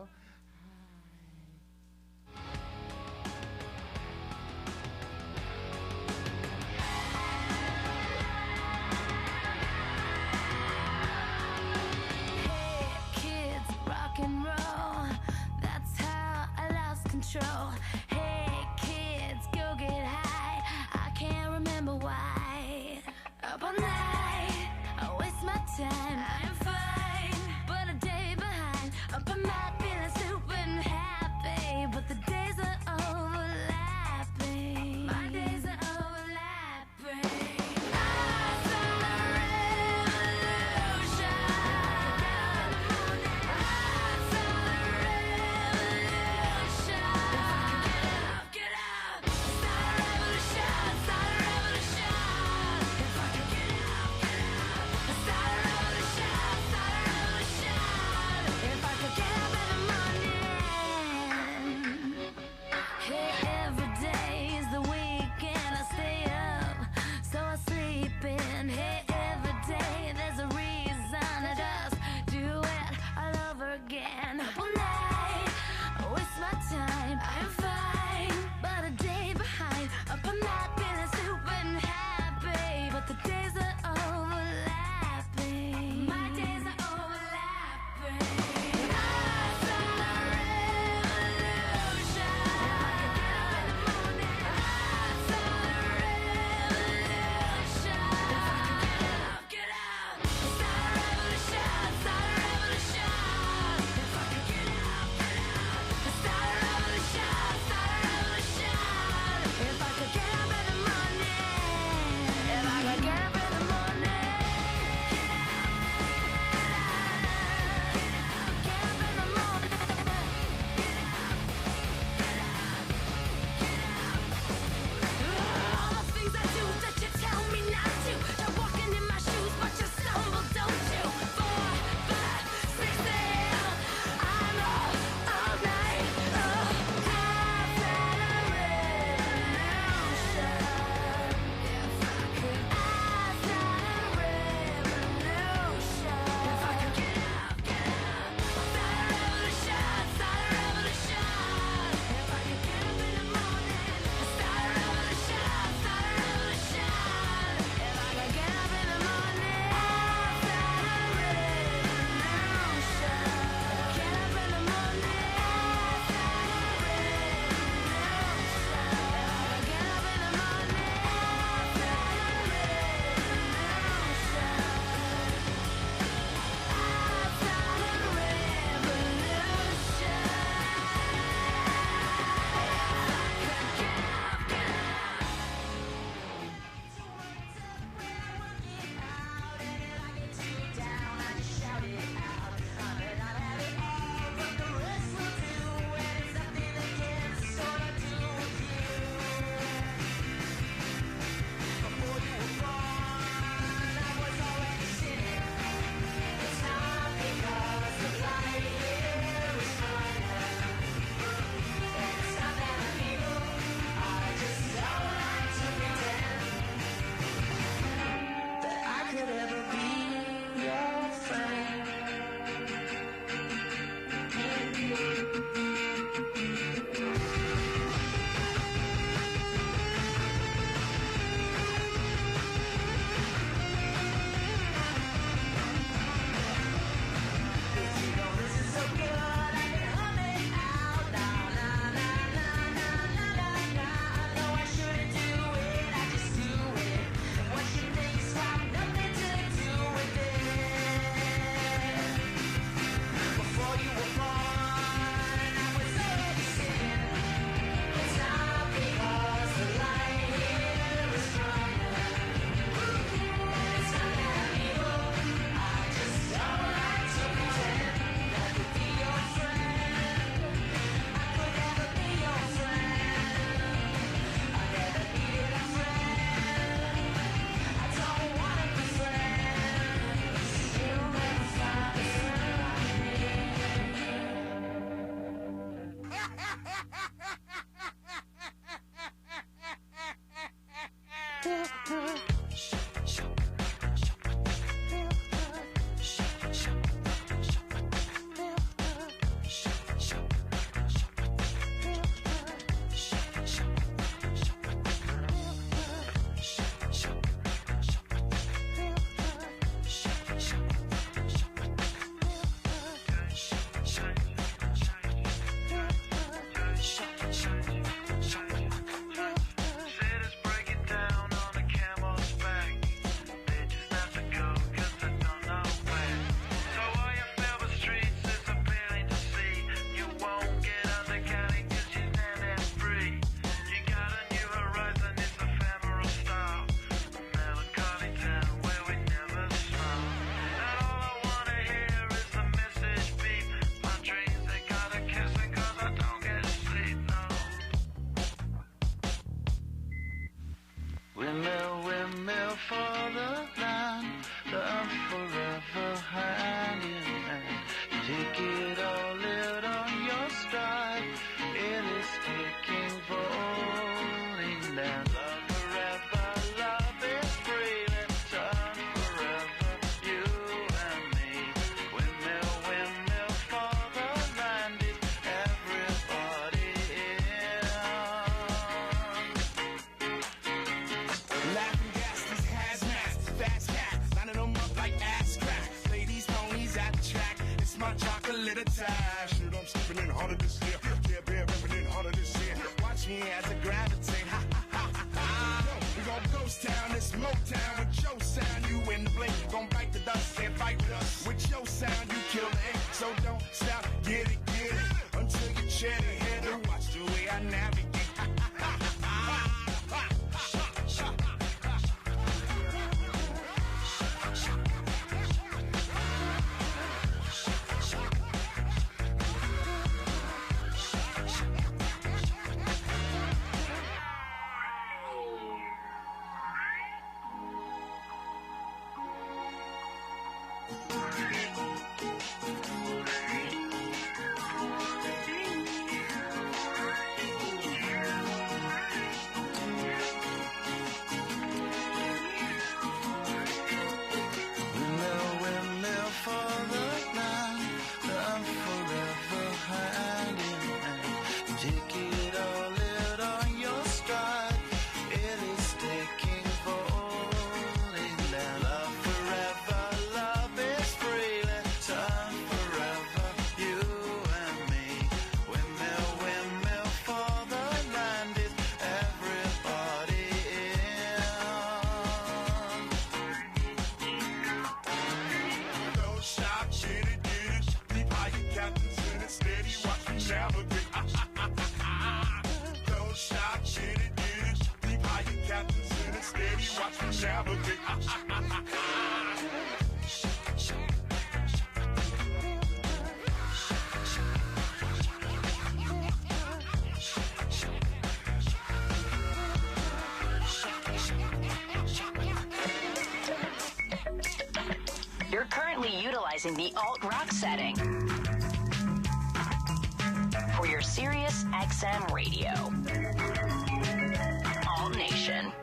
go. Hey kids, go get high. I can't remember why. Up all night, I waste my time. I'm fine, but a day behind. Up on my feelings. for the land, love forever hand in hand. Take it all, live on your stride. It is taking falling down. Love forever, love is free. Let's turn forever, you and me. Windmill, windmill for the land. Is everybody in? Laughing gas, these hazmats, fast cats, lining them up like ass crack. Play these ponies at the track. It's my chocolate attack. Shit, I'm stepping in harder this year. Yeah, bear ripping in harder this year. Watch me as I gravitate. Ha ha ha ha ha. We gon' ghost town, this Motown with your sound. You in the blink, gon' bite the dust, can't fight with us. With your sound, you kill the ink. So don't stop, get it, until you chat ahead and watch the way I navigate. Ha ha ha ha ha. Windmill, windmill for the land, love forever hand in hand. Take it all, live on your stride. It is taking falling down. Love forever, love is free. Let's turn forever, you and me. Windmill, windmill for the land. Is everybody in? Don't stop, get it. Leave all your captains in it steady. Watch me navigate. Don't stop, get it. Leave all your captains in it steady. Watch me navigate. You're currently utilizing the alt rock setting for your Sirius XM radio. Alt Nation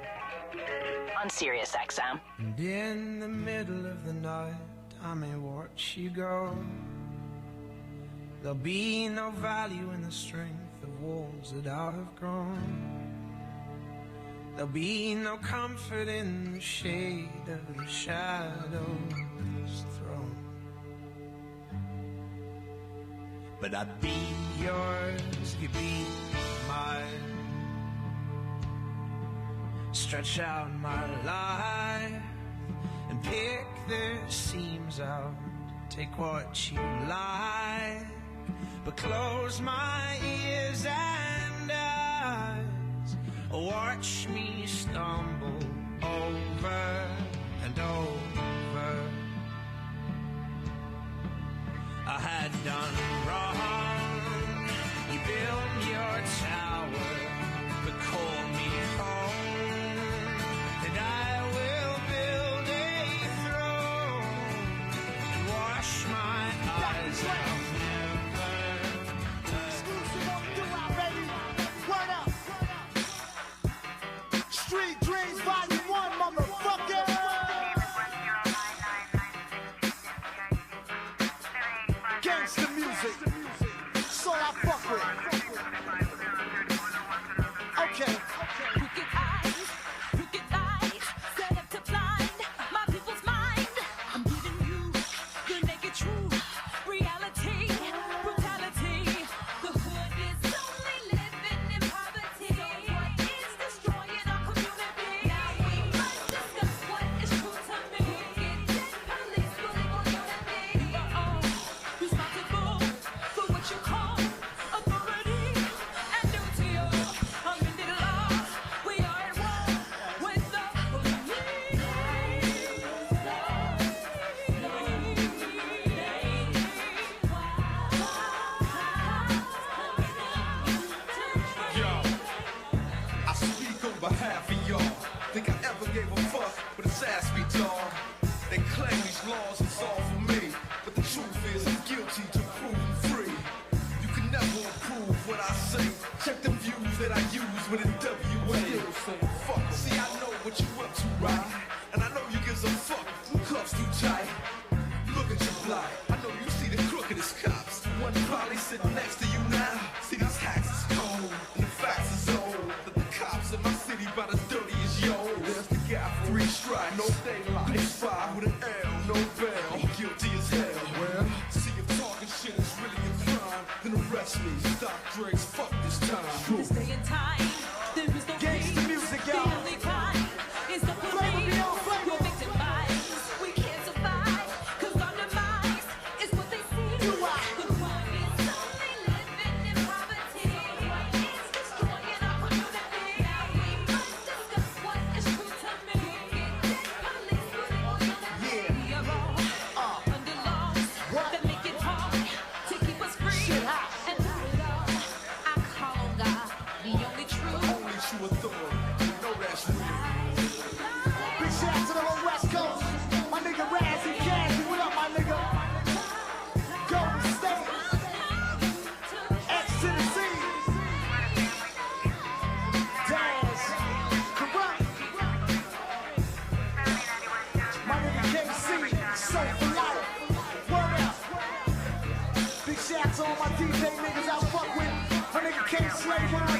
on Sirius XM. And in the middle of the night, I may watch you go. There'll be no value in the strength of walls that I have grown. There'll be no comfort in the shade of the shadow's throne. But I'd be yours, you'd be mine. Stretch out my life and pick the seams out. Take what you like, but close my ears and eyes. Watch me stumble over and over. I had done wrong. You built your tower, but call me home, and I will build a throne and wash my eyes out. Street Dreams Volume 1, motherfucker! Gangsta music, that's all I fuck with. Okay. Crooked eyes, set up to blind my people's mind. I'm giving you the naked truth, reality, brutality. The hood is only living in poverty. What is destroying our community?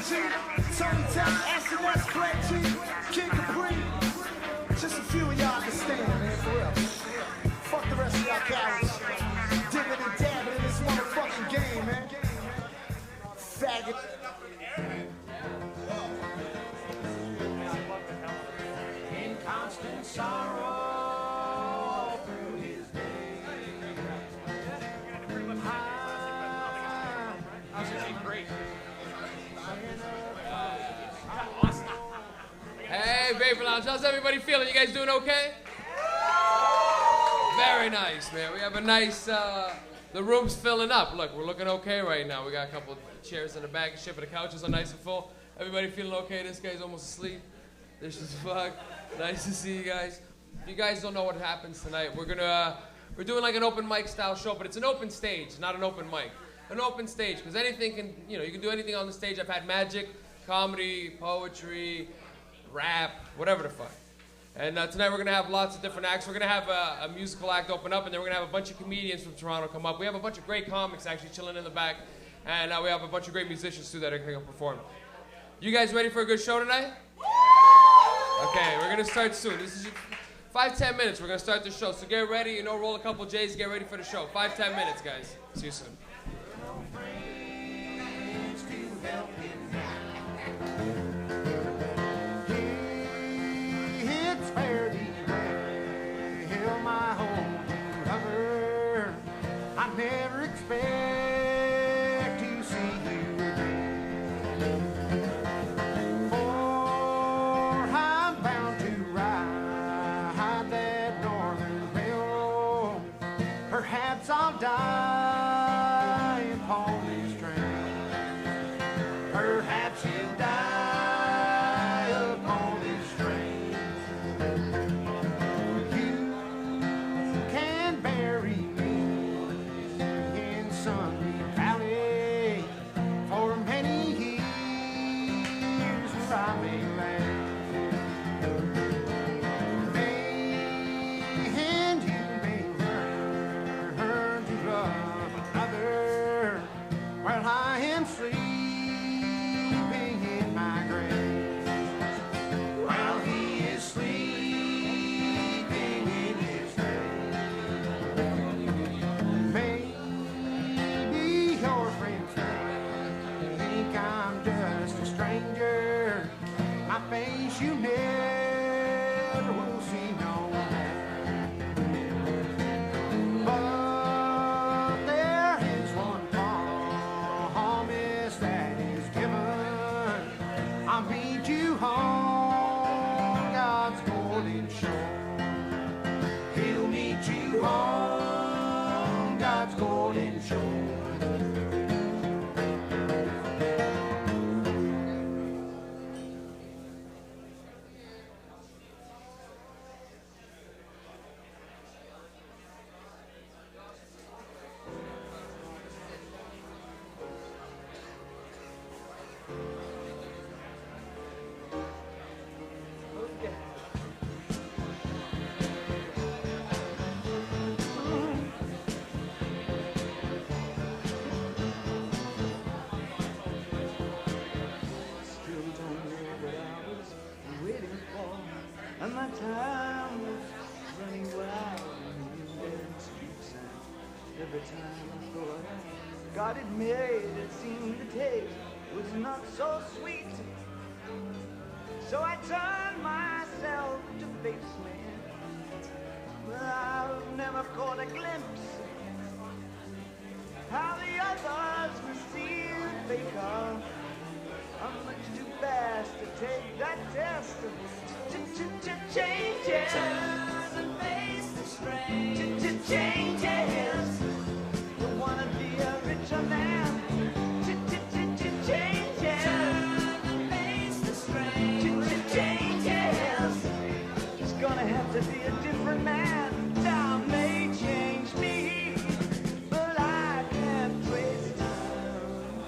G, Tony Tech, SNS, Clay G, Kid Capri. Just a few of y'all understand, man, for real. Fuck the rest of y'all cowards. Dibbing and dabbing in this motherfucking game, man. Faggot. In constant sorrow through his day. Hey, Vapor Lounge, how's everybody feeling? You guys doing okay? Very nice, man. We have a nice, the room's filling up. Look, we're looking okay right now. We got a couple chairs in the back and shit, but the couches are nice and full. Everybody feeling okay? This guy's almost asleep. This is fuck. Nice to see you guys. If you guys don't know what happens tonight, we're doing like an open mic style show, but it's an open stage, not an open mic. An open stage, because anything can, you can do anything on the stage. I've had magic, comedy, poetry, rap, whatever the fuck. And tonight we're going to have lots of different acts. We're going to have a musical act open up, and then we're going to have a bunch of comedians from Toronto come up. We have a bunch of great comics actually chilling in the back, and we have a bunch of great musicians too that are going to perform. You guys ready for a good show tonight? Okay, we're going to start soon. This is 5-10 minutes. We're going to start the show. So get ready, roll a couple J's, get ready for the show. 5-10 minutes, guys. See you soon. It's fair to hail my home lover. I never expect to see you again. For I'm bound to ride that northern railroad. Perhaps I'll die upon this train. Perhaps you'll die upon this train. You can bury me in Sunny Valley for many years where I may land. And you may learn to love another while I am sleeping in my grave. While he is sleeping in his grave. Maybe your friends think I'm just a stranger. My face you never will see no more. But there is one promise that is given. I'll meet you on God's golden shore. He'll meet you on God's golden shore. Still don't know what I was waiting for, and my time was running wild in the dead streets. And every time I thought I got it made, it seemed the taste was not so sweet. So I turned myself to face me, but I've never caught a glimpse how the others receive faker. I'm much too fast to take that test. Changes. Turn and face the strain. Changes. Don't wanna be a richer man. Changes. Turn and face the strain. Changes. It's gonna have to be a different man. Time may change me, but I can't trace time.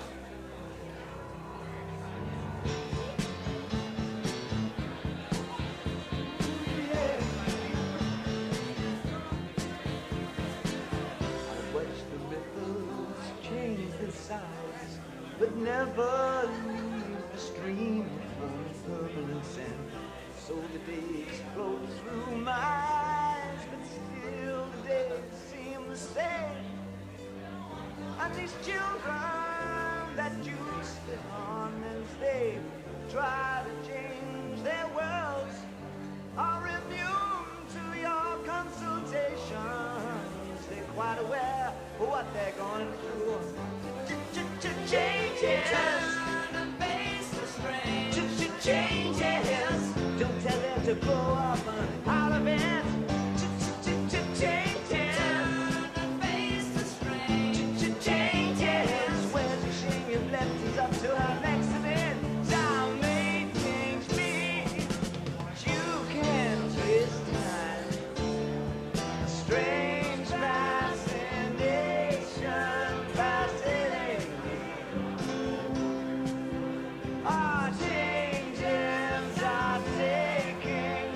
Watch the ripples change their size, but never leave the So the days flow through my eyes, but still the days seem the same. And these children that you sit on as they try to change their worlds are immune to your consultations. They're quite aware of what they're going through. Changes. Turn and face the strange. Changes. Don't tell them to blow up out of it. Changes. Turn and face the strange. Changes. Where's the shame you've left us up to our next event? Time may change me. You can twist time. Strange fascination. Fascinating. Our changes are taking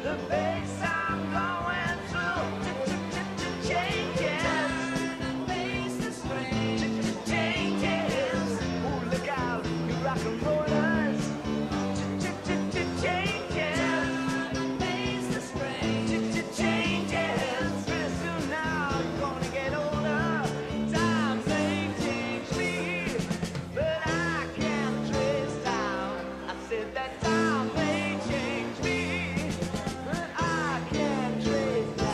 the pace I'm going through. Changes. Turn and face the strange. Changes. Oh, look out, you rock and rollers. Changes. Turn and face the strange. Changes. Pretty soon now you're gonna get older. Times may change me, but I can't trace time. I said that time may change me, but I can't trace time.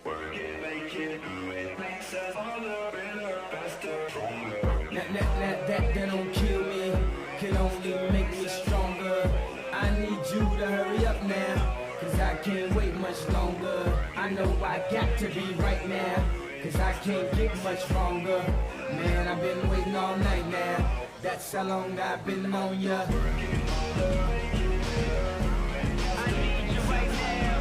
Work it, make it, do it, makes us harder, better, faster, stronger. That don't kill me, can only make me stronger. I need you to hurry up now, cause I can't wait much longer. I know I got to be right now, cause I can't get much stronger. Man, I've been waiting all night now, that's how long I've been on ya. I need you right now.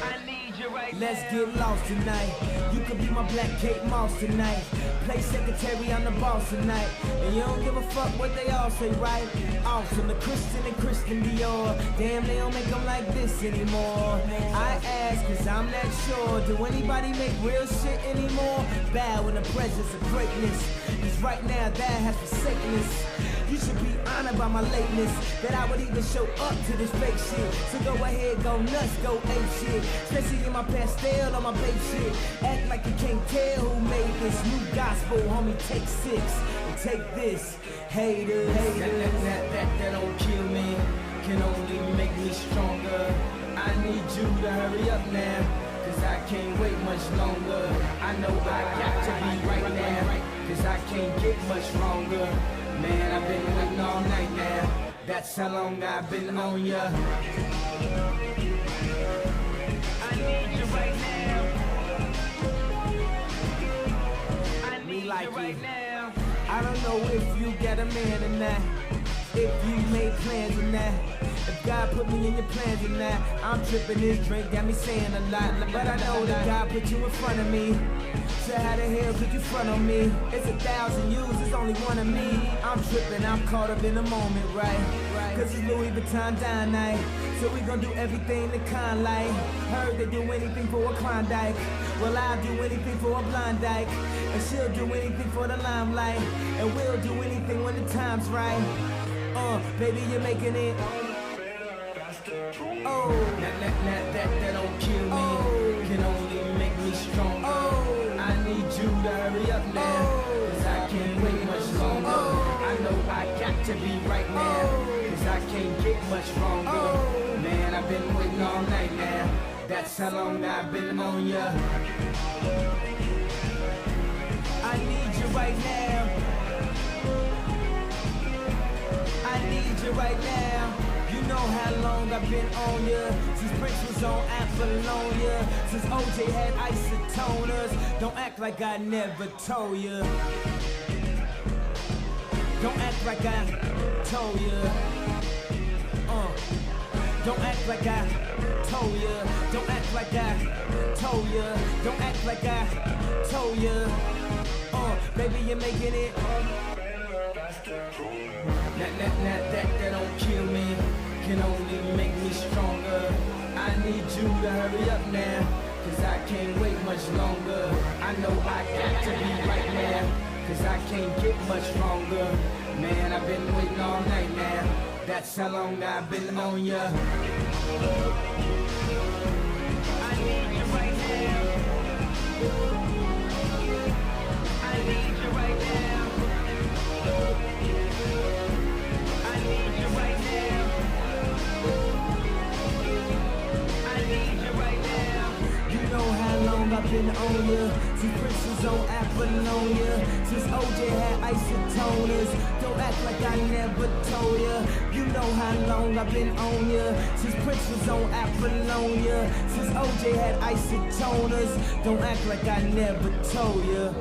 I need you right now. Let's get lost tonight. You could be my Black Kate Moss tonight. Play secretary, I'm the boss tonight. And you don't give a fuck what they all say, right? Awesome, the Christian and Christian Dior. Damn, they don't make them like this anymore. I ask, cause I'm not sure. Do anybody make real shit anymore? Bow in the presence of greatness. Cause right now that has forsaken us. You should be honored by my lateness, that I would even show up to this fake shit. So go ahead, go nuts, go ape shit. Especially in my pastel on my babe shit. Act like you can't tell who made this new gospel, homie. Take 6 and take this, haters. That don't kill me, can only make me stronger. I need you to hurry up now, cause I can't wait much longer. I know I got to be right now, cause I can't get much stronger. Man, I've been waiting all night now, that's how long I've been on ya. I need you right now. I need like you right you. now. I don't know if you got a man or not, if you made plans or not, if God put me in your plans or not. I'm tripping, this drink got me saying a lot, but I know that God put you in front of me. So how the hell could you front on me? It's 1,000 yous, it's only one of me. I'm tripping, I'm caught up in the moment, right? Cause it's Louis Vuitton dine night, so we gon' do everything the kind like. Heard they do anything for a Klondike, well I'll do anything for a blind dyke. And she'll do anything for the limelight, and we'll do anything when the time's right. Baby, you're making it. Oh, that don't kill me, can only make me stronger. I need you to hurry up now, cause I can't wait much longer. I know I got to be right now, cause I can't get much stronger. Man, I've been waiting all night now, that's how long I've been on ya. I need you right now, I need you right now. You know how long I've been on ya, since Prince was on Apollonia, since OJ had isotoners. Don't act like I never told ya. Don't act like I told ya. Don't act like I told ya. Don't act like I told ya. Don't act like I told told ya. Baby, you're making it. That don't kill me, can only make me stronger. I need you to hurry up now, cause I can't wait much longer. I know I got to be right now, cause I can't get much stronger. Man, I've been waiting all night now, that's how long I've been on ya. I need you right now. I need you right now. I need you right now. I need you right now. You know how long I've been on ya. Since Prince was on Apollonia. Since OJ had isotoners. Don't act like I never told ya. You know how long I've been on ya. Since Prince was on Apollonia. Since OJ had isotoners. Don't act like I never told ya.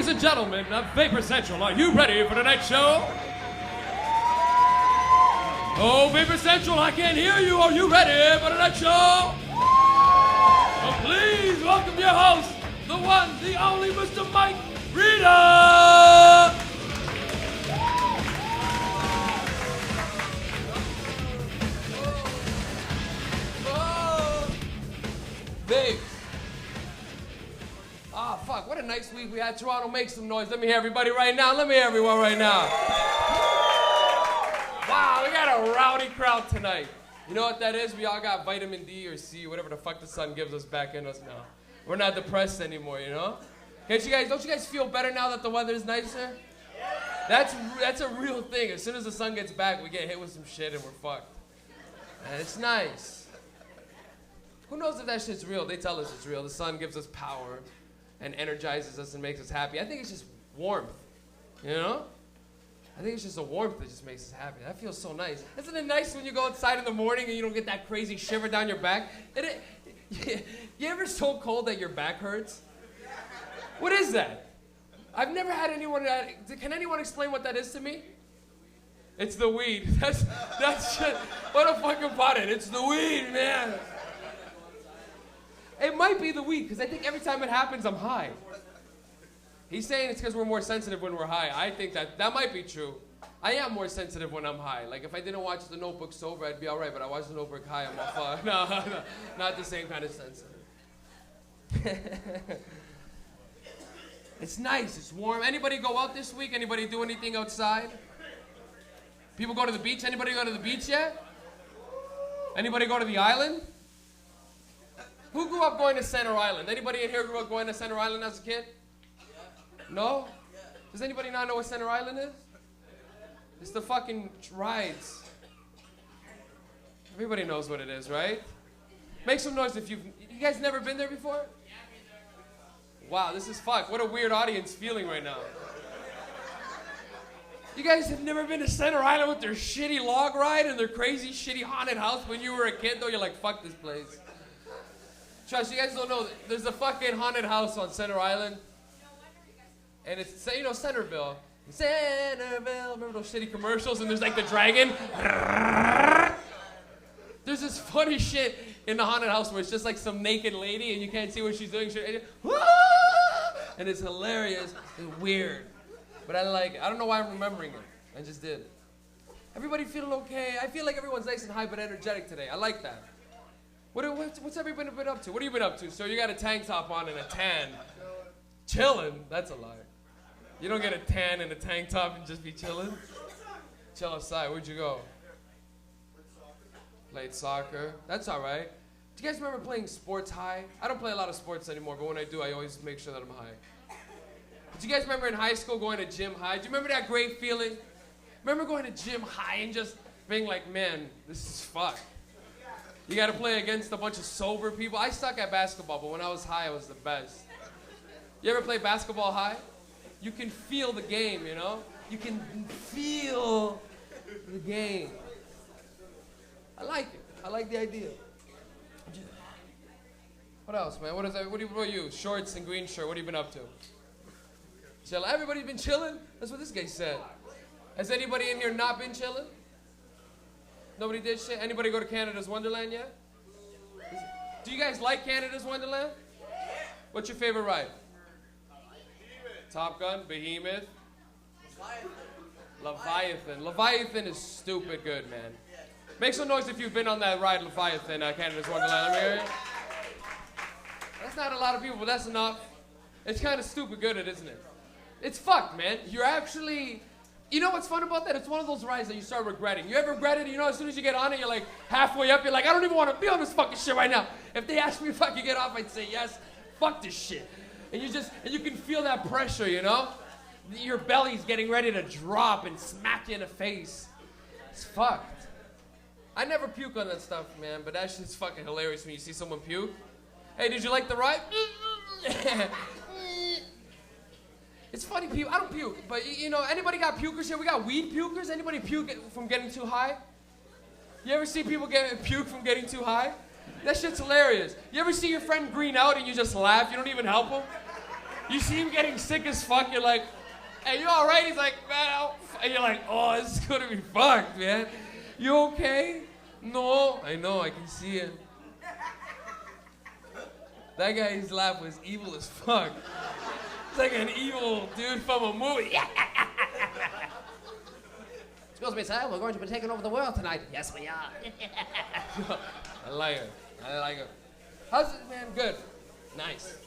Ladies and gentlemen of Vapor Central, are you ready for tonight's show? Oh, Vapor Central, I can't hear you. Are you ready for tonight's show? Well, please welcome your host, the one, the only Mr. Mike Rita. Babes. Ah, fuck, what a nice week we had. Toronto, make some noise. Let me hear everybody right now. Let me hear everyone right now. Wow, we got a rowdy crowd tonight. You know what that is? We all got vitamin D or C, whatever the fuck the sun gives us back in us now. We're not depressed anymore, you know? Don't you guys feel better now that the weather is nicer? That's a real thing. As soon as the sun gets back, we get hit with some shit and we're fucked. And it's nice. Who knows if that shit's real? They tell us it's real. The sun gives us power and energizes us and makes us happy. I think it's just warmth, you know? I think it's just a warmth that just makes us happy. That feels so nice. Isn't it nice when you go outside in the morning and you don't get that crazy shiver down your back? You ever so cold that your back hurts? What is that? I've never had anyone, can anyone explain what that is to me? It's the weed. That's shit. What a fucking pot it. It's the weed, man. It might be the weed, because I think every time it happens, I'm high. He's saying it's because we're more sensitive when we're high. I think that might be true. I am more sensitive when I'm high. Like, if I didn't watch The Notebook sober, I'd be all right, but I watch The Notebook high, I'm all fuck. No, not the same kind of sensitive. It's nice, it's warm. Anybody go out this week? Anybody do anything outside? People go to the beach? Anybody go to the beach yet? Anybody go to the island? Who grew up going to Center Island? Anybody in here grew up going to Center Island as a kid? No? Does anybody not know what Center Island is? It's the fucking rides. Everybody knows what it is, right? Make some noise if you guys never been there before? Wow, this is fuck. What a weird audience feeling right now. You guys have never been to Center Island with their shitty log ride and their crazy shitty haunted house when you were a kid, though? You're like, fuck this place. Trust, you guys don't know, there's a fucking haunted house on Center Island. And it's, you know, Centerville. Centerville, remember those shitty commercials? And there's like the dragon. There's this funny shit in the haunted house where it's just like some naked lady and you can't see what she's doing. And it's hilarious and weird. But I don't know why I'm remembering it. I just did. Everybody feeling okay? I feel like everyone's nice and high but energetic today. I like that. What's everybody been up to? What have you been up to? So you got a tank top on and a tan. Chilling? That's a lie. You don't get a tan and a tank top and just be chilling? Chill outside. Where'd you go? Played soccer. That's all right. Do you guys remember playing sports high? I don't play a lot of sports anymore, but when I do, I always make sure that I'm high. Do you guys remember in high school going to gym high? Do you remember that great feeling? Remember going to gym high and just being like, man, this is fuck. You got to play against a bunch of sober people. I suck at basketball, but when I was high, I was the best. You ever play basketball high? You can feel the game, you know? You can feel the game. I like it. I like the idea. What else, man? What about you? Shorts and green shirt. What have you been up to? Chill. Everybody been chilling? That's what this guy said. Has anybody in here not been chilling? Nobody did shit? Anybody go to Canada's Wonderland yet? Do you guys like Canada's Wonderland? What's your favorite ride? Top Gun, Behemoth, Leviathan. Leviathan is stupid good, man. Make some noise if you've been on that ride, Leviathan, Canada's Wonderland. Let me hear you. That's not a lot of people, but that's enough. It's kind of stupid good, isn't it? It's fucked, man. You're actually... You know what's fun about that? It's one of those rides that you start regretting. You ever regretted it? You know, as soon as you get on it, you're like halfway up, you're like, I don't even want to be on this fucking shit right now. If they asked me if I could get off, I'd say yes. Fuck this shit. And you can feel that pressure, you know? Your belly's getting ready to drop and smack you in the face. It's fucked. I never puke on that stuff, man, but that shit's fucking hilarious when you see someone puke. Hey, did you like the ride? It's funny, people. I don't puke, but you know, anybody got pukers here? We got weed pukers. Anybody puke from getting too high? You ever see people get puke from getting too high? That shit's hilarious. You ever see your friend green out and you just laugh? You don't even help him? You see him getting sick as fuck. You're like, hey, you all right? He's like, man, and you're like, oh, this is gonna be fucked, man. You okay? No. I know, I can see it. That guy's laugh was evil as fuck. It's like an evil dude from a movie. Excuse me, sir, we're going to be taking over the world tonight. Yes, we are. I like her. I like her. How's it, man? Good. Nice.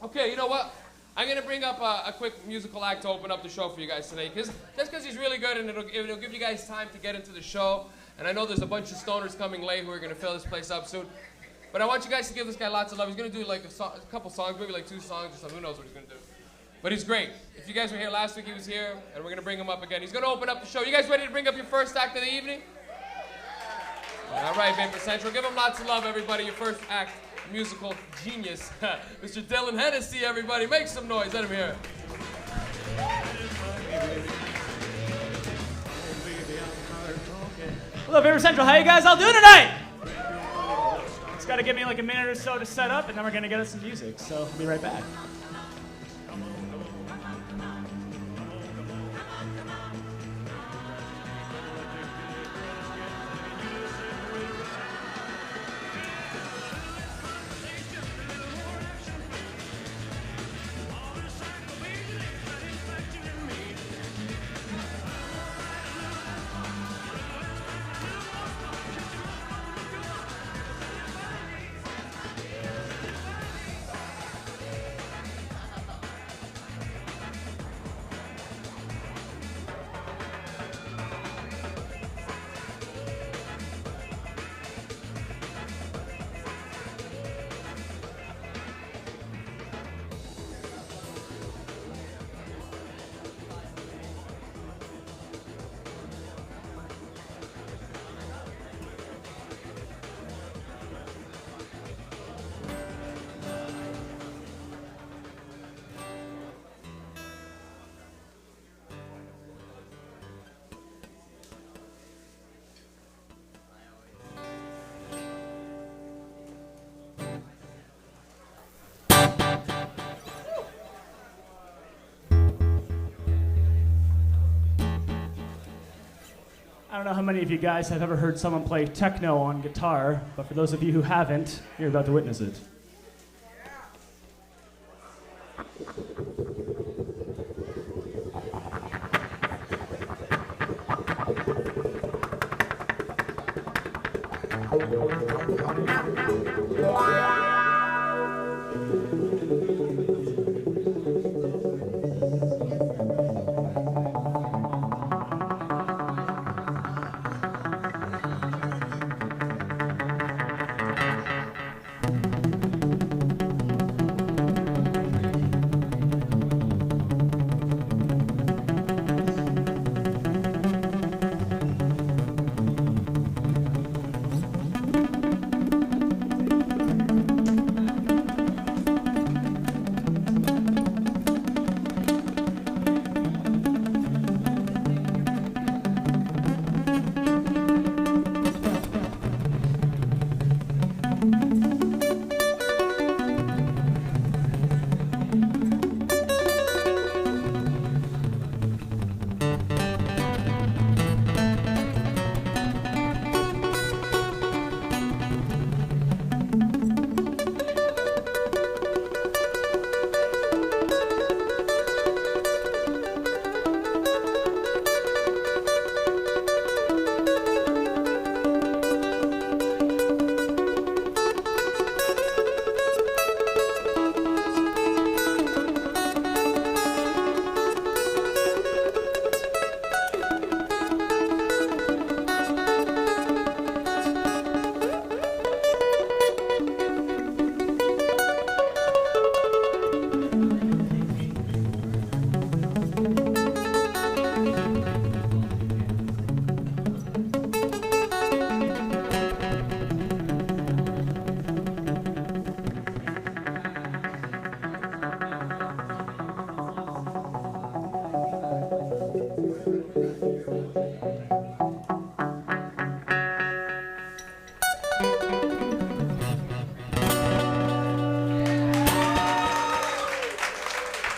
Okay, you know what? I'm gonna bring up a quick musical act to open up the show for you guys today, just because he's really good and it'll give you guys time to get into the show. And I know there's a bunch of stoners coming late who are gonna fill this place up soon. But I want you guys to give this guy lots of love. He's gonna do like a couple songs, maybe like 2 songs or something. Who knows what he's gonna do? But he's great. If you guys were here last week, he was here, and we're gonna bring him up again. He's gonna open up the show. You guys ready to bring up your first act of the evening? All right, Vapor Central. Give him lots of love, everybody. Your first act, musical genius, Mr. Dylan Hennessy, everybody. Make some noise. Let him hear it. Hello, Vapor Central. How you guys all doing tonight? It's got to give me like a minute or so to set up, and then we're going to get us some music. So we'll be right back. I don't know how many of you guys have ever heard someone play techno on guitar, but for those of you who haven't, you're about to witness it.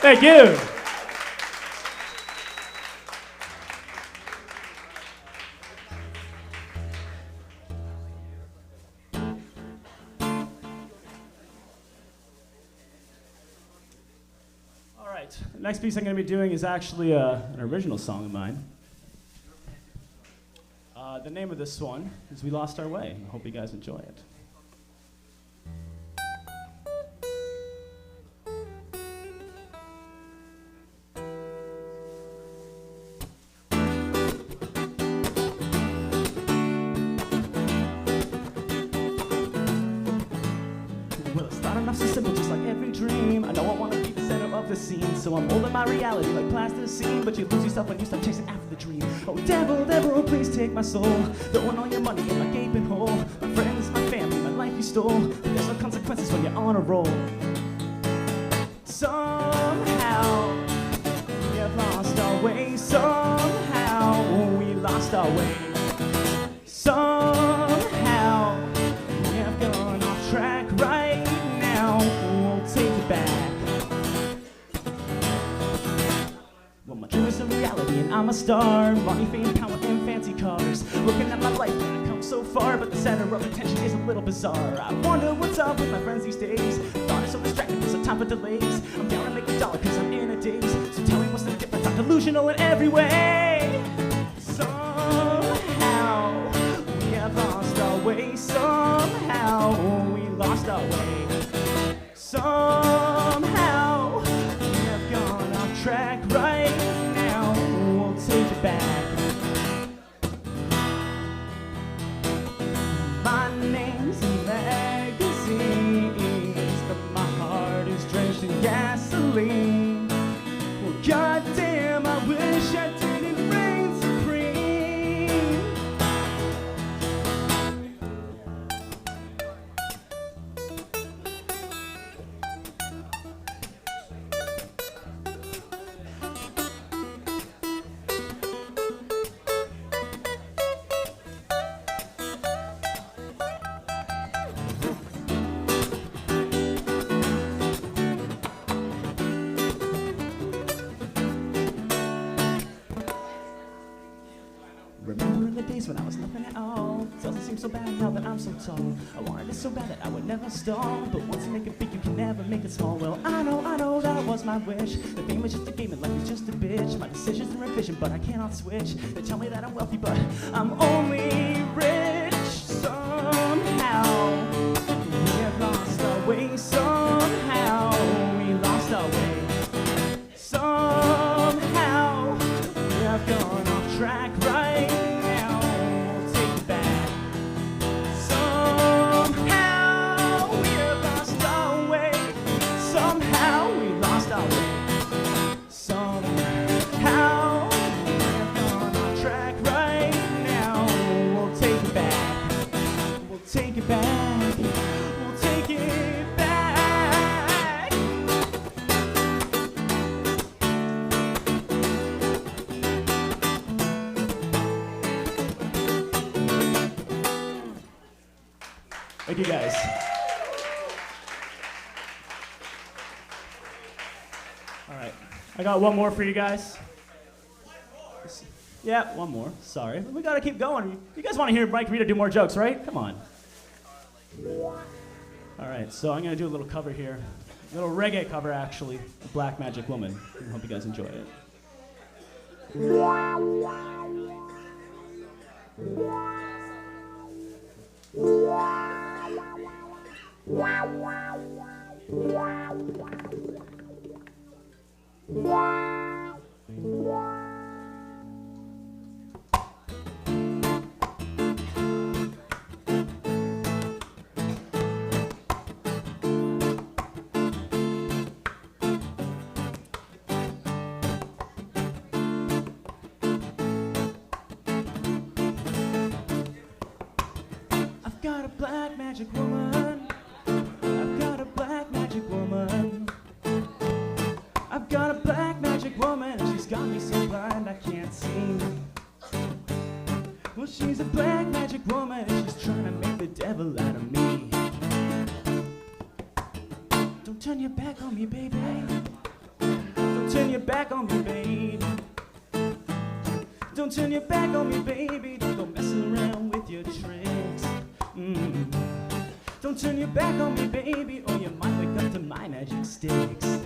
Thank you. All right, the next piece I'm going to be doing is actually an original song of mine. The name of this one is We Lost Our Way. I hope you guys enjoy it. Well, it's not enough so simple, just like every dream. I know I want to be the center of the scene, so I'm molding my reality like plasticine. But you lose yourself when you start chasing after the dream. Oh, devil, devil, please take my soul. Throwing all your money in my gaping hole. My friends, my family, my life you stole. But there's no consequences when you're on a roll. Somehow, we have lost our way. Somehow, we lost our way. Somehow, we have gone off track right now. We'll take it back. Well, my dream is a reality and I'm a star. Money, fame, power, and fancy cars. Looking at my life and I've come so far, but the center of attention is a little bizarre. I wonder what's up with my friends these days. Thought is so distracting, there's no time for delays. I'm down to make a dollar cause I'm in a daze. So tell me what's the difference, I'm delusional in every way. Somehow, we have lost our way. Somehow, we lost our way. Somehow, we have gone off track right now. We'll take it back. My name's in magazines, but my heart is drenched in gasoline. Well, goddamn, I wish I didn't reign supreme. Remembering the days when I was nothing at all. Doesn't seem so bad now that I'm so tall. I wanted it so bad that I would never stall. But once you make it big, you can never make it small. Well, I know that was my wish. The fame is just a game and life is just a bitch. My decisions and revision, but I cannot switch. They tell me that I'm wealthy, but I'm only rich. Somehow, we have lost our way. Somehow, we lost our way. Somehow, we have gone off track right now. We'll take it back. Somehow, we have lost our way. Somehow, we lost our way. Somehow, we have gone off track right now. We'll take it back. We'll take it back. We'll take it back. Thank you guys. All right, I got one more for you guys. Yeah, one more. Sorry, we gotta keep going. You guys want to hear Mike Rita do more jokes, right? Come on. All right, so I'm gonna do a little cover here, a little reggae cover actually, of Black Magic Woman. I hope you guys enjoy it. I've got a black magic woman. I've got a black magic woman. I've got a black magic woman. She's got me so blind I can't see. Well, she's a black magic woman and she's trying to make the devil out of me. Don't turn your back on me, baby. your back on me, baby. Don't turn your back on me, baby. Don't go messing around with your tricks. Don't turn your back on me, baby, or you might wake up to my magic sticks.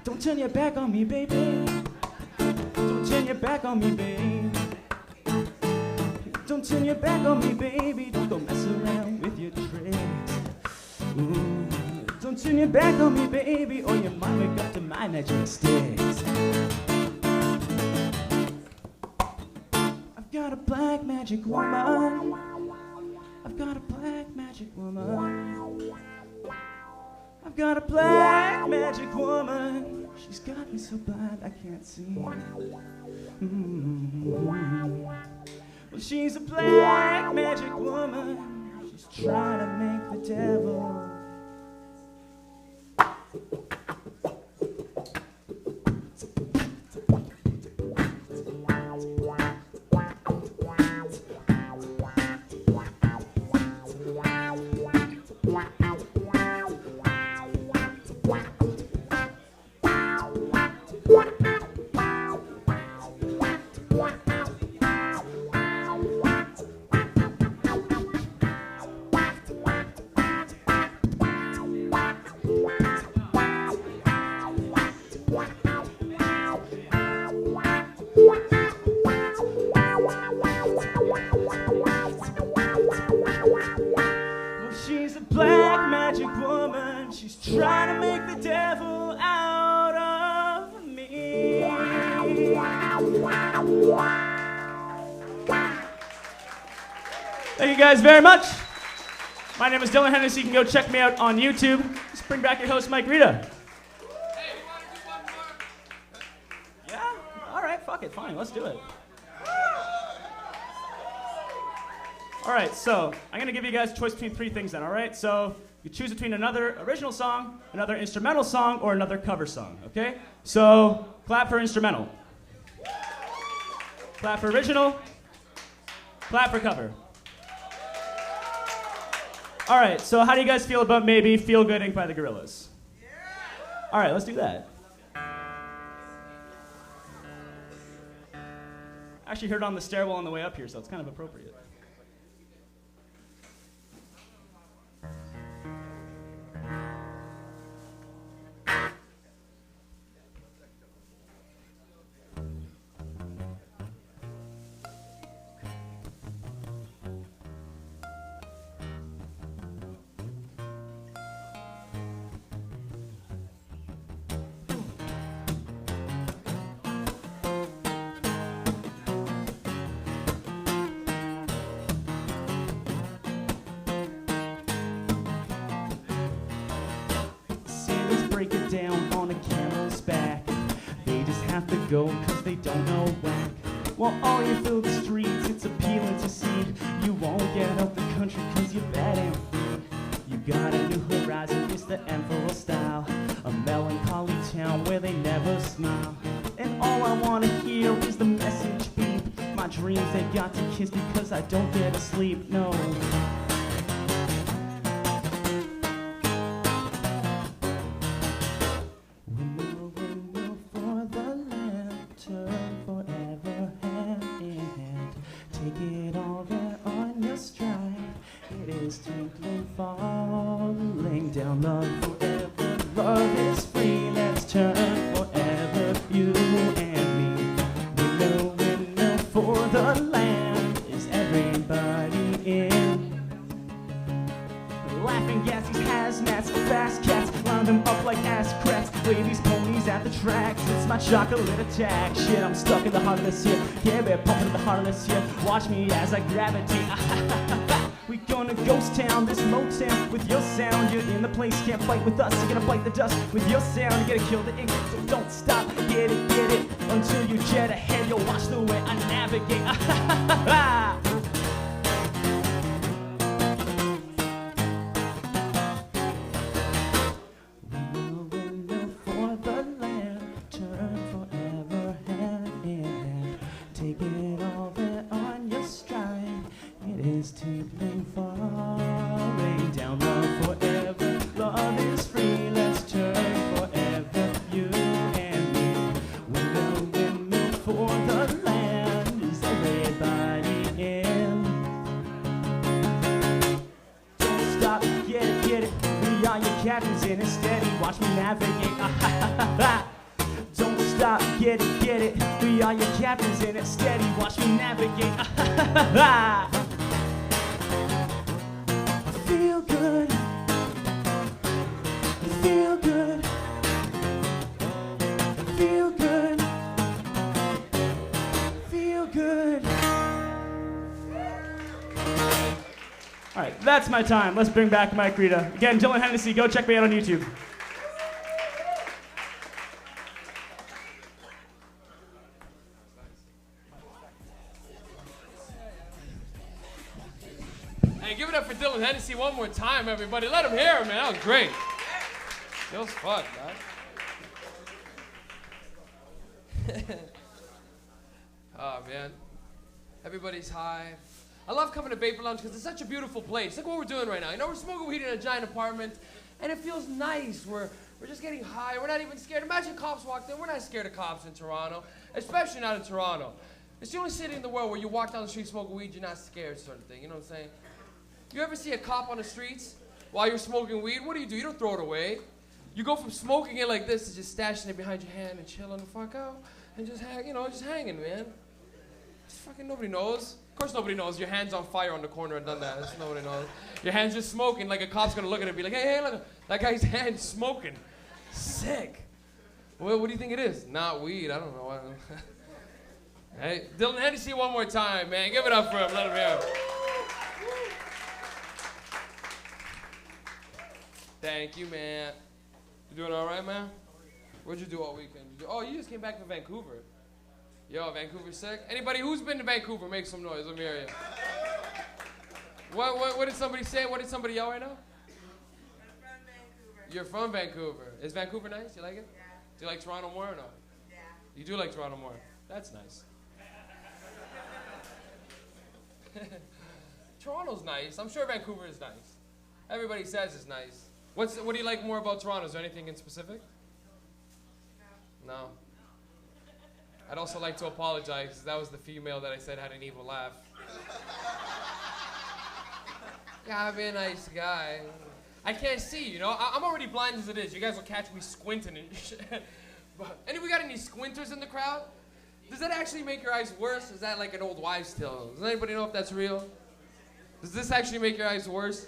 Don't turn your back on me, baby. Don't turn your back on me, baby. Don't turn your back on me, baby. Don't go mess around with your tricks. Ooh. Don't turn your back on me, baby, or you might wake up to my magic sticks. I've got a black magic woman. I've got a black magic woman. I've got a black magic woman. She's got me so blind I can't see. Well, she's a black magic woman. She's trying to make the devil. She's a black magic woman. She's trying to make the devil out of me. Thank you guys very much. My name is Dylan Hennessy. You can go check me out on YouTube. Just bring back your host, Mike Rita. Yeah? All right, fuck it, fine, let's do it. All right, so I'm gonna give you guys a choice between three things then, all right? So you choose between another original song, another instrumental song, or another cover song, okay? So clap for instrumental. Clap for original. Clap for cover. All right, so how do you guys feel about maybe Feel Good Inc. by the Gorillaz? All right, let's do that. I actually heard it on the stairwell on the way up here, so it's kind of appropriate. Break it down on a camel's back. They just have to go cause they don't know whack. While all you fill the streets, it's appealing to see. You won't get out the country cause you're bad and free. You got a new horizon, it's the emperor style. A melancholy town where they never smile. And all I wanna hear is the message beep. My dreams, they got to kiss because I don't get to sleep, no. Falling down, love forever. Love is free, let's turn forever. You and me. Winnow for the land. Is everybody in? Laughing gas, these hazmats, fast cats. Line them up like ass cracks. Play these ponies at the tracks. It's my chocolate attack. Shit, I'm stuck in the heart of this here. Yeah, we're pumping the heart of this here. Watch me as I gravitate. We gonna ghost town, this Motown with your sound. You're in the place, can't fight with us. You're gonna bite the dust with your sound. You're gonna kill the ink, so don't stop. Get it, until you jet ahead. You'll watch the way I navigate. captain's in it steady. Watch me navigate. Don't stop, get it. We are your captains in it steady. Watch me navigate. Feel good. Feel good. Feel good. Feel good. All right, that's my time. Let's bring back Mike Rita. Again, Dylan Hennessy, go check me out on YouTube. Hey, give it up for Dylan Hennessy one more time, everybody. Let him hear him, man. That was great. Feels fun, man. Oh, man. Everybody's high. I love coming to Vapor Lounge because it's such a beautiful place. Look what we're doing right now. You know, we're smoking weed in a giant apartment, and it feels nice. We're just getting high. We're not even scared. Imagine cops walked in. We're not scared of cops in Toronto, especially not in Toronto. It's the only city in the world where you walk down the street smoking weed, you're not scared, sort of thing. You know what I'm saying? You ever see a cop on the streets while you're smoking weed? What do? You don't throw it away. You go from smoking it like this to just stashing it behind your hand and chilling the fuck out and just hanging, man. Just fucking nobody knows. Of course nobody knows. Your hand's on fire on the corner and done that. That's nobody knows. Your hand's just smoking like a cop's gonna look at it and be like, hey, look, that guy's hand's smoking. Sick. Well, what do you think it is? Not weed. I don't know. Hey, Dylan Hennessy one more time, man. Give it up for him. Let him hear him. Thank you, man. You doing all right, man? What'd you do all weekend? Oh, you just came back from Vancouver. Yo, Vancouver's sick. Anybody who's been to Vancouver, make some noise. Let me hear you. What did somebody say? What did somebody yell right now? I'm from Vancouver. You're from Vancouver. Is Vancouver nice? You like it? Yeah. Do you like Toronto more or no? Yeah. You do like Toronto more? That's nice. Toronto's nice. I'm sure Vancouver is nice. Everybody says it's nice. What do you like more about Toronto? Is there anything in specific? No. I'd also like to apologize, because that was the female that I said had an evil laugh. Yeah, I'm a nice guy. I can't see, you know? I'm already blind as it is. You guys will catch me squinting and shit. But, we got any squinters in the crowd? Does that actually make your eyes worse? Is that like an old wives' tale? Does anybody know if that's real? Does this actually make your eyes worse?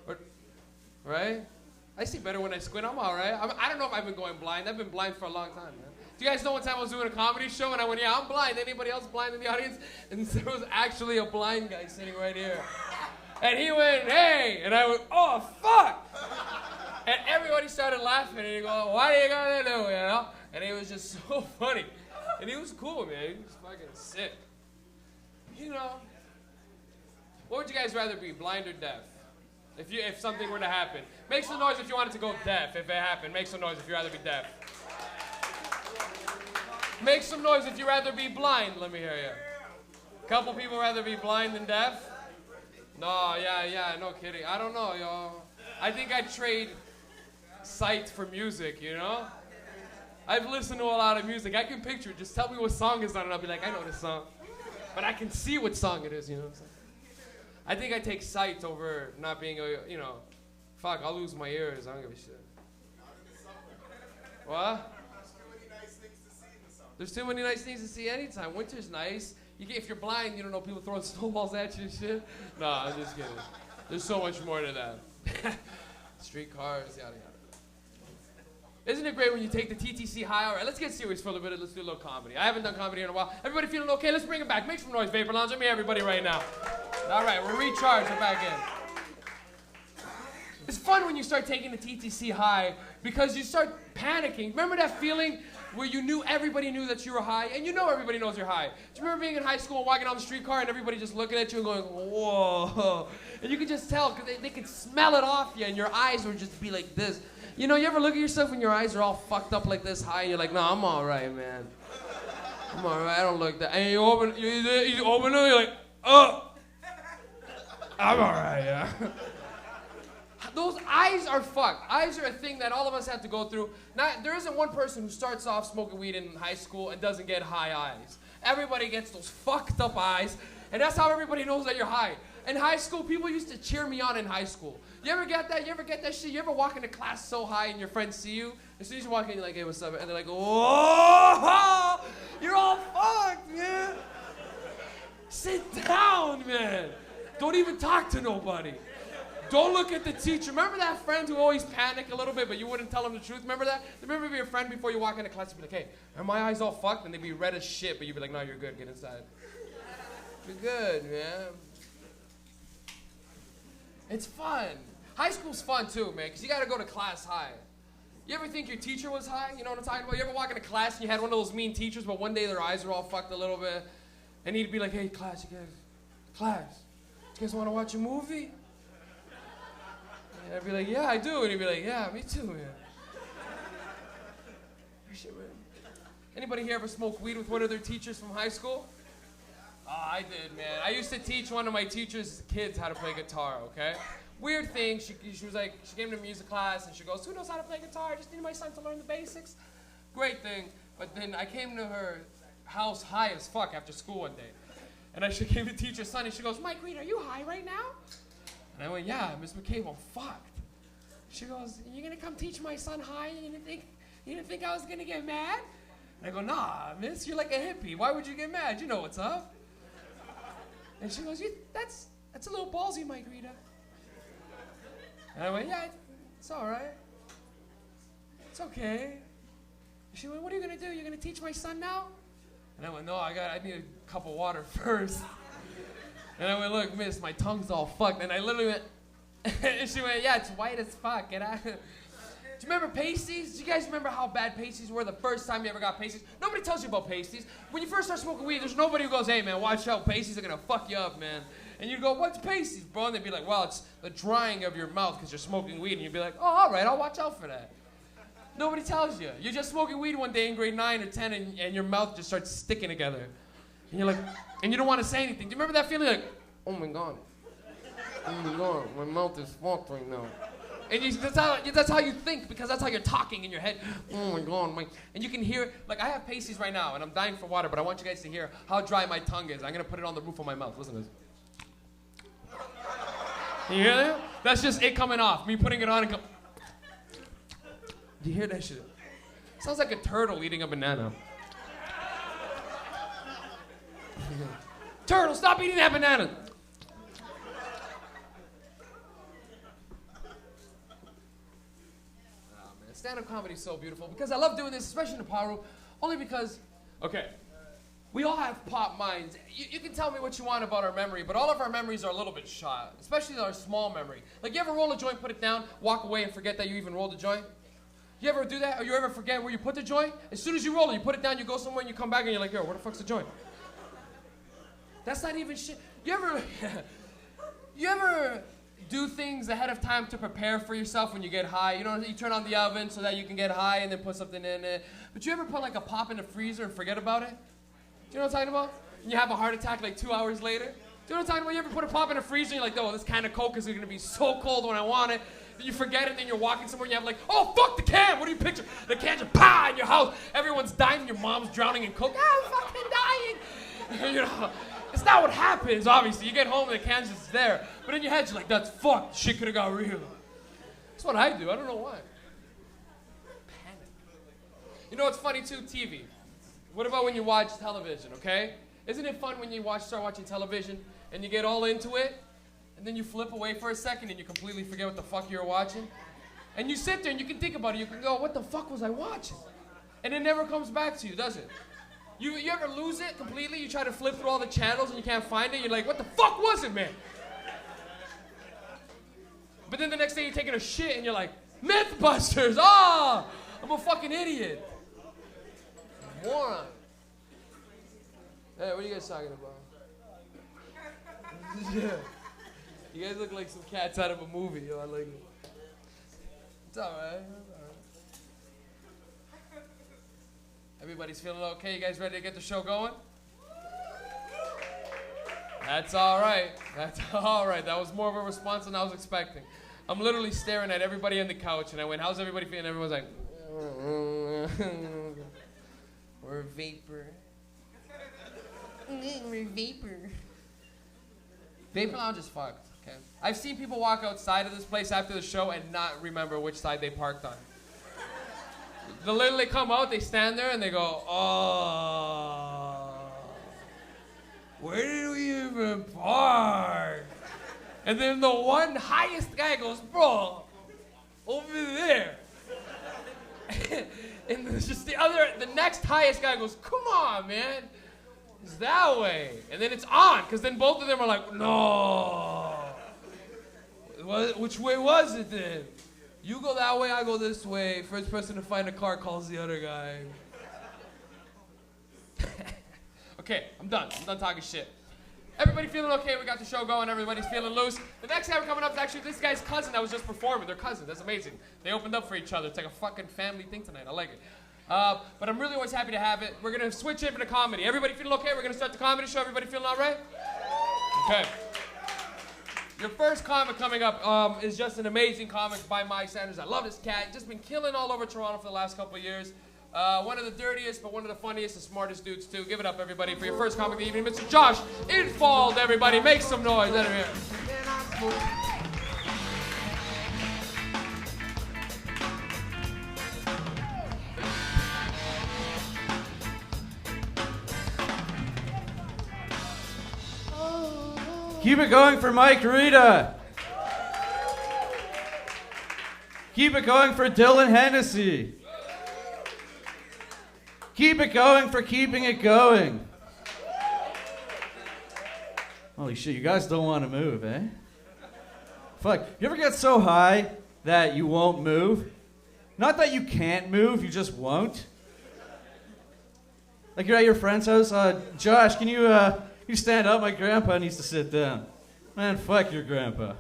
Or, right? I see better when I squint. I'm all right. I don't know if I've been going blind. I've been blind for a long time, man. Do you guys know one time I was doing a comedy show and I went, yeah, I'm blind. Anybody else blind in the audience? And there was actually a blind guy sitting right here. And he went, hey. And I went, oh, fuck. And everybody started laughing. And he goes, what are you going to do, you know? And it was just so funny. And he was cool, man. He was fucking sick. You know. What would you guys rather be, blind or deaf? If something were to happen. Make some noise if you wanted to go deaf. If it happened, make some noise if you'd rather be deaf. Make some noise if you'd rather be blind. Let me hear you. Couple people rather be blind than deaf? No, yeah, no kidding. I don't know, yo. I think I'd trade sight for music, you know? I've listened to a lot of music. I can picture it. Just tell me what song is on it. I'll be like, I know this song. But I can see what song it is, you know what I'm saying? I think I take sight over not being, you know, fuck, I'll lose my ears. I don't give a shit. What? There's too many nice things to see anytime. Winter's nice. If you're blind, you don't know people throwing snowballs at you and shit. No, I'm just kidding. There's so much more to that. Street cars, yada yada. Isn't it great when you take the TTC high? All right, let's get serious for a little bit. Let's do a little comedy. I haven't done comedy in a while. Everybody feeling okay? Let's bring it back. Make some noise, Vapor Lounge. Let me hear everybody right now. All right, we're recharged. We're back in. It's fun when you start taking the TTC high because you start panicking. Remember that feeling where you knew everybody knew that you were high, and you know everybody knows you're high. Do you remember being in high school and walking down the streetcar and everybody just looking at you and going, whoa? And you could just tell because they could smell it off you, and your eyes would just be like this. You know, you ever look at yourself when your eyes are all fucked up like this high, and you're like, no, I'm all right, man. I'm all right, I don't look that. And you open it, you're like, oh. I'm all right, yeah. Those eyes are fucked. Eyes are a thing that all of us have to go through. There isn't one person who starts off smoking weed in high school and doesn't get high eyes. Everybody gets those fucked up eyes, and that's how everybody knows that you're high. In high school, people used to cheer me on in high school. You ever get that? You ever get that shit? You ever walk into class so high and your friends see you? As soon as you walk in, you're like, hey, what's up? And they're like, whoa, you're all fucked, man. Sit down, man. Don't even talk to nobody. Don't look at the teacher. Remember that friend who always panicked a little bit, but you wouldn't tell him the truth? Remember that? Remember your friend before you walk into class, you'd be like, hey, are my eyes all fucked? And they'd be red as shit, but you'd be like, no, you're good. Get inside. You're good, man. It's fun. High school's fun too, man, because you got to go to class high. You ever think your teacher was high? You know what I'm talking about? You ever walk into class and you had one of those mean teachers, but one day their eyes were all fucked a little bit, and he'd be like, hey, class, you guys want to watch a movie? And I'd be like, yeah, I do. And he'd be like, yeah, me too, man. Shit, man. Anybody here ever smoke weed with one of their teachers from high school? Oh, I did, man. I used to teach one of my teacher's kids how to play guitar, okay? Weird thing, she was like, she came to music class and she goes, who knows how to play guitar? I just need my son to learn the basics. Great thing. But then I came to her house high as fuck after school one day. And she came to teach her son and she goes, Mike Reed, are you high right now? And I went, yeah, Miss McCabe, I'm fucked. She goes, you gonna come teach my son high? You didn't think I was gonna get mad? And I go, nah, miss, you're like a hippie. Why would you get mad? You know what's up. And she goes, that's a little ballsy, Mike Rita. And I went, yeah, it's all right. It's okay. She went, what are you going to do? You're going to teach my son now? And I went, no, I need a cup of water first. And I went, look, miss, my tongue's all fucked. And I literally went, and she went, yeah, it's white as fuck. Do you remember pasties? Do you guys remember how bad pasties were the first time you ever got pasties? Nobody tells you about pasties. When you first start smoking weed, there's nobody who goes, hey, man, watch out. Pasties are going to fuck you up, man. And you'd go, what's pasties, bro? And they'd be like, well, it's the drying of your mouth because you're smoking weed. And you'd be like, oh, all right, I'll watch out for that. Nobody tells you. You're just smoking weed one day in grade 9 or 10 and your mouth just starts sticking together. And you're like, and you don't want to say anything. Do you remember that feeling like, oh my God. Oh my God, my mouth is fucked right now. And that's how you think because that's how you're talking in your head. Oh my God, and you can hear, like I have pasties right now and I'm dying for water, but I want you guys to hear how dry my tongue is. I'm going to put it on the roof of my mouth. Listen to this. You hear that? That's just it coming off. Me putting it on and go. Do you hear that shit? Sounds like a turtle eating a banana. Turtle, stop eating that banana. Oh, man. Stand-up comedy is so beautiful because I love doing this, especially in the power room, only because, okay, we all have pop minds. You can tell me what you want about our memory, but all of our memories are a little bit shot, especially our small memory. Like, you ever roll a joint, put it down, walk away, and forget that you even rolled a joint? You ever do that? Or you ever forget where you put the joint? As soon as you roll it, you put it down, you go somewhere, and you come back, and you're like, yo, where the fuck's the joint? That's not even shit. You ever do things ahead of time to prepare for yourself when you get high? You know, you turn on the oven so that you can get high and then put something in it. But you ever put like a pop in the freezer and forget about it? Do you know what I'm talking about? And you have a heart attack like 2 hours later? Do you know what I'm talking about? You ever put a pop in the freezer and you're like, oh, this can of Coke is gonna be so cold when I want it. Then you forget it, and then you're walking somewhere and you have like, oh, fuck the can. What do you picture? The can just pow in your house. Everyone's dying. Your mom's drowning in Coke. Ah, I'm fucking dying. You know, it's not what happens, obviously. You get home and the can's just there. But in your head, you're like, that's fucked. Shit could have got real. That's what I do. I don't know why. Panic. You know what's funny too? TV. What about when you watch television, okay? Isn't it fun when you start watching television and you get all into it and then you flip away for a second and you completely forget what the fuck you were watching? And you sit there and you can think about it. You can go, what the fuck was I watching? And it never comes back to you, does it? You ever lose it completely? You try to flip through all the channels and you can't find it. You're like, what the fuck was it, man? But then the next day you're taking a shit and you're like, Mythbusters! Ah! I'm a fucking idiot. Moron. Hey, what are you guys talking about? Yeah. You guys look like some cats out of a movie. Yo, I like it. It's all right. Everybody's feeling okay? You guys ready to get the show going? That's all right. That's all right. That was more of a response than I was expecting. I'm literally staring at everybody on the couch, and I went, how's everybody feeling? Everyone's like, we're a vapor. We're a vapor. Vapor Lounge is fucked. Okay. I've seen people walk outside of this place after the show and not remember which side they parked on. They literally come out, they stand there, and they go, oh, where did we even park? And then the one highest guy goes, bro, over there. And there's just the next highest guy goes, come on, man. It's that way. And then it's on, because then both of them are like, no. Which way was it then? You go that way, I go this way. First person to find a car calls the other guy. Okay, I'm done. I'm done talking shit. Everybody feeling okay? We got the show going. Everybody's feeling loose. The next guy we're coming up is actually this guy's cousin that was just performing. They're cousins. That's amazing. They opened up for each other. It's like a fucking family thing tonight. I like it. But I'm really always happy to have it. We're going to switch it into comedy. Everybody feeling okay? We're going to start the comedy show. Everybody feeling all right? Okay. Your first comic coming up is just an amazing comic by Mike Sanders. I love this cat. He's just been killing all over Toronto for the last couple of years. One of the dirtiest, but one of the funniest and smartest dudes, too. Give it up, everybody, for your first comic of the evening, Mr. Josh Infald, everybody. Make some noise. Let him hear. Keep it going for Mike Rita. Keep it going for Dylan Hennessy. Keep it going for keeping it going. Holy shit, you guys don't want to move, eh? Fuck, you ever get so high that you won't move? Not that you can't move, you just won't. Like you're at your friend's house, Josh, can you stand up? My grandpa needs to sit down. Man, fuck your grandpa.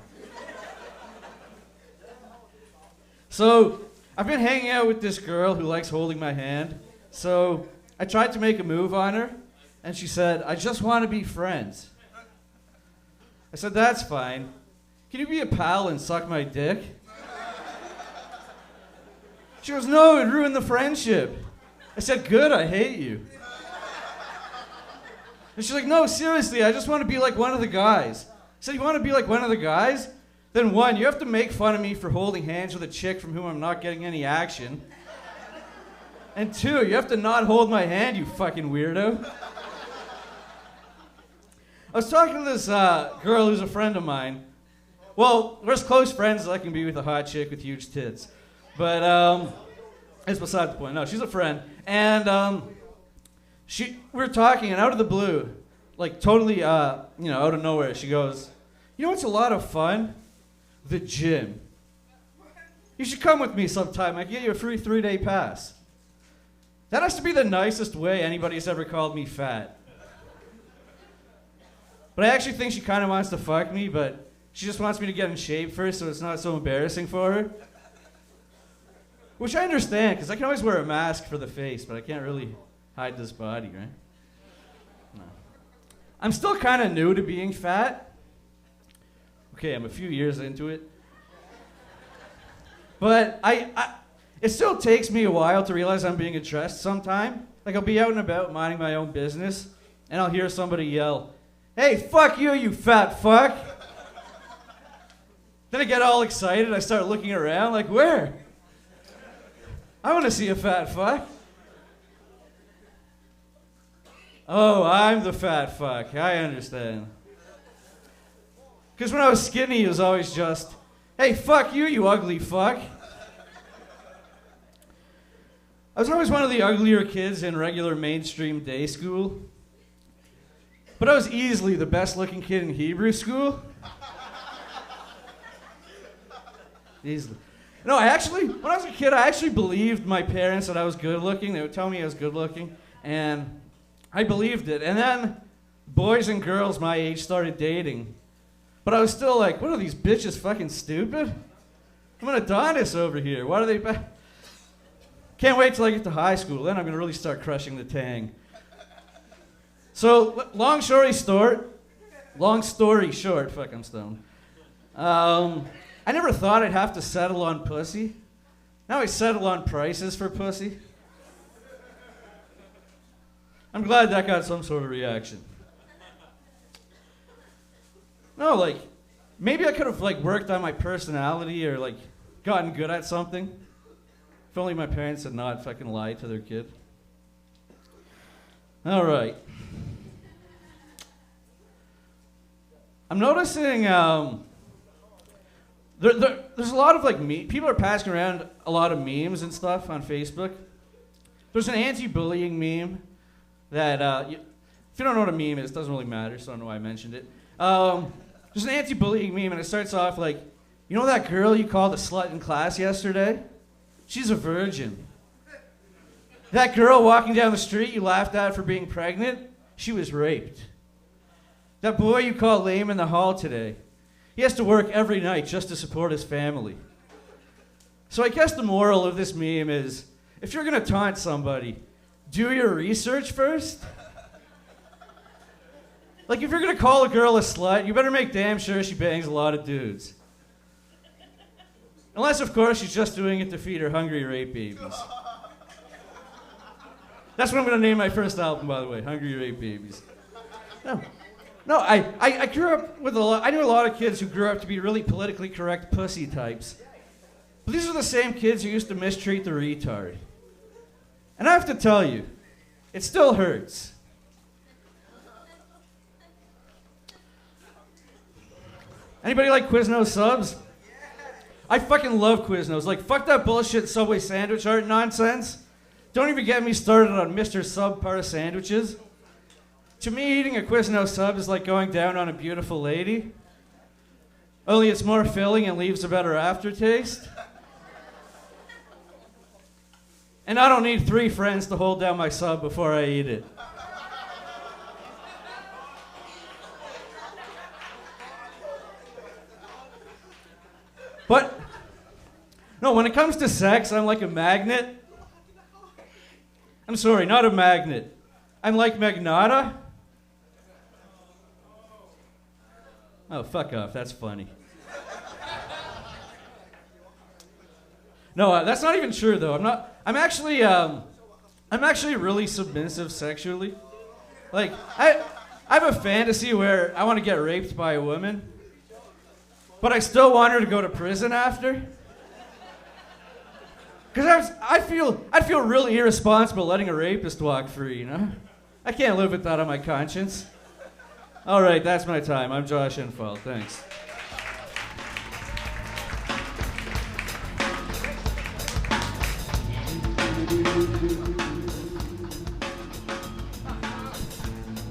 So, I've been hanging out with this girl who likes holding my hand. So, I tried to make a move on her, and she said, I just want to be friends. I said, that's fine. Can you be a pal and suck my dick? She goes, no, it'd ruin the friendship. I said, good, I hate you. And she's like, no, seriously, I just want to be like one of the guys. I said, you want to be like one of the guys? Then one, you have to make fun of me for holding hands with a chick from whom I'm not getting any action. And two, you have to not hold my hand, you fucking weirdo. I was talking to this girl who's a friend of mine. Well, we're as close friends as I can be with a hot chick with huge tits. But it's beside the point. No, she's a friend. And we were talking, and out of the blue, like totally, out of nowhere, she goes, you know what's a lot of fun? The gym. You should come with me sometime. I can get you a free 3-day pass. That has to be the nicest way anybody's ever called me fat. But I actually think she kind of wants to fuck me, but she just wants me to get in shape first so it's not so embarrassing for her. Which I understand, because I can always wear a mask for the face, but I can't really hide this body, right? No. I'm still kind of new to being fat. Okay, I'm a few years into it. But it still takes me a while to realize I'm being addressed sometime. Like I'll be out and about minding my own business, and I'll hear somebody yell, hey, fuck you, you fat fuck. Then I get all excited, I start looking around like, where? I want to see a fat fuck. Oh, I'm the fat fuck, I understand. Because when I was skinny, it was always just, hey, fuck you, you ugly fuck. I was always one of the uglier kids in regular mainstream day school. But I was easily the best looking kid in Hebrew school. Easily. No, when I was a kid, I actually believed my parents that I was good looking. They would tell me I was good looking, and I believed it. And then boys and girls my age started dating. But I was still like, what are these bitches fucking stupid? I'm an Adonis over here. Why are they back? Can't wait till I get to high school. Then I'm going to really start crushing the tang. So, long story short, fuck, I'm stoned. I never thought I'd have to settle on pussy. Now I settle on prices for pussy. I'm glad that got some sort of reaction. No, like, maybe I could have, like, worked on my personality or, like, gotten good at something. If only my parents had not fucking lied to their kid. All right. I'm noticing there's a lot of, like, people are passing around a lot of memes and stuff on Facebook. There's an anti-bullying meme that, if you don't know what a meme is, it doesn't really matter, so I don't know why I mentioned it. There's an anti-bullying meme, and it starts off like, you know that girl you called a slut in class yesterday? She's a virgin. That girl walking down the street you laughed at for being pregnant? She was raped. That boy you called lame in the hall today? He has to work every night just to support his family. So I guess the moral of this meme is, if you're gonna taunt somebody, do your research first. Like, if you're gonna call a girl a slut, you better make damn sure she bangs a lot of dudes. Unless, of course, she's just doing it to feed her hungry rape babies. That's what I'm gonna name my first album, by the way, Hungry Rape Babies. No, I grew up with I knew a lot of kids who grew up to be really politically correct pussy types. But these are the same kids who used to mistreat the retard. And I have to tell you, it still hurts. Anybody like Quiznos subs? I fucking love Quiznos. Like, fuck that bullshit Subway sandwich art nonsense. Don't even get me started on Mr. Subpar sandwiches. To me, eating a Quiznos sub is like going down on a beautiful lady. Only it's more filling and leaves a better aftertaste. And I don't need 3 friends to hold down my sub before I eat it. But, no, when it comes to sex, I'm like a magnet. I'm sorry, not a magnet. I'm like Magnata. Oh, fuck off, that's funny. No, that's not even true, though. I'm actually really submissive sexually. Like, I have a fantasy where I want to get raped by a woman, but I still want her to go to prison after. Because I'd feel really irresponsible letting a rapist walk free, you know? I can't live with that on my conscience. All right, that's my time. I'm Josh Infeld. Thanks.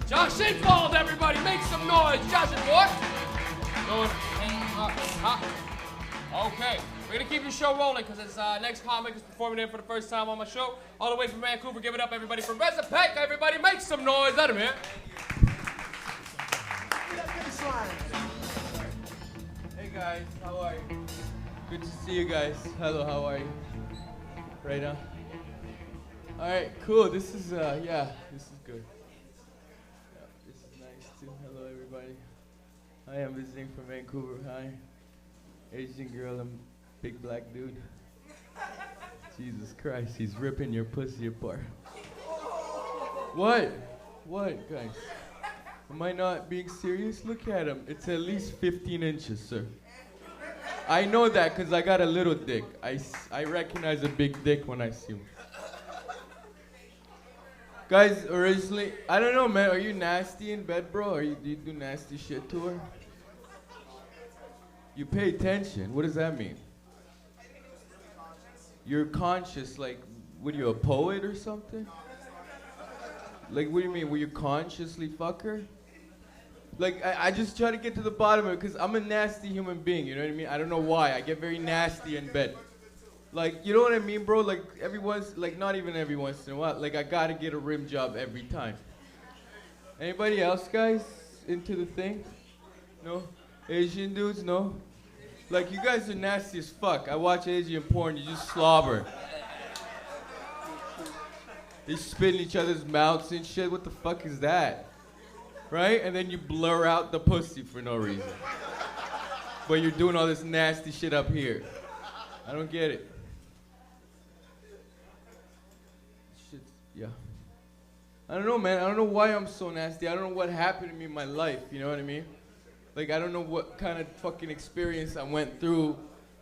Josh Infeld, everybody, make some noise. Josh Infeld. Okay, we're gonna keep the show rolling because this next comic is performing in for the first time on my show, all the way from Vancouver. Give it up, everybody, from Reserpec. Everybody, make some noise. Let him in. Hey guys, how are you? Good to see you guys. Hello, how are you? Rita. All right, cool. This is this is good. Yeah, this is nice too. Hello, everybody. I am visiting from Vancouver. Hi. Asian girl and big black dude. Jesus Christ, he's ripping your pussy apart. What? What, guys? Am I not being serious? Look at him. It's at least 15 inches, sir. I know that because I got a little dick. I recognize a big dick when I see him. Guys, originally, I don't know, man. Are you nasty in bed, bro? Do you do nasty shit to her? You pay attention. What does that mean? You're conscious, like, what are you, a poet or something? Like, what do you mean? Will you consciously fuck her? Like, I just try to get to the bottom of it because I'm a nasty human being, you know what I mean? I don't know why. I get very nasty in bed. Like, you know what I mean, bro? Like, not even every once in a while. Like, I gotta get a rim job every time. Anybody else, guys, into the thing? No? Asian dudes, no? Like, you guys are nasty as fuck. I watch Asian porn, you just slobber. They spit in each other's mouths and shit. What the fuck is that? Right? And then you blur out the pussy for no reason. But you're doing all this nasty shit up here. I don't get it. Shit, yeah. I don't know, man. I don't know why I'm so nasty. I don't know what happened to me in my life, you know what I mean? Like, I don't know what kind of fucking experience I went through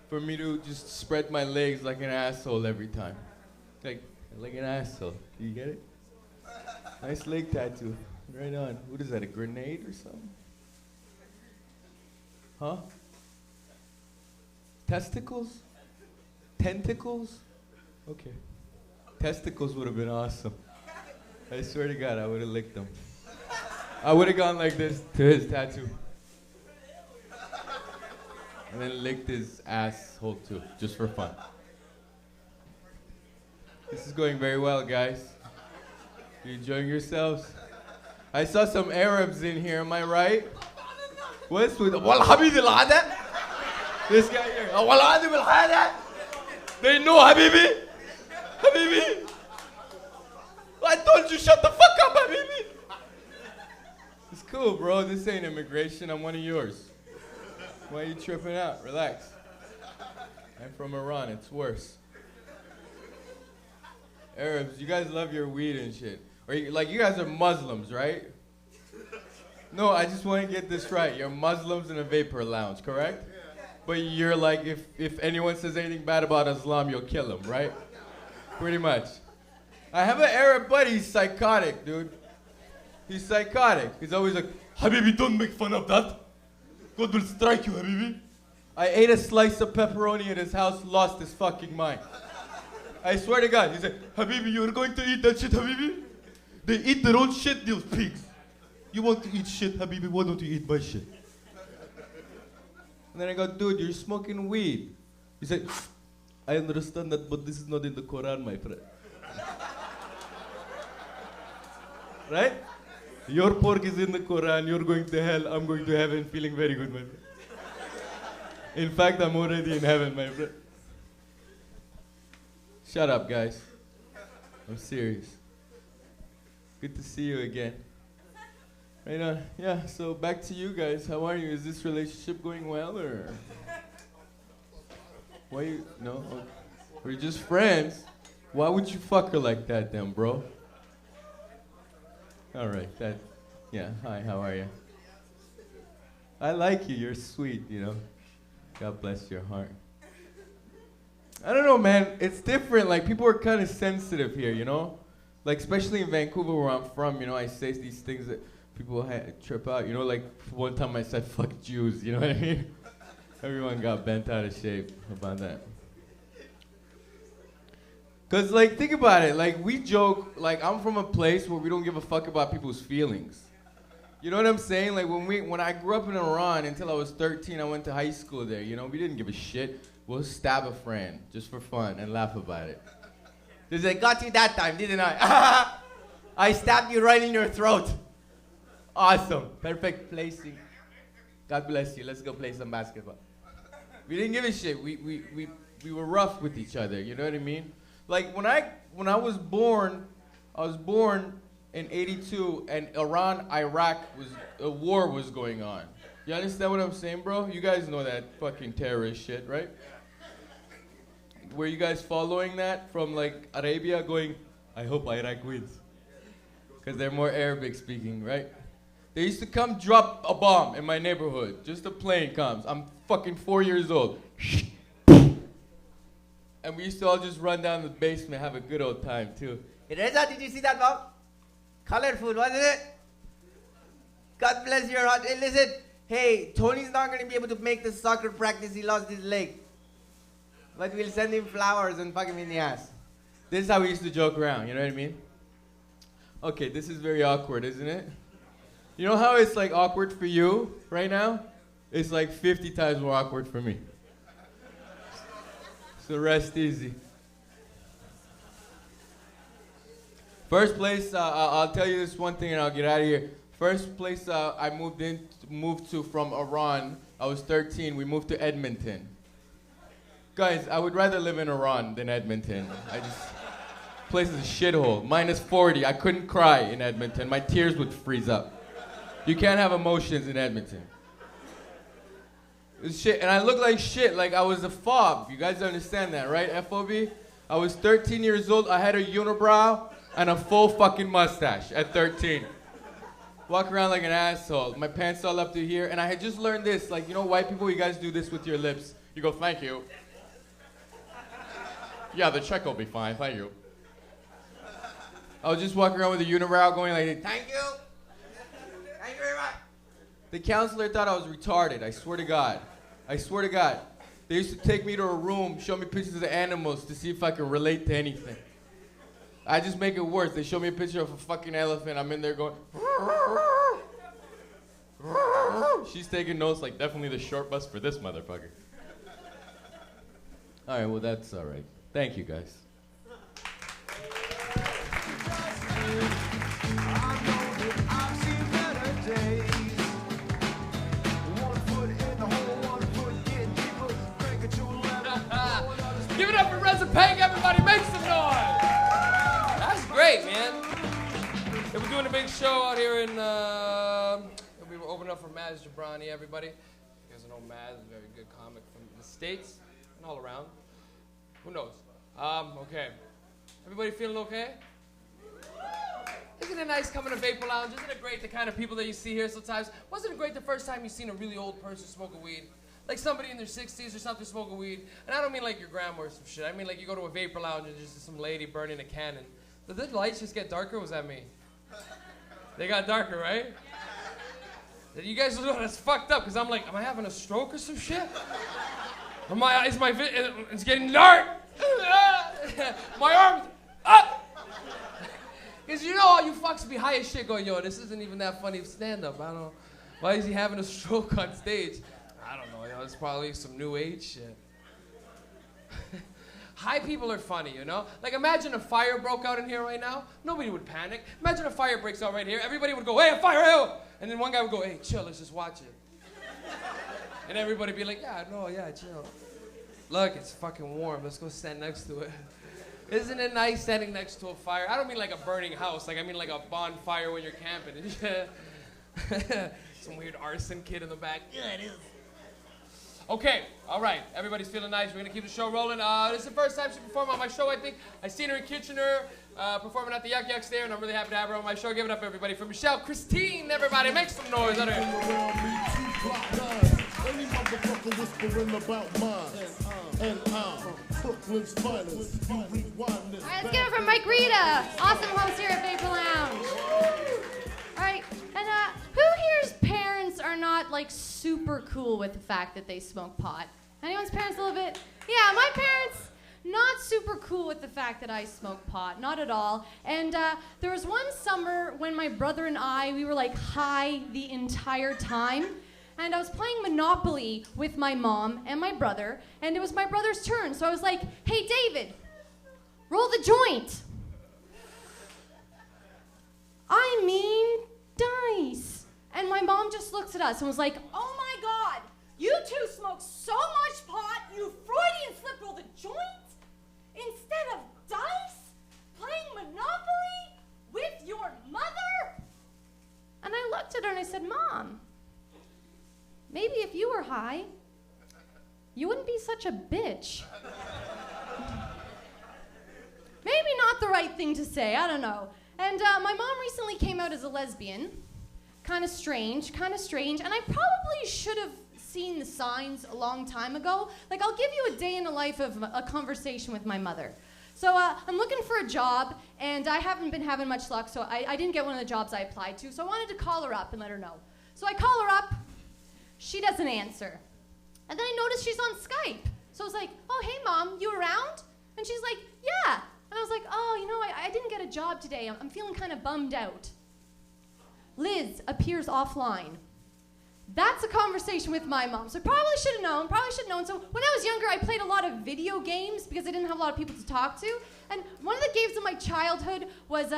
for me to just spread my legs like an asshole every time. Like an asshole. Do you get it? Nice leg tattoo. Right on. What is that, a grenade or something? Huh? Testicles? Tentacles? Okay. Testicles would have been awesome. I swear to God, I would have licked them. I would have gone like this to his tattoo. And then licked his asshole too, just for fun. This is going very well, guys. You enjoying yourselves? I saw some Arabs in here, am I right? What's with this guy here? They know Habibi. Habibi. I told you shut the fuck up, Habibi. It's cool, bro. This ain't immigration. I'm one of yours. Why are you tripping out? Relax. I'm from Iran. It's worse. Arabs, you guys love your weed and shit. Or you guys are Muslims, right? No, I just want to get this right. You're Muslims in a vapor lounge, correct? But you're like, if anyone says anything bad about Islam, you'll kill him, right? Pretty much. I have an Arab buddy, he's psychotic, dude. He's psychotic. He's always like, Habibi, don't make fun of that. God will strike you, Habibi. I ate a slice of pepperoni at his house, lost his fucking mind. I swear to God, he said, Habibi, you're going to eat that shit, Habibi? They eat their own shit, those pigs. You want to eat shit, Habibi, why don't you eat my shit? And then I go, dude, you're smoking weed. He said, I understand that, but this is not in the Quran, my friend. Right? Your pork is in the Quran, you're going to hell, I'm going to heaven, feeling very good, my friend. In fact, I'm already in heaven, my friend. Shut up, guys. I'm serious. Good to see you again. Right on. Yeah, so back to you guys. How are you? Is this relationship going well, or? Why you, no? Oh. We're just friends. Why would you fuck her like that then, bro? All right, yeah, hi, how are you? I like you, you're sweet, you know. God bless your heart. I don't know, man, it's different, like, people are kind of sensitive here, you know? Like, especially in Vancouver where I'm from, you know, I say these things that people trip out, you know, like, one time I said, fuck Jews, you know what I mean? Everyone got bent out of shape about that. Cause like, think about it, like we joke, like I'm from a place where we don't give a fuck about people's feelings. You know what I'm saying? Like when I grew up in Iran until I was 13, I went to high school there, you know, we didn't give a shit. We'll stab a friend just for fun and laugh about it. They say, got you that time, didn't I? I stabbed you right in your throat. Awesome, perfect placing. God bless you, let's go play some basketball. We didn't give a shit, we were rough with each other, you know what I mean? Like when I was born in '82, and Iran-Iraq a war was going on. You understand what I'm saying, bro? You guys know that fucking terrorist shit, right? Were you guys following that from like Arabia, going, I hope Iraq wins, because they're more Arabic speaking, right? They used to come drop a bomb in my neighborhood. Just a plane comes. I'm fucking 4 years old. And we used to all just run down the basement, have a good old time, too. Hey, Reza, did you see that bomb? Colorful, wasn't it? God bless your heart. Hey, listen. Hey, Tony's not going to be able to make the soccer practice. He lost his leg. But we'll send him flowers and fuck him in the ass. This is how we used to joke around, you know what I mean? Okay, this is very awkward, isn't it? You know how it's like awkward for you right now? It's like 50 times more awkward for me. So rest easy. First place, I'll tell you this one thing and I'll get out of here. First place I moved to from Iran, I was 13, we moved to Edmonton. Guys, I would rather live in Iran than Edmonton. Place is a shithole. -40, I couldn't cry in Edmonton. My tears would freeze up. You can't have emotions in Edmonton. It was shit, and I looked like shit, like I was a fob. You guys understand that, right? FOB? I was 13 years old, I had a unibrow and a full fucking mustache at 13. walk around like an asshole. My pants all up to here, and I had just learned this. Like, you know, white people, you guys do this with your lips. You go, thank you. Yeah, the check will be fine, thank you. I was just walking around with a unibrow going like, thank you. Thank you very much. The counselor thought I was retarded, I swear to God. I swear to God. They used to take me to a room, show me pictures of the animals to see if I could relate to anything. I just make it worse. They show me a picture of a fucking elephant. I'm in there going, she's taking notes like definitely the short bus for this motherfucker. All right, well, that's all right. Thank you, guys. Give it up for Reza Pang, everybody, make some noise! That's great, man. We're doing a big show out here in, we were opening up for Maz Jabrani, everybody. You guys know Maz is a very good comic from the States and all around. Who knows? Okay. Everybody feeling okay? Isn't it nice coming to Vapor Lounge? Isn't it great the kind of people that you see here sometimes? Wasn't it great the first time you seen a really old person smoking weed? Like somebody in their 60s or something smoking weed. And I don't mean like your grandma or some shit. I mean like you go to a Vapor Lounge and there's just some lady burning a cannon. Did the lights just get darker or was that me? They got darker, right? You guys know that's fucked up because I'm like, am I having a stroke or some shit? It's getting dark. My arms up. Because you know all you fucks be high as shit going, yo, this isn't even that funny of stand-up. I don't know. Why is he having a stroke on stage? I don't know, you know, it's probably some new age shit. High people are funny, you know? Like imagine a fire broke out in here right now. Nobody would panic. Imagine a fire breaks out right here. Everybody would go, hey, a fire, hey! And then one guy would go, hey, chill, let's just watch it. And everybody would be like, yeah, no, yeah, chill. Look, it's fucking warm. Let's go stand next to it. Isn't it nice standing next to a fire? I don't mean like a burning house. Like I mean like a bonfire when you're camping. Some weird arson kid in the back. Yeah, it is. Okay, all right. Everybody's feeling nice. We're going to keep the show rolling. This is the first time she performed on my show, I think. I seen her in Kitchener performing at the Yuck Yucks there, and I'm really happy to have her on my show. Give it up, everybody, for Michelle Christine. Everybody, make some noise. Out here. Any motherfucker whispering about mine, and I'm Brooklyn's finest. You rewind this. All right, let's get it from Mike Rita, awesome host here at Vapor Lounge. All right, and who here's parents are not like super cool with the fact that they smoke pot? Anyone's parents a little bit? Yeah, my parents not super cool with the fact that I smoke pot, not at all. And there was one summer when my brother and we were like high the entire time. And I was playing Monopoly with my mom and my brother, and it was my brother's turn. So I was like, hey, David, roll the joint. I mean, dice. And my mom just looked at us and was like, oh my God, you two smoke so much pot, you Freudian slip roll the joint instead of dice, playing Monopoly with your mother? And I looked at her and I said, Mom, maybe if you were high, you wouldn't be such a bitch. Maybe not the right thing to say, I don't know. And my mom recently came out as a lesbian. Kind of strange, and I probably should have seen the signs a long time ago. Like, I'll give you a day in the life of a conversation with my mother. So I'm looking for a job, and I haven't been having much luck, so I didn't get one of the jobs I applied to, so I wanted to call her up and let her know. So I call her up. She doesn't answer. And then I notice she's on Skype. So I was like, oh, hey, Mom, you around? And she's like, yeah. And I was like, oh, you know, I didn't get a job today. I'm feeling kind of bummed out. Liz appears offline. That's a conversation with my mom. So I probably should have known. So when I was younger, I played a lot of video games because I didn't have a lot of people to talk to. And one of the games of my childhood was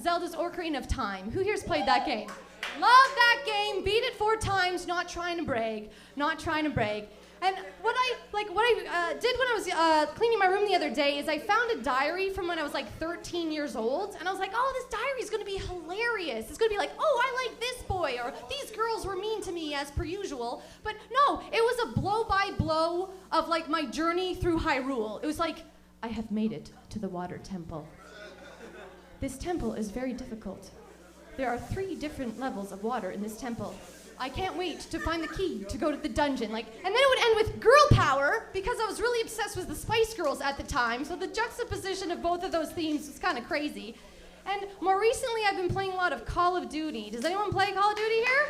Zelda's Ocarina of Time. Who here's played that game? Love that game, beat it 4 times, not trying to brag. And what I did when I was cleaning my room the other day is I found a diary from when I was like 13 years old, and I was like, oh, this diary is gonna be hilarious. It's gonna be like, oh, I like this boy, or these girls were mean to me as per usual. But no, it was a blow-by-blow of like my journey through Hyrule. It was like, I have made it to the water temple. This temple is very difficult. There are 3 different levels of water in this temple. I can't wait to find the key to go to the dungeon. And then it would end with girl power, because I was really obsessed with the Spice Girls at the time, so the juxtaposition of both of those themes was kind of crazy. And more recently, I've been playing a lot of Call of Duty. Does anyone play Call of Duty here?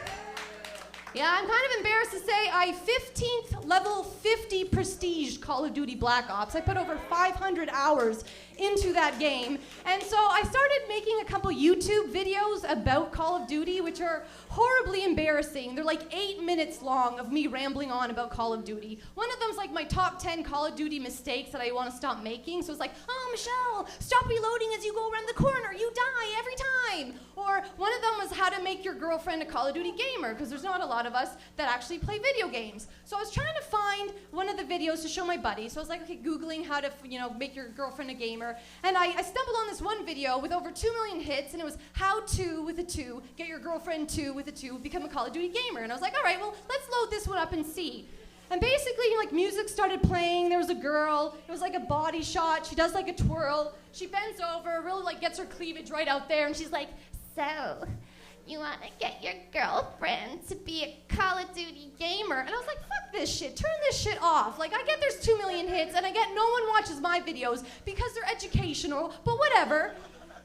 Yeah, I'm kind of embarrassed to say I 15th level 50 prestige Call of Duty Black Ops. I put over 500 hours into that game. And so I started making a couple YouTube videos about Call of Duty, which are horribly embarrassing. They're like 8 minutes long of me rambling on about Call of Duty. One of them's like my top 10 Call of Duty mistakes that I want to stop making. So it's like, oh, Michelle, stop reloading as you go around the corner. You die every time. Or one of them was how to make your girlfriend a Call of Duty gamer, because there's not a lot of us that actually play video games. So I was trying to find one of the videos to show my buddy. So I was like, okay, Googling how to, make your girlfriend a gamer. And I stumbled on this one video with over 2 million hits, and it was how to, with a 2, get your girlfriend to, with a 2, become a Call of Duty gamer. And I was like, all right, well, let's load this one up and see. And basically, music started playing. There was a girl. It was like a body shot. She does like a twirl. She bends over, really gets her cleavage right out there, and she's like, so, you want to get your girlfriend to be a Call of Duty gamer? And I was like, fuck this shit. Turn this shit off. I get there's 2 million hits, and I get no one watches my videos because they're educational, but whatever.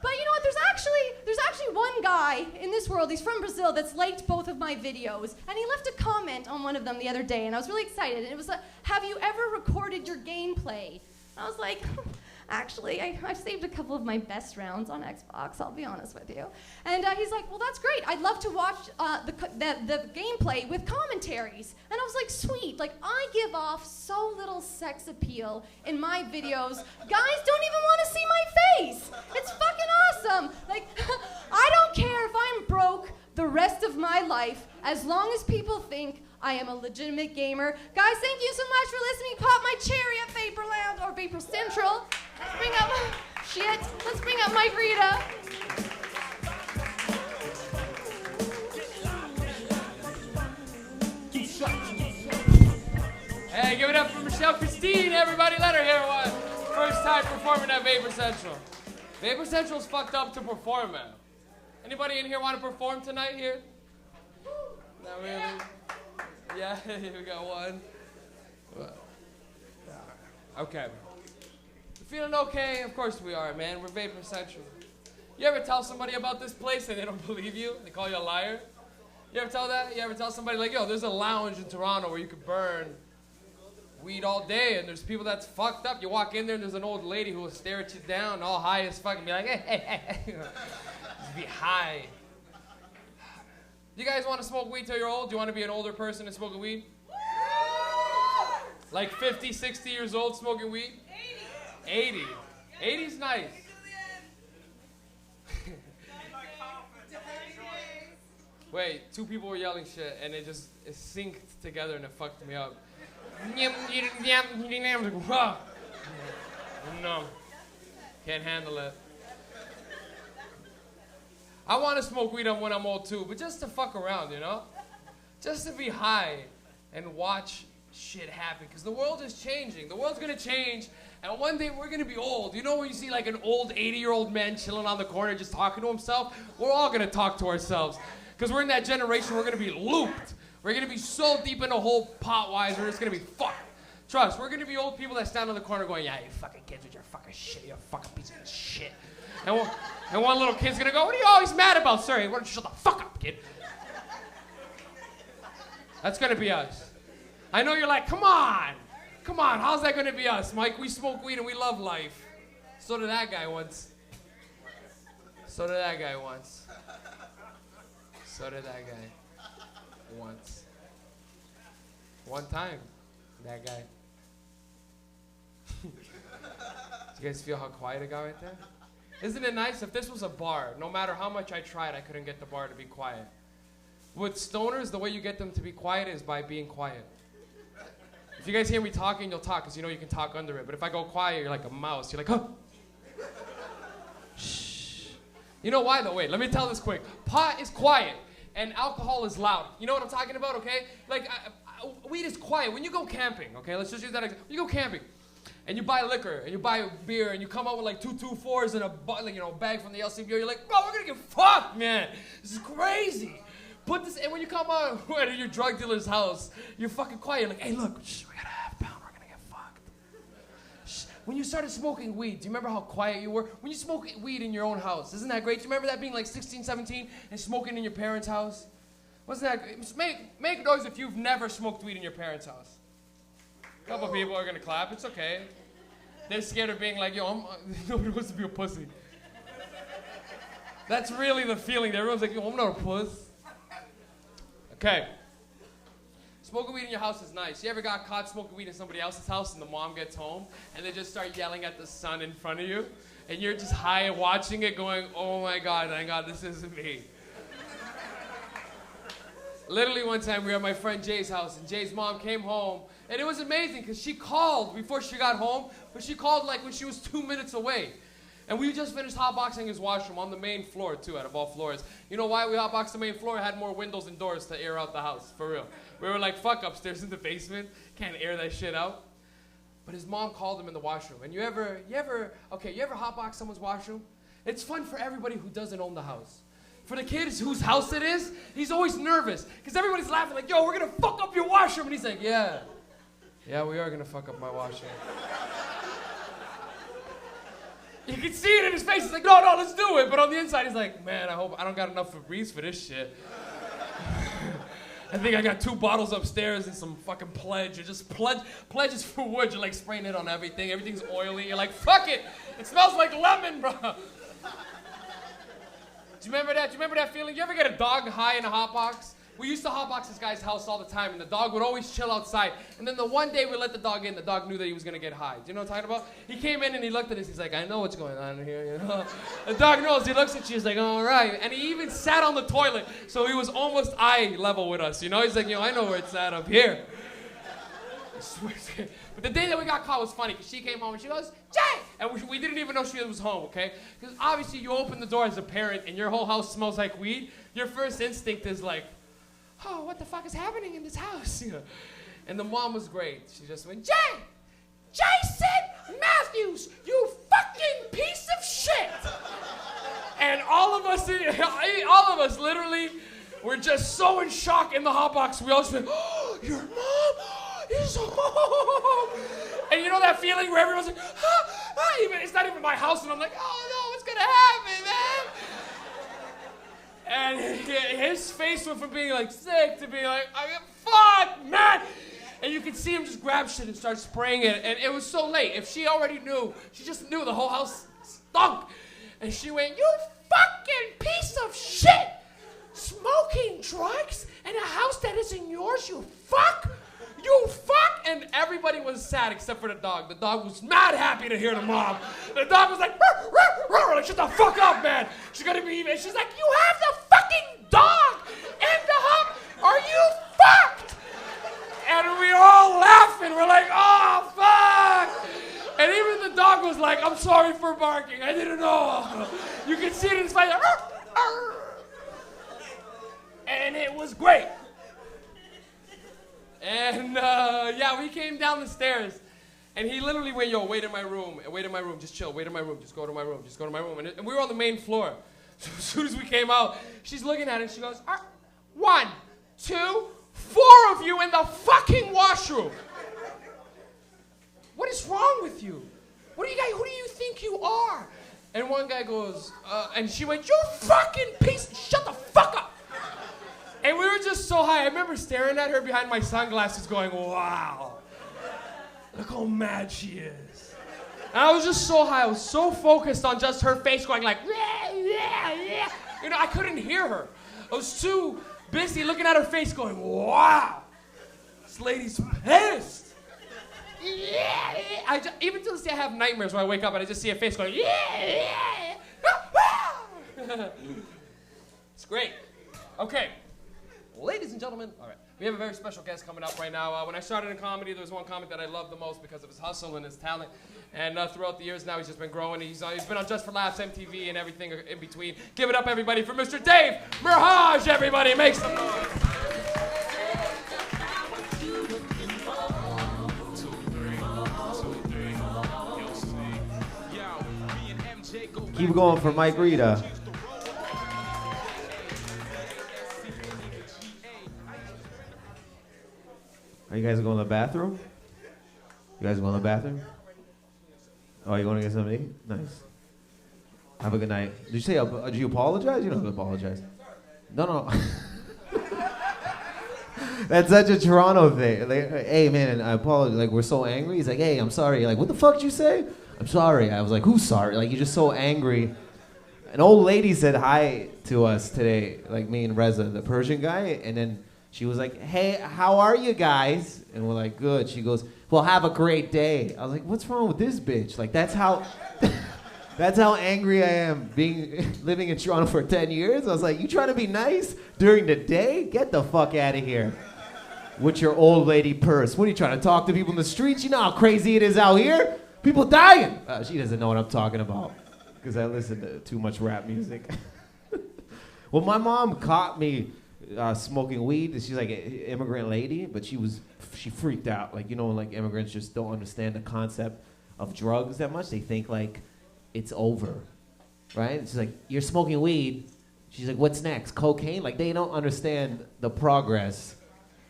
But you know what? There's actually one guy in this world, he's from Brazil, that's liked both of my videos. And he left a comment on one of them the other day, and I was really excited. And it was, have you ever recorded your gameplay? And I was like, actually, I've saved a couple of my best rounds on Xbox, I'll be honest with you. And he's like, well, that's great. I'd love to watch the gameplay with commentaries. And I was like, sweet. I give off so little sex appeal in my videos. Guys don't even want to see my face. It's fucking awesome. I don't care if I'm broke the rest of my life, as long as people think I am a legitimate gamer. Guys, thank you so much for listening. Pop my cherry at Vaporland or Vapor Central. Let's bring up Let's bring up Mike Rita. Hey, give it up for Michelle Christine, everybody. Let her hear one. First time performing at Vapor Central. Vapor Central's fucked up to perform at. Anybody in here want to perform tonight here? Not really. Yeah, we got one. Okay. Feeling okay? Of course we are, man. We're Vapor Central. You ever tell somebody about this place and they don't believe you? They call you a liar? You ever tell that? You ever tell somebody yo, there's a lounge in Toronto where you could burn weed all day, and there's people that's fucked up. You walk in there and there's an old lady who will stare at you down all high as fuck and be like, hey. Just be high. You guys want to smoke weed till you're old? Do you want to be an older person and smoking weed? 50, 60 years old smoking weed? 80. 80's nice. Wait, 2 people were yelling shit and it synced together and it fucked me up. No. Can't handle it. I want to smoke weed when I'm old too, but just to fuck around, Just to be high and watch shit happen, because the world is changing. The world's gonna change, and one day we're gonna be old. You know when you see an old 80-year-old man chilling on the corner just talking to himself? We're all gonna talk to ourselves, because we're in that generation. We're gonna be looped. We're gonna be so deep in the whole pot-wise, we're just gonna be fucked. Trust, we're gonna be old people that stand on the corner going, yeah, you fucking kids with your fucking shit, you fucking piece of shit. And one little kid's gonna go, what are you always mad about, sir? Why don't you shut the fuck up, kid? That's gonna be us. I know you're like, come on, how's that gonna be us, Mike? We smoke weed and we love life. So did that guy once. So did that guy once. One time, that guy. Do you guys feel how quiet it got right there? Isn't it nice? If this was a bar, no matter how much I tried, I couldn't get the bar to be quiet. With stoners, the way you get them to be quiet is by being quiet. If you guys hear me talking, you'll talk, because you know you can talk under it. But if I go quiet, you're like a mouse. You're like, huh? Shh. You know why, though? Wait, let me tell this quick. Pot is quiet, and alcohol is loud. You know what I'm talking about, okay? Weed is quiet. When you go camping, okay? Let's just use that example. You go camping. and you buy liquor, and you buy beer, and you come out with like 2 2-4s and a bag from the LCBO, you're like, bro, we're gonna get fucked, man. This is crazy. Put this, and when you come out at your drug dealer's house, you're fucking quiet. You're like, hey, look, shh, we got a half pound. We're gonna get fucked. Shh. When you started smoking weed, do you remember how quiet you were? When you smoke weed in your own house, isn't that great? Do you remember that being like 16, 17 and smoking in your parents' house? Wasn't that great? Make noise if you've never smoked weed in your parents' house. A couple people are gonna clap. It's okay. They're scared of being like, yo, nobody wants to be a pussy. That's really the feeling. Everyone's like, yo, I'm not a puss. Okay. Smoking weed in your house is nice. You ever got caught smoking weed in somebody else's house and the mom gets home and they just start yelling at the son in front of you and you're just high watching it going, oh my God, thank God this isn't me. Literally one time we were at my friend Jay's house and Jay's mom came home and it was amazing because she called before she got home, but she called like when she was 2 minutes away. And we just finished hotboxing his washroom on the main floor too, out of all floors. You know why we hotboxed the main floor? It had more windows and doors to air out the house, for real. We were like, fuck upstairs in the basement, can't air that shit out. But his mom called him in the washroom. And you ever hotbox someone's washroom? It's fun for everybody who doesn't own the house. For the kids whose house it is, he's always nervous. Because everybody's laughing like, yo, we're gonna fuck up your washroom. And he's like, yeah, we are gonna fuck up my washroom. You can see it in his face. He's like, no, let's do it. But on the inside, he's like, man, I hope I don't got enough Febreze for this shit. I think I got 2 bottles upstairs and some fucking Pledge. You're just Pledge is for wood. You're like spraying it on everything. Everything's oily. You're like, fuck it. It smells like lemon, bro. Do you remember that? Do you remember that feeling? You ever get a dog high in a hotbox? We used to hotbox this guy's house all the time, and the dog would always chill outside. And then the one day we let the dog in, the dog knew that he was gonna get high. Do you know what I'm talking about? He came in and he looked at us. He's like, I know what's going on here, you know. The dog knows. He looks at you. He's like, all right. And he even sat on the toilet, so he was almost eye level with us. You know, he's like, I know where it's at up here. But the day that we got caught was funny because she came home and she goes, Jay! And we didn't even know she was home, okay? Because obviously you open the door as a parent and your whole house smells like weed. Your first instinct is like, oh, what the fuck is happening in this house? And the mom was great. She just went, Jason Matthews, you fucking piece of shit! And all of us literally were just so in shock in the hotbox. We all just went, oh, your mom is home! And you know that feeling where everyone's like, it's not even my house, and I'm like, oh no, what's gonna happen, man? And his face went from being like sick to being like, fuck, man! And you could see him just grab shit and start spraying it. And it was so late. If she already knew, she just knew the whole house stunk. And she went, you fucking piece of shit! Smoking drugs in a house that isn't yours, you fuck! You fuck! And everybody was sad except for the dog. The dog was mad happy to hear the mom. The dog was like, rrr, rrr, rrr, like, shut the fuck up, man. She's gonna be even. She's like, you have the fucking dog in the hub. Are you fucked? And we all laughing. We're like, oh, fuck. And even the dog was like, I'm sorry for barking. I didn't know. You can see it in his face. Like, rrr, rrr. And it was great. And we came down the stairs, and he literally went, yo, wait in my room, just chill, wait in my room, just go to my room. And we were on the main floor. So as soon as we came out, she's looking at it, and she goes, 1, 2, 4 of you in the fucking washroom. What is wrong with you? Who do you think you are? And one guy goes, and she went, you fucking piece, shut the fuck up. And we were just so high. I remember staring at her behind my sunglasses going, wow, look how mad she is. And I was just so high. I was so focused on just her face going like, you know, I couldn't hear her. I was too busy looking at her face going, wow, this lady's pissed. Even to this day, I have nightmares where I wake up and I just see a face going, It's great. Okay. Ladies and gentlemen, all right, we have a very special guest coming up right now. When I started in comedy, there was one comic that I loved the most because of his hustle and his talent. And throughout the years now, he's just been growing. He's been on Just for Laughs, MTV, and everything in between. Give it up, everybody, for Mr. Dave Mirage, everybody. Make some noise. Keep it going for Mike Rita. Are you guys going to the bathroom? You guys going to the bathroom? Oh, you going to get something to eat? Nice. Have a good night. Did you say, did you apologize? You don't have to apologize. No. That's such a Toronto thing. Like, hey, man, I apologize. Like, we're so angry. He's like, hey, I'm sorry. You're like, what the fuck did you say? I'm sorry. I was like, who's sorry? Like, you're just so angry. An old lady said hi to us today, like me and Reza, the Persian guy, and then she was like, hey, how are you guys? And we're like, good. She goes, well, have a great day. I was like, what's wrong with this bitch? Like, that's how angry I am living in Toronto for 10 years. I was like, you trying to be nice during the day? Get the fuck out of here with your old lady purse. What are you trying to talk to people in the streets? You know how crazy it is out here? People dying. She doesn't know what I'm talking about because I listen to too much rap music. Well, my mom caught me smoking weed. She's like an immigrant lady, but she freaked out. Like, you know, like immigrants just don't understand the concept of drugs that much. They think like it's over, right? She's like, you're smoking weed. She's like, what's next? Cocaine? Like, they don't understand the progress.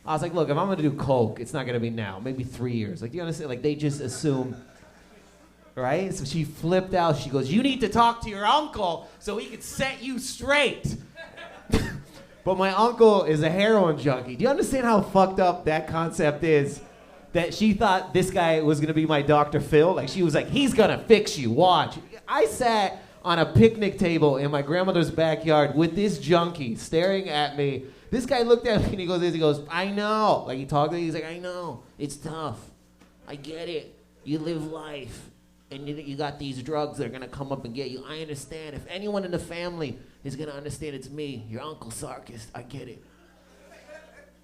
I was like, look, if I'm gonna do coke, it's not gonna be now, maybe 3 years. Like, do you understand? Like, they just assume, right? So she flipped out. She goes, you need to talk to your uncle so he can set you straight. But my uncle is a heroin junkie. Do you understand how fucked up that concept is? That she thought this guy was gonna be my Dr. Phil. Like, she was like, he's gonna fix you, watch. I sat on a picnic table in my grandmother's backyard with this junkie staring at me. This guy looked at me and he goes, I know. Like, he talked to me, he's like, I know, it's tough. I get it. You live life and you got these drugs that are gonna come up and get you. I understand. If anyone in the family is gonna understand, it's me, your Uncle Sarkis. I get it.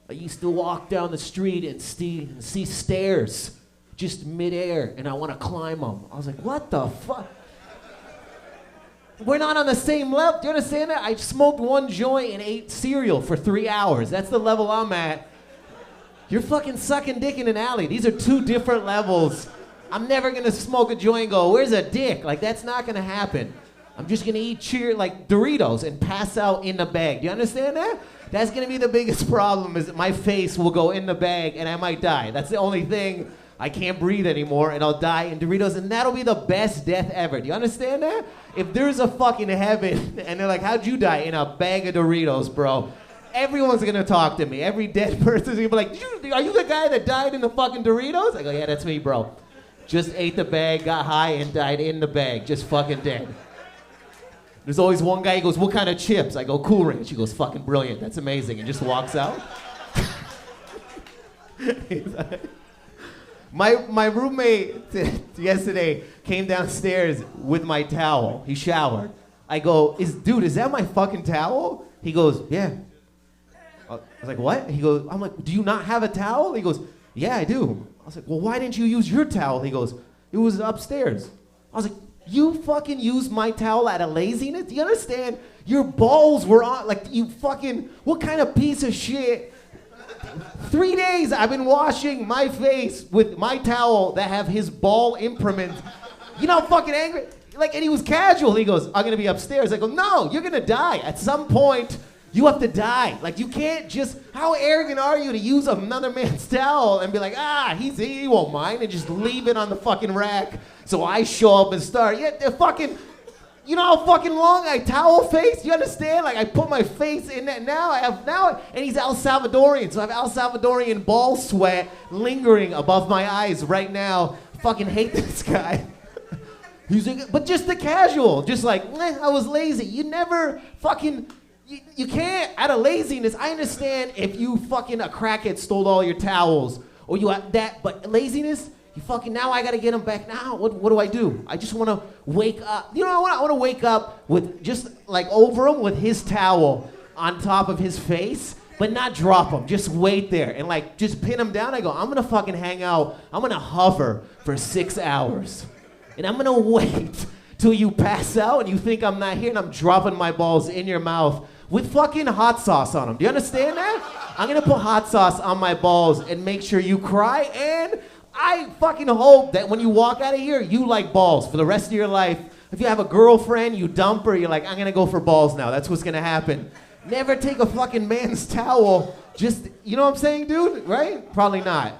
I used to walk down the street and see stairs just midair, and I want to climb them. I was like, what the fuck? We're not on the same level. Do you understand that? I smoked one joint and ate cereal for 3 hours. That's the level I'm at. You're fucking sucking dick in an alley. These are two different levels. I'm never going to smoke a joint and go, where's a dick? Like, that's not going to happen. I'm just going to eat like Doritos and pass out in the bag. Do you understand that? That's going to be the biggest problem, is that my face will go in the bag and I might die. That's the only thing. I can't breathe anymore and I'll die in Doritos, and that'll be the best death ever. Do you understand that? If there's a fucking heaven and they're like, how'd you die? In a bag of Doritos, bro. Everyone's going to talk to me. Every dead person's going to be like, are you the guy that died in the fucking Doritos? I go, yeah, that's me, bro. Just ate the bag, got high, and died in the bag. Just fucking dead. There's always one guy, he goes, what kind of chips? I go, Cool Ranch. He goes, fucking brilliant. That's amazing. And just walks out. My roommate yesterday came downstairs with my towel. He showered. I go, dude, is that my fucking towel? He goes, yeah. I was like, what? He goes, I'm like, do you not have a towel? He goes, yeah, I do. I was like, well, why didn't you use your towel? He goes, it was upstairs. I was like, you fucking used my towel out of laziness? Do you understand? Your balls were on, like, you fucking, what kind of piece of shit? 3 days I've been washing my face with my towel that have his ball imprint. You know how fucking angry? Like, and he was casual. He goes, I'm gonna be upstairs. I go, no, you're gonna die. At some point, you have to die. Like, you can't just, how arrogant are you to use another man's towel and be like, he won't mind, and just leave it on the fucking rack. So I show up and start, you know how fucking long I towel face? You understand? Like, I put my face in that now, and he's El Salvadorian, so I have El Salvadorian ball sweat lingering above my eyes right now. Fucking hate this guy. He's like, but just the casual, just like, I was lazy. You never fucking, you can't, out of laziness. I understand if you fucking a crackhead stole all your towels, or you had that, but laziness, you fucking, now I gotta get them back now. What do I do? I just wanna wake up. You know what? I wanna wake up with just like over him with his towel on top of his face, but not drop him. Just wait there and like just pin him down. I go, I'm gonna fucking hang out. I'm gonna hover for 6 hours. And I'm gonna wait till you pass out and you think I'm not here, and I'm dropping my balls in your mouth with fucking hot sauce on them. Do you understand that? I'm gonna put hot sauce on my balls and make sure you cry, and I fucking hope that when you walk out of here, you like balls for the rest of your life. If you have a girlfriend, you dump her, you're like, I'm gonna go for balls now. That's what's gonna happen. Never take a fucking man's towel. Just, you know what I'm saying, dude? Right? Probably not.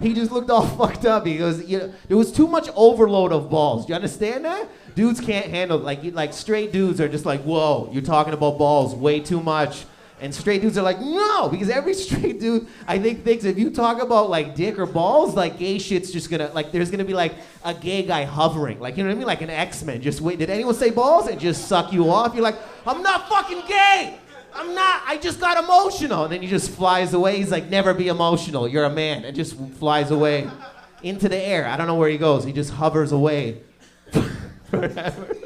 He just looked all fucked up. He goes, you know, there was too much overload of balls. Do you understand that? Dudes can't handle it. Like straight dudes are just like, whoa, you're talking about balls way too much. And straight dudes are like, no, because every straight dude, I think, thinks if you talk about like dick or balls, like gay shit's just gonna, like there's gonna be like a gay guy hovering. Like, you know what I mean? Like an X-Men. Just wait, did anyone say balls? And just suck you off. You're like, I'm not fucking gay. I'm not, I just got emotional. And then he just flies away. He's like, never be emotional. You're a man. And just flies away into the air. I don't know where he goes. He just hovers away forever.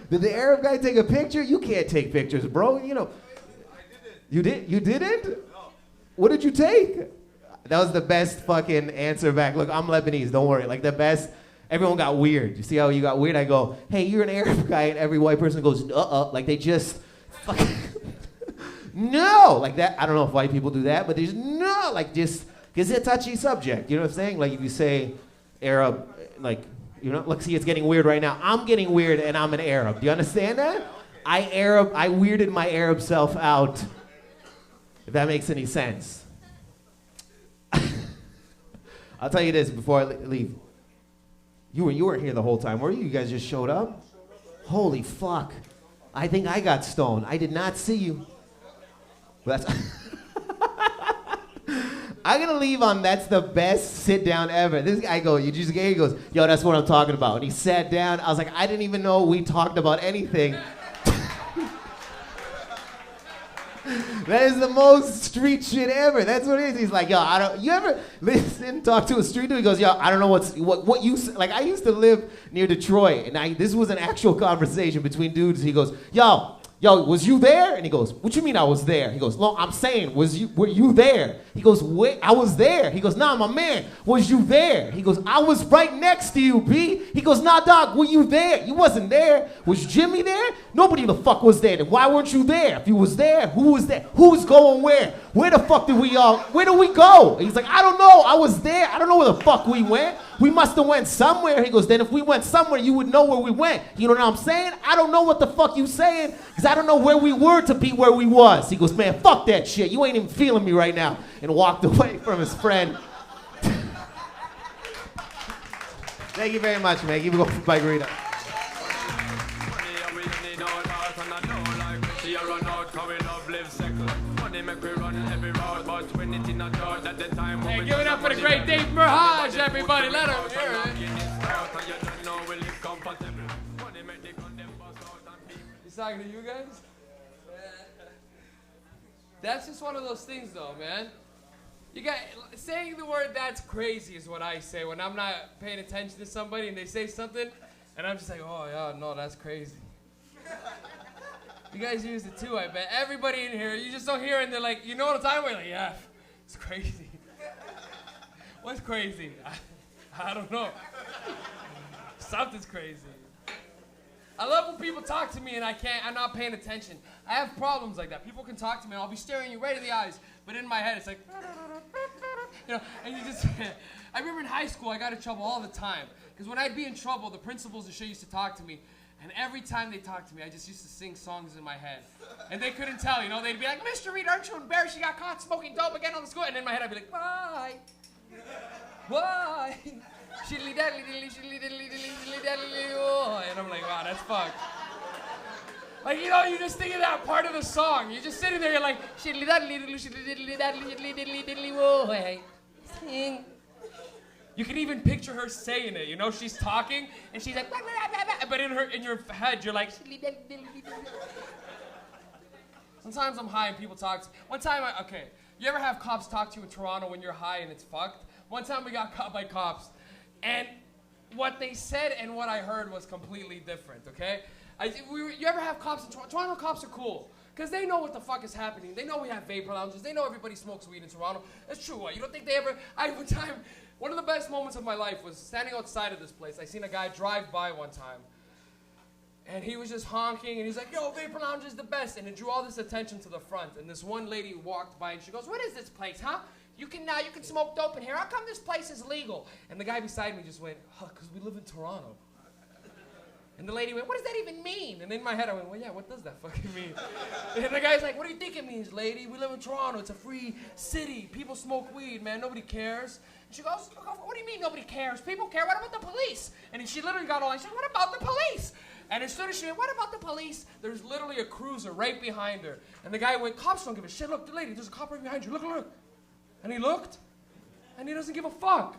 Did the Arab guy take a picture? You can't take pictures, bro. You know. You did? You didn't? No. What did you take? That was the best fucking answer back. Look, I'm Lebanese. Don't worry. Like the best. Everyone got weird. You see how you got weird? I go, hey, you're an Arab guy, and every white person goes, like they just fucking no, like that. I don't know if white people do that, but there's no, like just because it's a touchy subject. You know what I'm saying? Like if you say Arab, like. You know, look, see, it's getting weird right now. I'm getting weird, and I'm an Arab. Do you understand that? I weirded my Arab self out. If that makes any sense. I'll tell you this before I leave. You weren't here the whole time, were you? You guys just showed up? Holy fuck! I think I got stoned. I did not see you. Well, that's. I'm gonna leave on that's the best sit down ever. This guy he goes, yo, that's what I'm talking about. And he sat down. I was like, I didn't even know we talked about anything. That is the most street shit ever. That's what it is. He's like, yo, you ever listen, talk to a street dude? He goes, yo, I don't know what you, like I used to live near Detroit and this was an actual conversation between dudes. He goes, yo, was you there? And he goes, what you mean I was there? He goes, no, I'm saying, were you there? He goes, wait, I was there. He goes, nah, my man, was you there? He goes, I was right next to you, B. He goes, nah, dog, were you there? You wasn't there. Was Jimmy there? Nobody the fuck was there. Then why weren't you there? If you was there, who was there? Who was going where? Where the fuck did we go? He's like, I don't know. I was there. I don't know where the fuck we went. We must have went somewhere. He goes, then if we went somewhere, you would know where we went. You know what I'm saying? I don't know what the fuck you saying, because I don't know where we were to be where we was. He goes, man, fuck that shit. You ain't even feeling me right now. And walked away from his friend. Thank you very much, man. Give me a go for Bike Rita. Hey, give it up for the great Dave Mirage, everybody. Let him hear it. He's talking to you guys? That's just one of those things, though, man. You got saying the word "that's crazy" is what I say when I'm not paying attention to somebody and they say something, and I'm just like, oh yeah, no, that's crazy. You guys use it too, I bet. Everybody in here, you just don't hear it, and they're like, you know what I'm talking about? You're like, yeah, it's crazy. What's crazy? I don't know. Something's crazy. I love when people talk to me and I'm not paying attention. I have problems like that. People can talk to me and I'll be staring you right in the eyes, but in my head it's like, you know, and you just, I remember in high school I got in trouble all the time. Because when I'd be in trouble, the principals and shit used to talk to me, and every time they talked to me, I just used to sing songs in my head. And they couldn't tell, you know, they'd be like, Mr. Reed, aren't you embarrassed you got caught smoking dope again on the school? And in my head I'd be like, why? Why? Shiddly daddly diddly, shiddly diddly diddly, shiddly daddly oh. And I'm like, wow, that's fucked. Like, you know, you just think of that part of the song. You're just sitting there, you're like, shiddly daddly diddly, shiddly diddly daddly, shiddly diddly diddly whoa, hey. Sing. You can even picture her saying it, you know, she's talking, and she's like, blah, blah, blah, blah, but in your head, you're like, shiddly daddly diddly diddly. Sometimes I'm high and people talk to me. One time, okay, you ever have cops talk to you in Toronto when you're high and it's fucked? One time we got caught by cops, and what they said and what I heard was completely different, okay? You ever have cops in Toronto? Toronto cops are cool, because they know what the fuck is happening. They know we have vapor lounges. They know everybody smokes weed in Toronto. That's true. What? You don't think they ever... One time, one of the best moments of my life was standing outside of this place. I seen a guy drive by one time, and he was just honking, and he's like, yo, vapor lounge is the best, and it drew all this attention to the front, and this one lady walked by, and she goes, what is this place, huh? You can smoke dope in here. How come this place is legal? And the guy beside me just went, because we live in Toronto. And the lady went, what does that even mean? And in my head I went, well, yeah, what does that fucking mean? And the guy's like, what do you think it means, lady? We live in Toronto. It's a free city. People smoke weed, man. Nobody cares. And she goes, what do you mean nobody cares? People care. What about the police? And she literally got all like, what about the police? And as soon as she went, what about the police? There's literally a cruiser right behind her. And the guy went, cops don't give a shit. Look, the lady, there's a cop right behind you. Look, look. And he looked, and he doesn't give a fuck.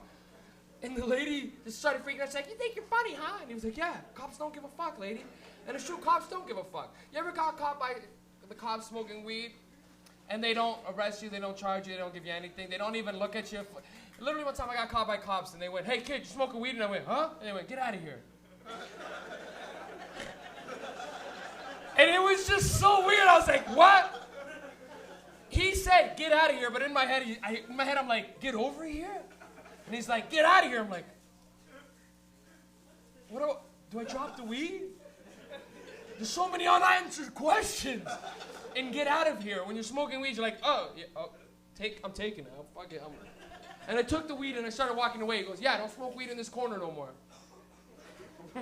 And the lady just started freaking out. She's like, you think you're funny, huh? And he was like, yeah, cops don't give a fuck, lady. And it's true, cops don't give a fuck. You ever got caught by the cops smoking weed? And they don't arrest you, they don't charge you, they don't give you anything. They don't even look at you. Literally one time I got caught by cops, and they went, hey, kid, you smoking weed? And I went, huh? And they went, get out of here. And it was just so weird. I was like, what? He said, get out of here, but in my head, I'm like, get over here? And he's like, get out of here. I'm like, do I drop the weed? There's so many unanswered questions. And get out of here. When you're smoking weed, you're like, oh, yeah, I'm taking it. Fuck it. And I took the weed and I started walking away. He goes, yeah, don't smoke weed in this corner no more. I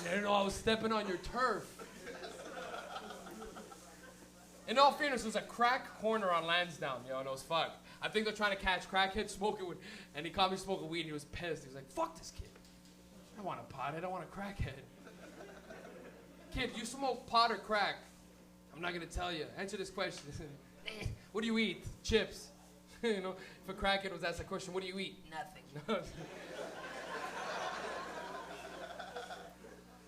didn't know I was stepping on your turf. In all fairness, there's a crack corner on Lansdowne, and it was fucked. I think they're trying to catch crackheads smoking weed, and he caught me smoking weed, and he was pissed. He was like, fuck this kid. I want a pot, I don't want a crackhead. Kid, you smoke pot or crack? I'm not gonna tell you. Answer this question. What do you eat? Chips. If a crackhead was asked that question, what do you eat? Nothing.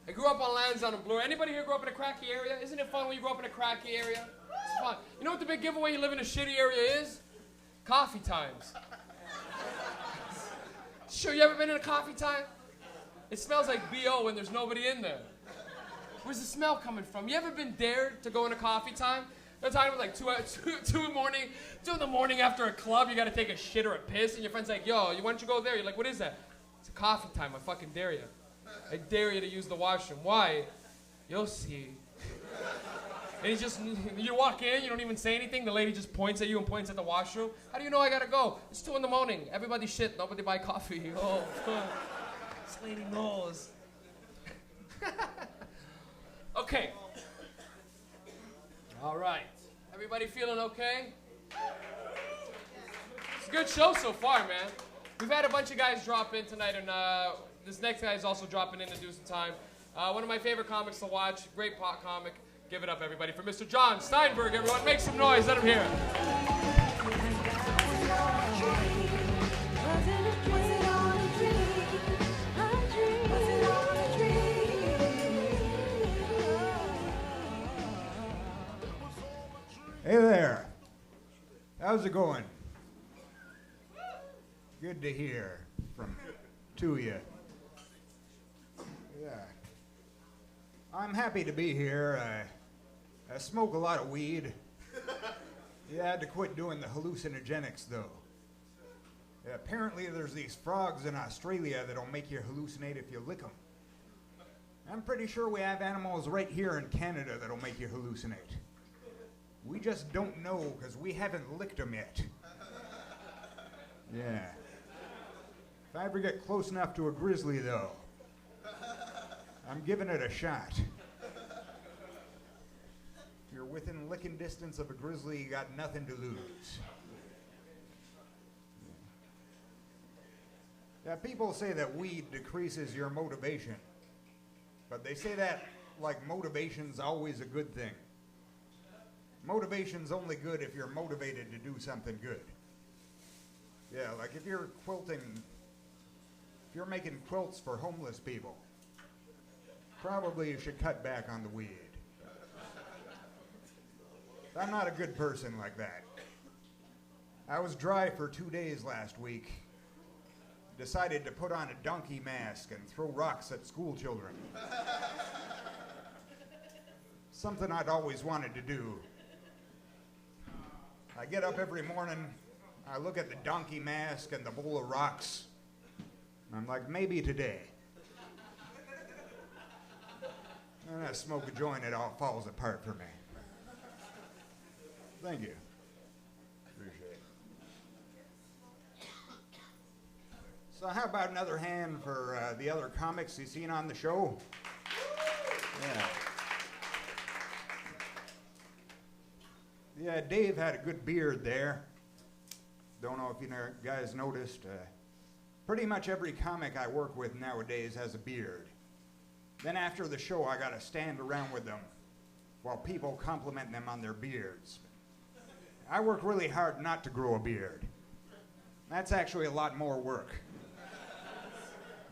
I grew up on Lansdowne and Bloor. Anybody here grew up in a cracky area? Isn't it fun when you grow up in a cracky area? It's fun. You know what the big giveaway you live in a shitty area is? Coffee times. Sure, you ever been in a coffee time? It smells like B.O. when there's nobody in there. Where's the smell coming from? You ever been dared to go in a coffee time? The time was like 2 in the morning after a club, you gotta take a shit or a piss, and your friend's like, yo, why don't you go there? You're like, what is that? It's a coffee time, I fucking dare you. I dare you to use the washroom. Why? You'll see. And you walk in, you don't even say anything, the lady just points at you and points at the washroom. How do you know I gotta go? It's 2 in the morning. Everybody shit, nobody buy coffee. Oh, this lady knows. Okay. All right. Everybody feeling okay? It's a good show so far, man. We've had a bunch of guys drop in tonight, and this next guy is also dropping in to do some time. One of my favorite comics to watch, great pot comic. Give it up, everybody, for Mr. John Steinberg, everyone. Make some noise, let him hear it. Hey there. How's it going? Good to hear from to you. Yeah. I'm happy to be here. I smoke a lot of weed. Yeah, I had to quit doing the hallucinogenics, though. Yeah, apparently there's these frogs in Australia that'll make you hallucinate if you lick them. I'm pretty sure we have animals right here in Canada that'll make you hallucinate. We just don't know because we haven't licked them yet. Yeah. If I ever get close enough to a grizzly, though, I'm giving it a shot. If you're within licking distance of a grizzly, you got nothing to lose. Yeah, people say that weed decreases your motivation, but they say that like motivation's always a good thing. Motivation's only good if you're motivated to do something good. Yeah, like if you're quilting, if you're making quilts for homeless people, probably you should cut back on the weed. I'm not a good person like that. I was dry for 2 days last week. Decided to put on a donkey mask and throw rocks at school children. Something I'd always wanted to do. I get up every morning, I look at the donkey mask and the bowl of rocks, and I'm like, maybe today. And I smoke a joint, it all falls apart for me. Thank you. Appreciate it. So how about another hand for the other comics you seen on the show? Yeah. Yeah, Dave had a good beard there. Don't know if you guys noticed. Pretty much every comic I work with nowadays has a beard. Then after the show, I gotta stand around with them while people compliment them on their beards. I work really hard not to grow a beard. That's actually a lot more work.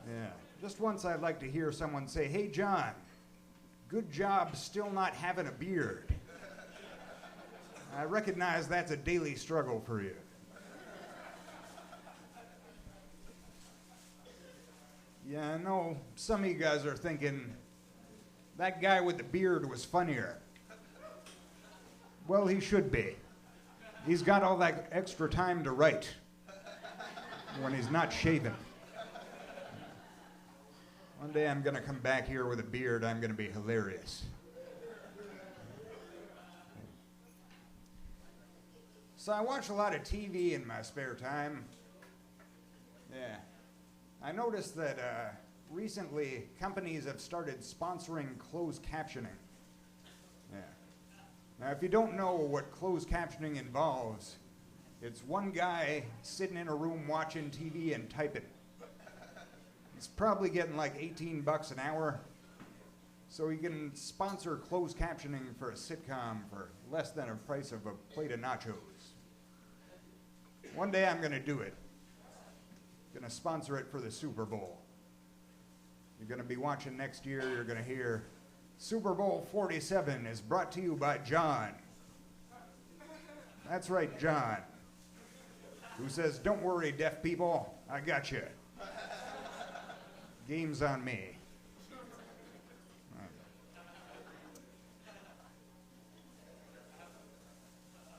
Yeah. Just once I'd like to hear someone say, "Hey, John, good job still not having a beard." I recognize that's a daily struggle for you. Yeah, I know some of you guys are thinking, that guy with the beard was funnier. Well, he should be. He's got all that extra time to write when he's not shaving. One day I'm gonna come back here with a beard, I'm gonna be hilarious. So I watch a lot of TV in my spare time. Yeah. I noticed that recently companies have started sponsoring closed captioning. Yeah. Now, if you don't know what closed captioning involves, it's one guy sitting in a room watching TV and typing. He's probably getting like $18 an hour, so he can sponsor closed captioning for a sitcom for less than the price of a plate of nachos. One day I'm going to do it. Going to sponsor it for the Super Bowl. You're going to be watching next year, you're going to hear Super Bowl 47 is brought to you by John. That's right, John. Who says, "Don't worry, deaf people, I got you. Game's on me."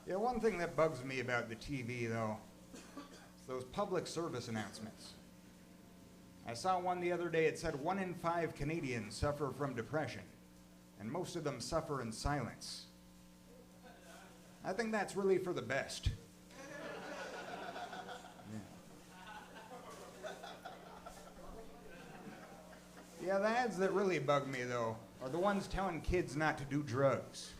Yeah, one thing that bugs me about the TV, though, is those public service announcements. I saw one the other day, it said 1 in 5 Canadians suffer from depression, and most of them suffer in silence. I think that's really for the best. Yeah, the ads that really bug me, though, are the ones telling kids not to do drugs.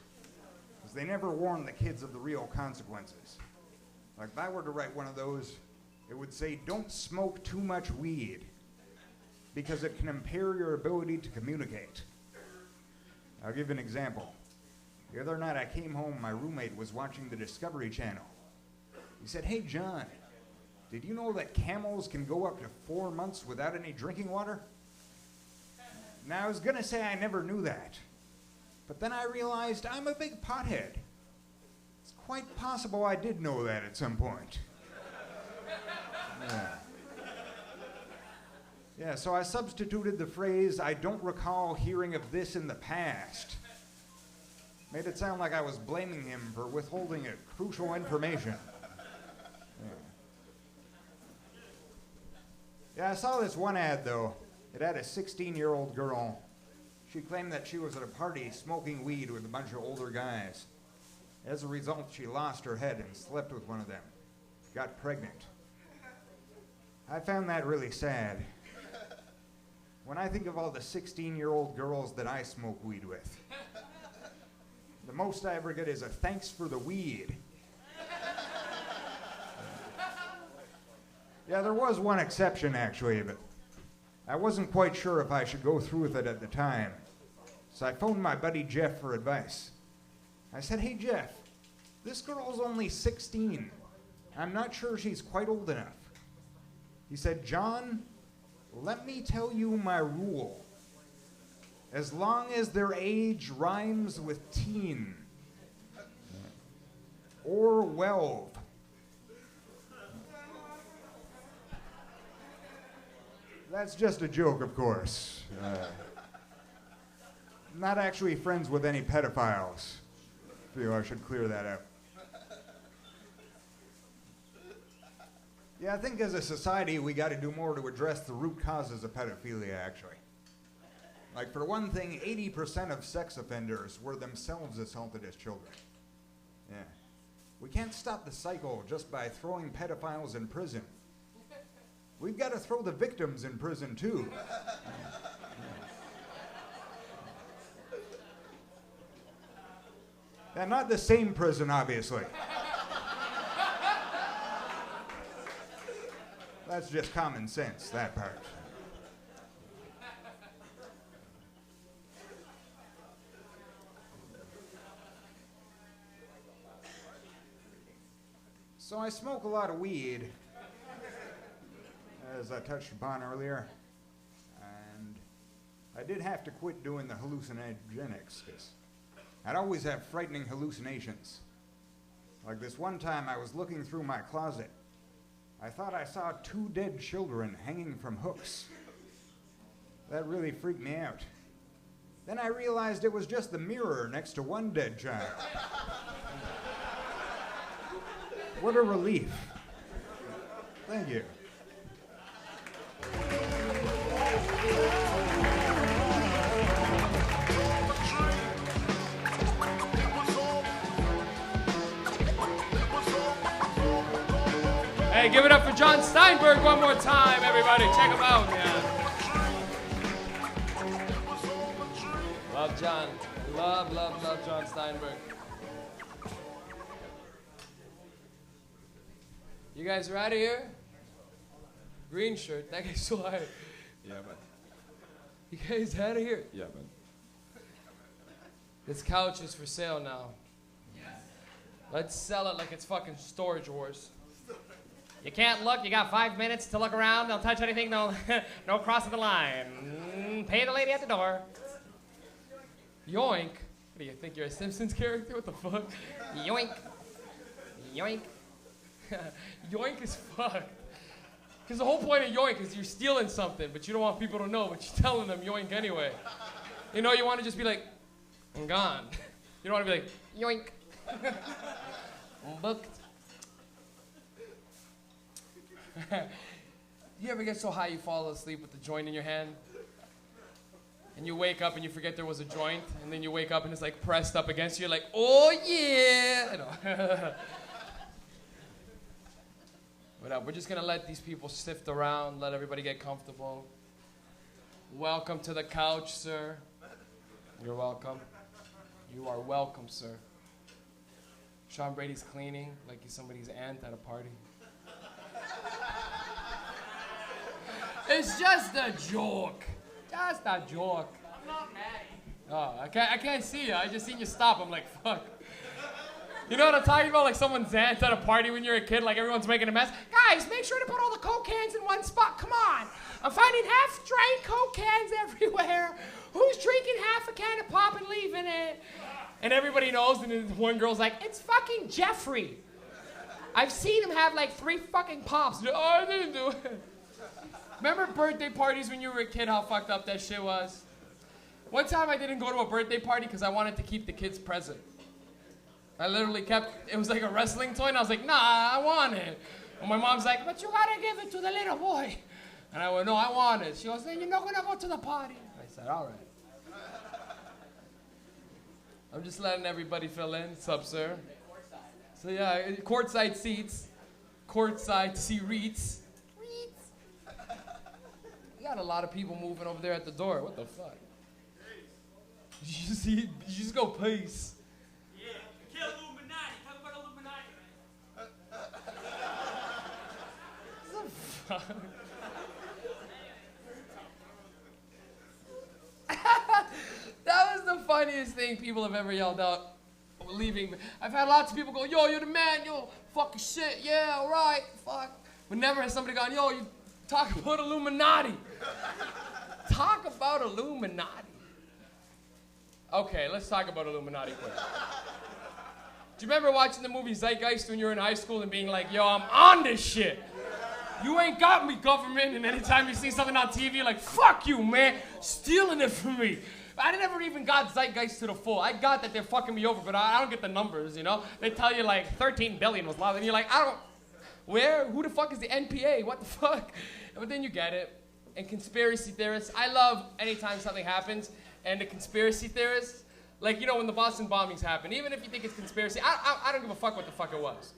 Because they never warn the kids of the real consequences. Like, if I were to write one of those, it would say, "Don't smoke too much weed, because it can impair your ability to communicate." I'll give you an example. The other night I came home, my roommate was watching the Discovery Channel. He said, "Hey, John, did you know that camels can go up to 4 months without any drinking water?" Now, I was going to say I never knew that. But then I realized I'm a big pothead. It's quite possible I did know that at some point. Yeah, so I substituted the phrase, "I don't recall hearing of this in the past." Made it sound like I was blaming him for withholding a crucial information. Yeah, I saw this one ad, though. It had a 16-year-old girl. She claimed that she was at a party smoking weed with a bunch of older guys. As a result, she lost her head and slept with one of them. Got pregnant. I found that really sad. When I think of all the 16-year-old girls that I smoke weed with, the most I ever get is a "thanks for the weed." Yeah, there was one exception, actually, but I wasn't quite sure if I should go through with it at the time. So I phoned my buddy Jeff for advice. I said, "Hey, Jeff, this girl's only 16. I'm not sure she's quite old enough." He said, "John, let me tell you my rule. As long as their age rhymes with teen or welve." That's just a joke, of course. Not actually friends with any pedophiles. I feel I should clear that up. Yeah, I think as a society we got to do more to address the root causes of pedophilia, actually. Like, for one thing, 80% of sex offenders were themselves assaulted as children. Yeah. We can't stop the cycle just by throwing pedophiles in prison. We've got to throw the victims in prison, too. And not the same prison, obviously. That's just common sense, that part. So I smoke a lot of weed, as I touched upon earlier, and I did have to quit doing the hallucinogenics, because I'd always have frightening hallucinations. Like this one time I was looking through my closet. I thought I saw 2 dead children hanging from hooks. That really freaked me out. Then I realized it was just the mirror next to one dead child. What a relief. Thank you. Hey, give it up for John Steinberg one more time, everybody. Check him out, man. Love John. Love John Steinberg. You guys are out of here? Green shirt. That guy's so high. Yeah, man. You guys out of here? Yeah, man. This couch is for sale now. Let's sell it like it's fucking Storage Wars. You can't look. You got 5 minutes to look around. Don't touch anything. No, no crossing the line. Pay the lady at the door. Yoink. What do you think you're a Simpsons character? What the fuck? Yoink. Yoink. Yoink is fuck. Because the whole point of yoink is you're stealing something, but you don't want people to know, but you're telling them yoink anyway. You know, you want to just be like, I'm gone. You don't want to be like, yoink. Booked. You ever get so high you fall asleep with the joint in your hand? And you wake up and you forget there was a joint, and then you wake up and it's like pressed up against you, you're like, oh yeah! No. But we're just gonna let these people sift around, let everybody get comfortable. Welcome to the couch, sir. You're welcome. You are welcome, sir. Sean Brady's cleaning like he's somebody's aunt at a party. It's just a joke. Just a joke. I'm not mad. Oh, I can't see you. I just seen you stop. I'm like, fuck. You know what I'm talking about? Like someone's aunt at a party when you're a kid, like everyone's making a mess. Guys, make sure to put all the Coke cans in one spot. Come on. I'm finding half-drank Coke cans everywhere. Who's drinking half a can of pop and leaving it? And everybody knows, and then one girl's like, it's fucking Jeffrey. I've seen him have like 3 fucking pops. Oh, I didn't do it. Remember birthday parties when you were a kid, how fucked up that shit was? One time I didn't go to a birthday party because I wanted to keep the kids present. I literally kept, it was like a wrestling toy, and I was like, nah, I want it. And my mom's like, but you gotta give it to the little boy. And I went, no, I want it. She goes, then you're not gonna go to the party. I said, all right. I'm just letting everybody fill in. What's up, sir? So yeah, courtside seats. Courtside to see Reets. You got a lot of people moving over there at the door. What the fuck? Did you just go peace. Yeah, kill Illuminati. Talk about Illuminati, man. What the fuck? That was the funniest thing people have ever yelled out leaving. I've had lots of people go, yo, you're the man, yo, fucking shit, yeah, all right, fuck. But never has somebody gone, yo, you talk about Illuminati. Talk about Illuminati. Okay, let's talk about Illuminati quick. Do you remember watching the movie Zeitgeist when you were in high school and being like, yo, I'm on this shit. You ain't got me, government. And anytime you see something on TV, you're like, fuck you, man, stealing it from me. I never even got Zeitgeist to the full. I got that they're fucking me over, but I don't get the numbers, you know? They tell you like 13 billion was loud, and you're like, I don't, where? Who the fuck is the NPA? What the fuck? But then you get it. And conspiracy theorists, I love anytime something happens, and the conspiracy theorists, like, you know, when the Boston bombings happen, even if you think it's conspiracy, I don't give a fuck what the fuck it was.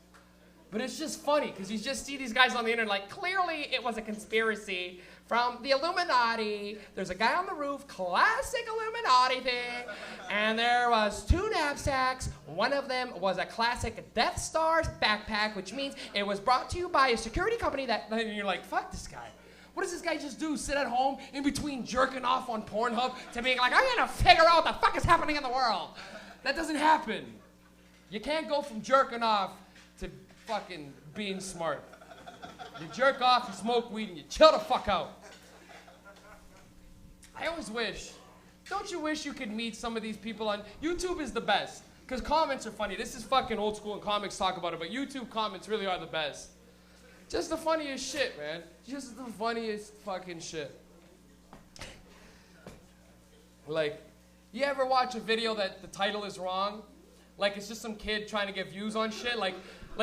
But it's just funny because you just see these guys on the internet like, clearly it was a conspiracy from the Illuminati. There's a guy on the roof, classic Illuminati thing. And there was 2 knapsacks. One of them was a classic Death Star backpack, which means it was brought to you by a security company that, and you're like, fuck this guy. What does this guy just do? Sit at home in between jerking off on Pornhub to being like, I'm gonna figure out what the fuck is happening in the world. That doesn't happen. You can't go from jerking off to fucking being smart. You jerk off, you smoke weed, and you chill the fuck out. I always wish, don't you wish you could meet some of these people on, YouTube is the best, because comments are funny. This is fucking old school and comics talk about it, but YouTube comments really are the best. Just the funniest shit, man. Just the funniest fucking shit. Like, you ever watch a video that the title is wrong? Like it's just some kid trying to get views on shit? Like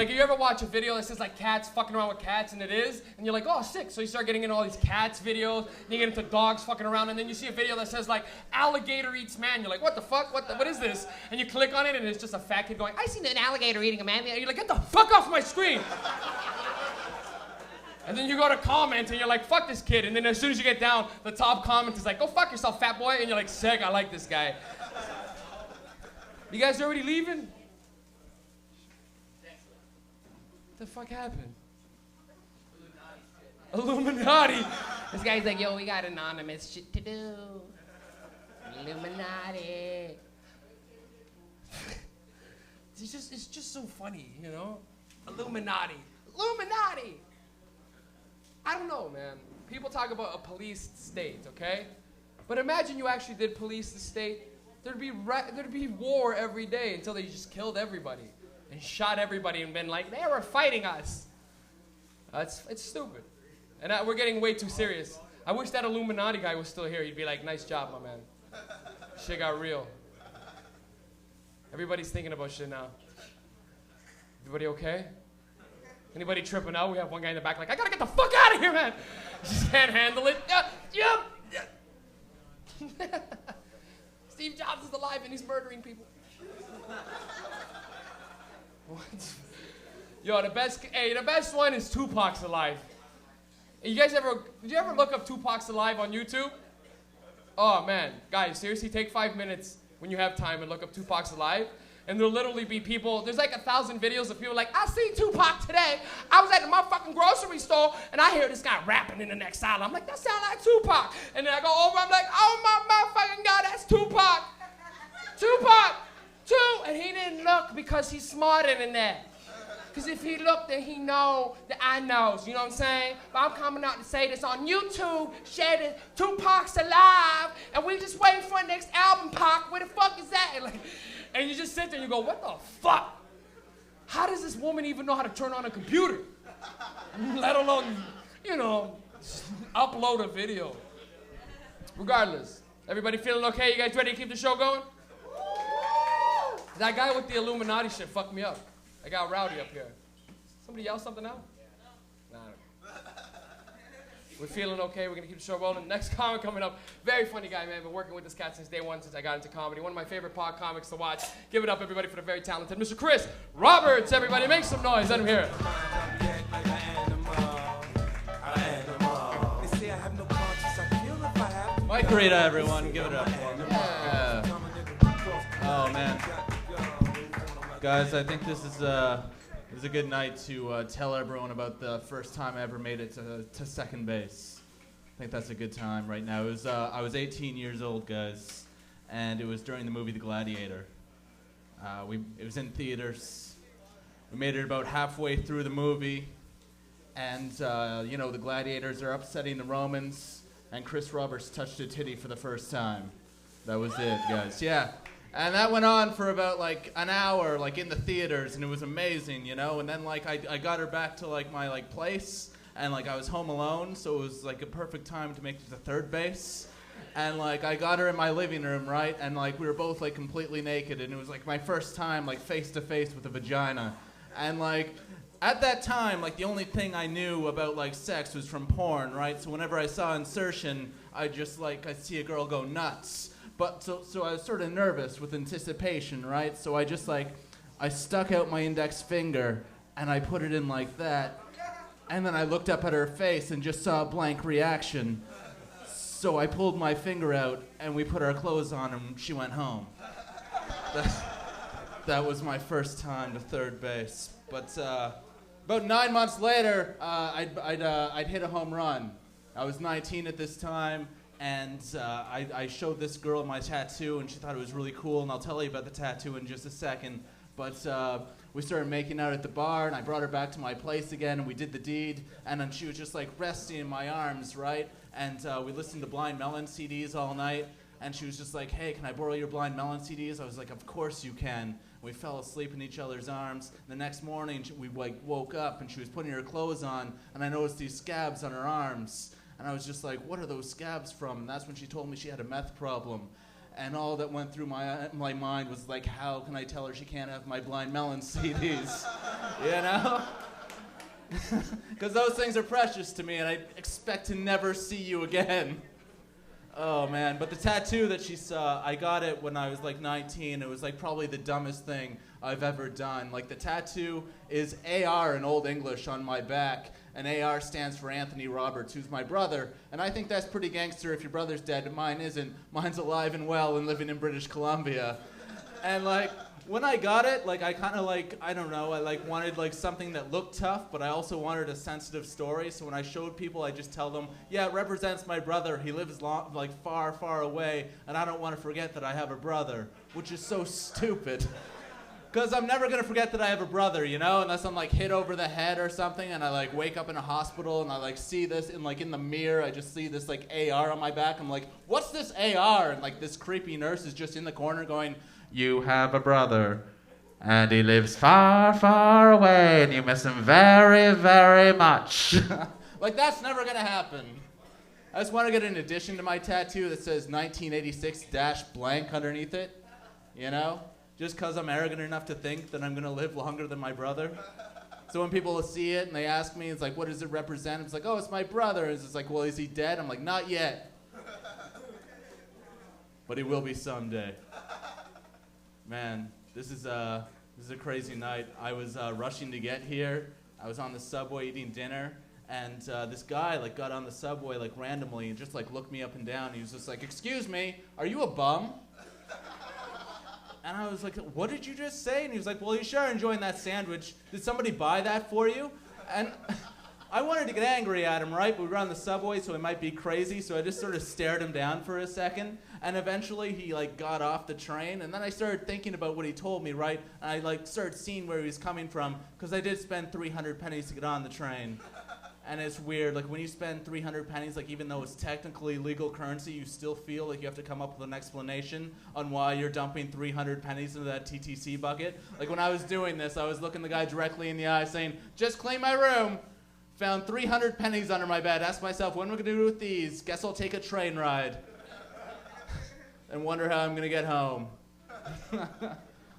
you ever watch a video that says like cats fucking around with cats, and it is, and you're like, oh, sick. So you start getting into all these cats videos, and you get into dogs fucking around, and then you see a video that says like alligator eats man. You're like, what the fuck? What is this? And you click on it, and it's just a fat kid going, I seen an alligator eating a man. And you're like, get the fuck off my screen. And then you go to comment, and you're like, fuck this kid. And then as soon as you get down, the top comment is like, go fuck yourself, fat boy. And you're like, sick, I like this guy. You guys already leaving? What the fuck happened? Illuminati. This guy's like, yo, we got anonymous shit to do. Illuminati. It's just so funny, you know? Illuminati. Illuminati. I don't know, man. People talk about a policed state, okay? But imagine you actually did police the state. There'd be war every day until they just killed everybody and shot everybody and been like, they were fighting us. It's stupid. And we're getting way too serious. I wish that Illuminati guy was still here. He'd be like, nice job, my man. Shit got real. Everybody's thinking about shit now. Everybody okay? Anybody tripping out? We have one guy in the back like, I gotta get the fuck out of here, man. Just can't handle it. Yep. Steve Jobs is alive and he's murdering people. What? Yo, the best one is Tupac's alive. Did you ever look up Tupac's alive on YouTube? Oh man, guys, seriously, take 5 minutes when you have time and look up Tupac's alive. And there'll literally be people, there's like 1,000 videos of people like, I seen Tupac today. I was at the motherfucking grocery store and I hear this guy rapping in the next aisle. I'm like, that sound like Tupac. And then I go over, I'm like, oh my motherfucking God, that's Tupac. Tupac, and he didn't look because he's smarter than that. Because if he looked, then he know that I knows, you know what I'm saying? But I'm coming out to say this on YouTube, share this, Tupac's alive, and we just waiting for the next album, Pac, where the fuck is that? And you just sit there and you go, what the fuck? How does this woman even know how to turn on a computer? Let alone, you know, upload a video. Regardless, everybody feeling okay? You guys ready to keep the show going? That guy with the Illuminati shit fucked me up. I got rowdy up here. Somebody yell something out? Nah. We're feeling okay. We're going to keep the show rolling. Next comic coming up. Very funny guy, man. Been working with this cat since day one, since I got into comedy. One of my favorite pod comics to watch. Give it up, everybody, for the very talented Mr. Chris Roberts. Everybody, make some noise. Let him hear it. Mike Rita, everyone. Give it up for him. Yeah. Oh, man. Guys, I think this is a good night to tell everyone about the first time I ever made it to second base. I think that's a good time right now. I was 18 years old, guys, and it was during the movie The Gladiator. It was in theaters. We made it about halfway through the movie, and the gladiators are upsetting the Romans, and Chris Roberts touched a titty for the first time. That was it, guys. Yeah. And that went on for about like an hour, like in the theaters, and it was amazing, you know. And then like I got her back to like my like place, and like I was home alone, so it was like a perfect time to make it to third base. And like I got her in my living room, right? And like we were both like completely naked, and it was like my first time like face to face with a vagina. And like at that time, like the only thing I knew about like sex was from porn, right? So whenever I saw insertion, I'd see a girl go nuts. But so I was sort of nervous with anticipation, right? So I stuck out my index finger and I put it in like that, and then I looked up at her face and just saw a blank reaction. So I pulled my finger out, and we put our clothes on, and she went home. That was my first time to third base. But about 9 months later, I'd hit a home run. I was 19 at this time, and I showed this girl my tattoo, and she thought it was really cool, and I'll tell you about the tattoo in just a second. But we started making out at the bar, and I brought her back to my place again, and we did the deed, and then she was just like resting in my arms, right? And we listened to Blind Melon CDs all night, and she was just like, hey, can I borrow your Blind Melon CDs? I was like, of course you can. We fell asleep in each other's arms. The next morning, we woke up, and she was putting her clothes on, and I noticed these scabs on her arms. And I was just like, what are those scabs from? And that's when she told me she had a meth problem. And all that went through my mind was like, how can I tell her she can't have my Blind Melon CDs? You know? Because those things are precious to me, and I expect to never see you again. Oh, man. But the tattoo that she saw, I got it when I was like 19. It was like probably the dumbest thing I've ever done. Like, the tattoo is AR in Old English on my back, and AR stands for Anthony Roberts, who's my brother. And I think that's pretty gangster if your brother's dead, and mine isn't. Mine's alive and well and living in British Columbia. And like, when I got it, like, I kind of like, I don't know, I like wanted like something that looked tough, but I also wanted a sensitive story. So when I showed people, I just tell them, yeah, it represents my brother. He lives like far, far away, and I don't want to forget that I have a brother, which is so stupid. Because I'm never going to forget that I have a brother, you know, unless I'm like hit over the head or something, and I like wake up in a hospital and I like see this in the mirror. I just see this like AR on my back. I'm like, what's this AR? And like this creepy nurse is just in the corner going, you have a brother, and he lives far, far away, and you miss him very, very much. Like, that's never going to happen. I just want to get an addition to my tattoo that says 1986-blank underneath it, you know? Just because I'm arrogant enough to think that I'm going to live longer than my brother. So when people see it and they ask me, it's like, what does it represent? It's like, oh, it's my brother. It's like, well, is he dead? I'm like, not yet. But he will be someday. Man, this is a crazy night. I was rushing to get here. I was on the subway eating dinner, and this guy like got on the subway like randomly and just like looked me up and down. He was just like, excuse me, are you a bum? And I was like, what did you just say? And he was like, well, you sure are enjoying that sandwich. Did somebody buy that for you? And I wanted to get angry at him, right? But we were on the subway, so he might be crazy. So I just sort of stared him down for a second. And eventually he like got off the train. And then I started thinking about what he told me, right? And I like started seeing where he was coming from, because I did spend 300 pennies to get on the train. And it's weird, like when you spend 300 pennies, like even though it's technically legal currency, you still feel like you have to come up with an explanation on why you're dumping 300 pennies into that TTC bucket. Like when I was doing this, I was looking the guy directly in the eye saying, just clean my room. Found 300 pennies under my bed. Asked myself, what am I gonna do with these? Guess I'll take a train ride. And wonder how I'm gonna get home.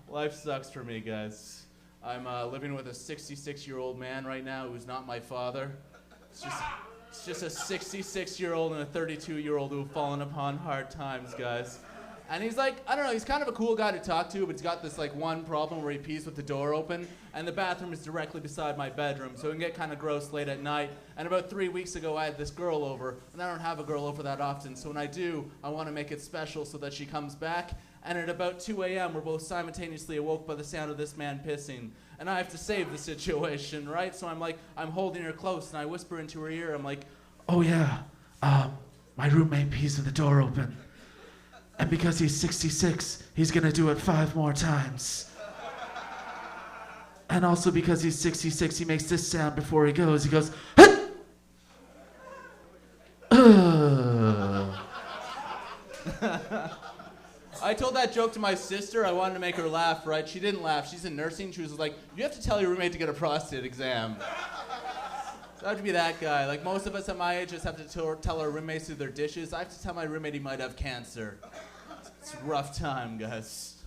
Life sucks for me, guys. I'm living with a 66-year-old man right now who's not my father. It's just a 66-year-old and a 32-year-old who have fallen upon hard times, guys. And he's like, I don't know, he's kind of a cool guy to talk to, but he's got this like one problem where he pees with the door open, and the bathroom is directly beside my bedroom, so it can get kind of gross late at night. And about 3 weeks ago, I had this girl over, and I don't have a girl over that often, so when I do, I want to make it special so that she comes back. And at about 2 a.m., we're both simultaneously awoke by the sound of this man pissing. And I have to save the situation, right? So I'm holding her close, and I whisper into her ear, I'm like, oh yeah, my roommate pees with the door open. And because he's 66, he's gonna do it 5 more times. And also because he's 66, he makes this sound before he goes. He goes, I told that joke to my sister. I wanted to make her laugh, right? She didn't laugh. She's in nursing. She was like, you have to tell your roommate to get a prostate exam. So I have to be that guy. Like most of us at my age just have to tell our roommates to do their dishes. I have to tell my roommate he might have cancer. It's a rough time, guys.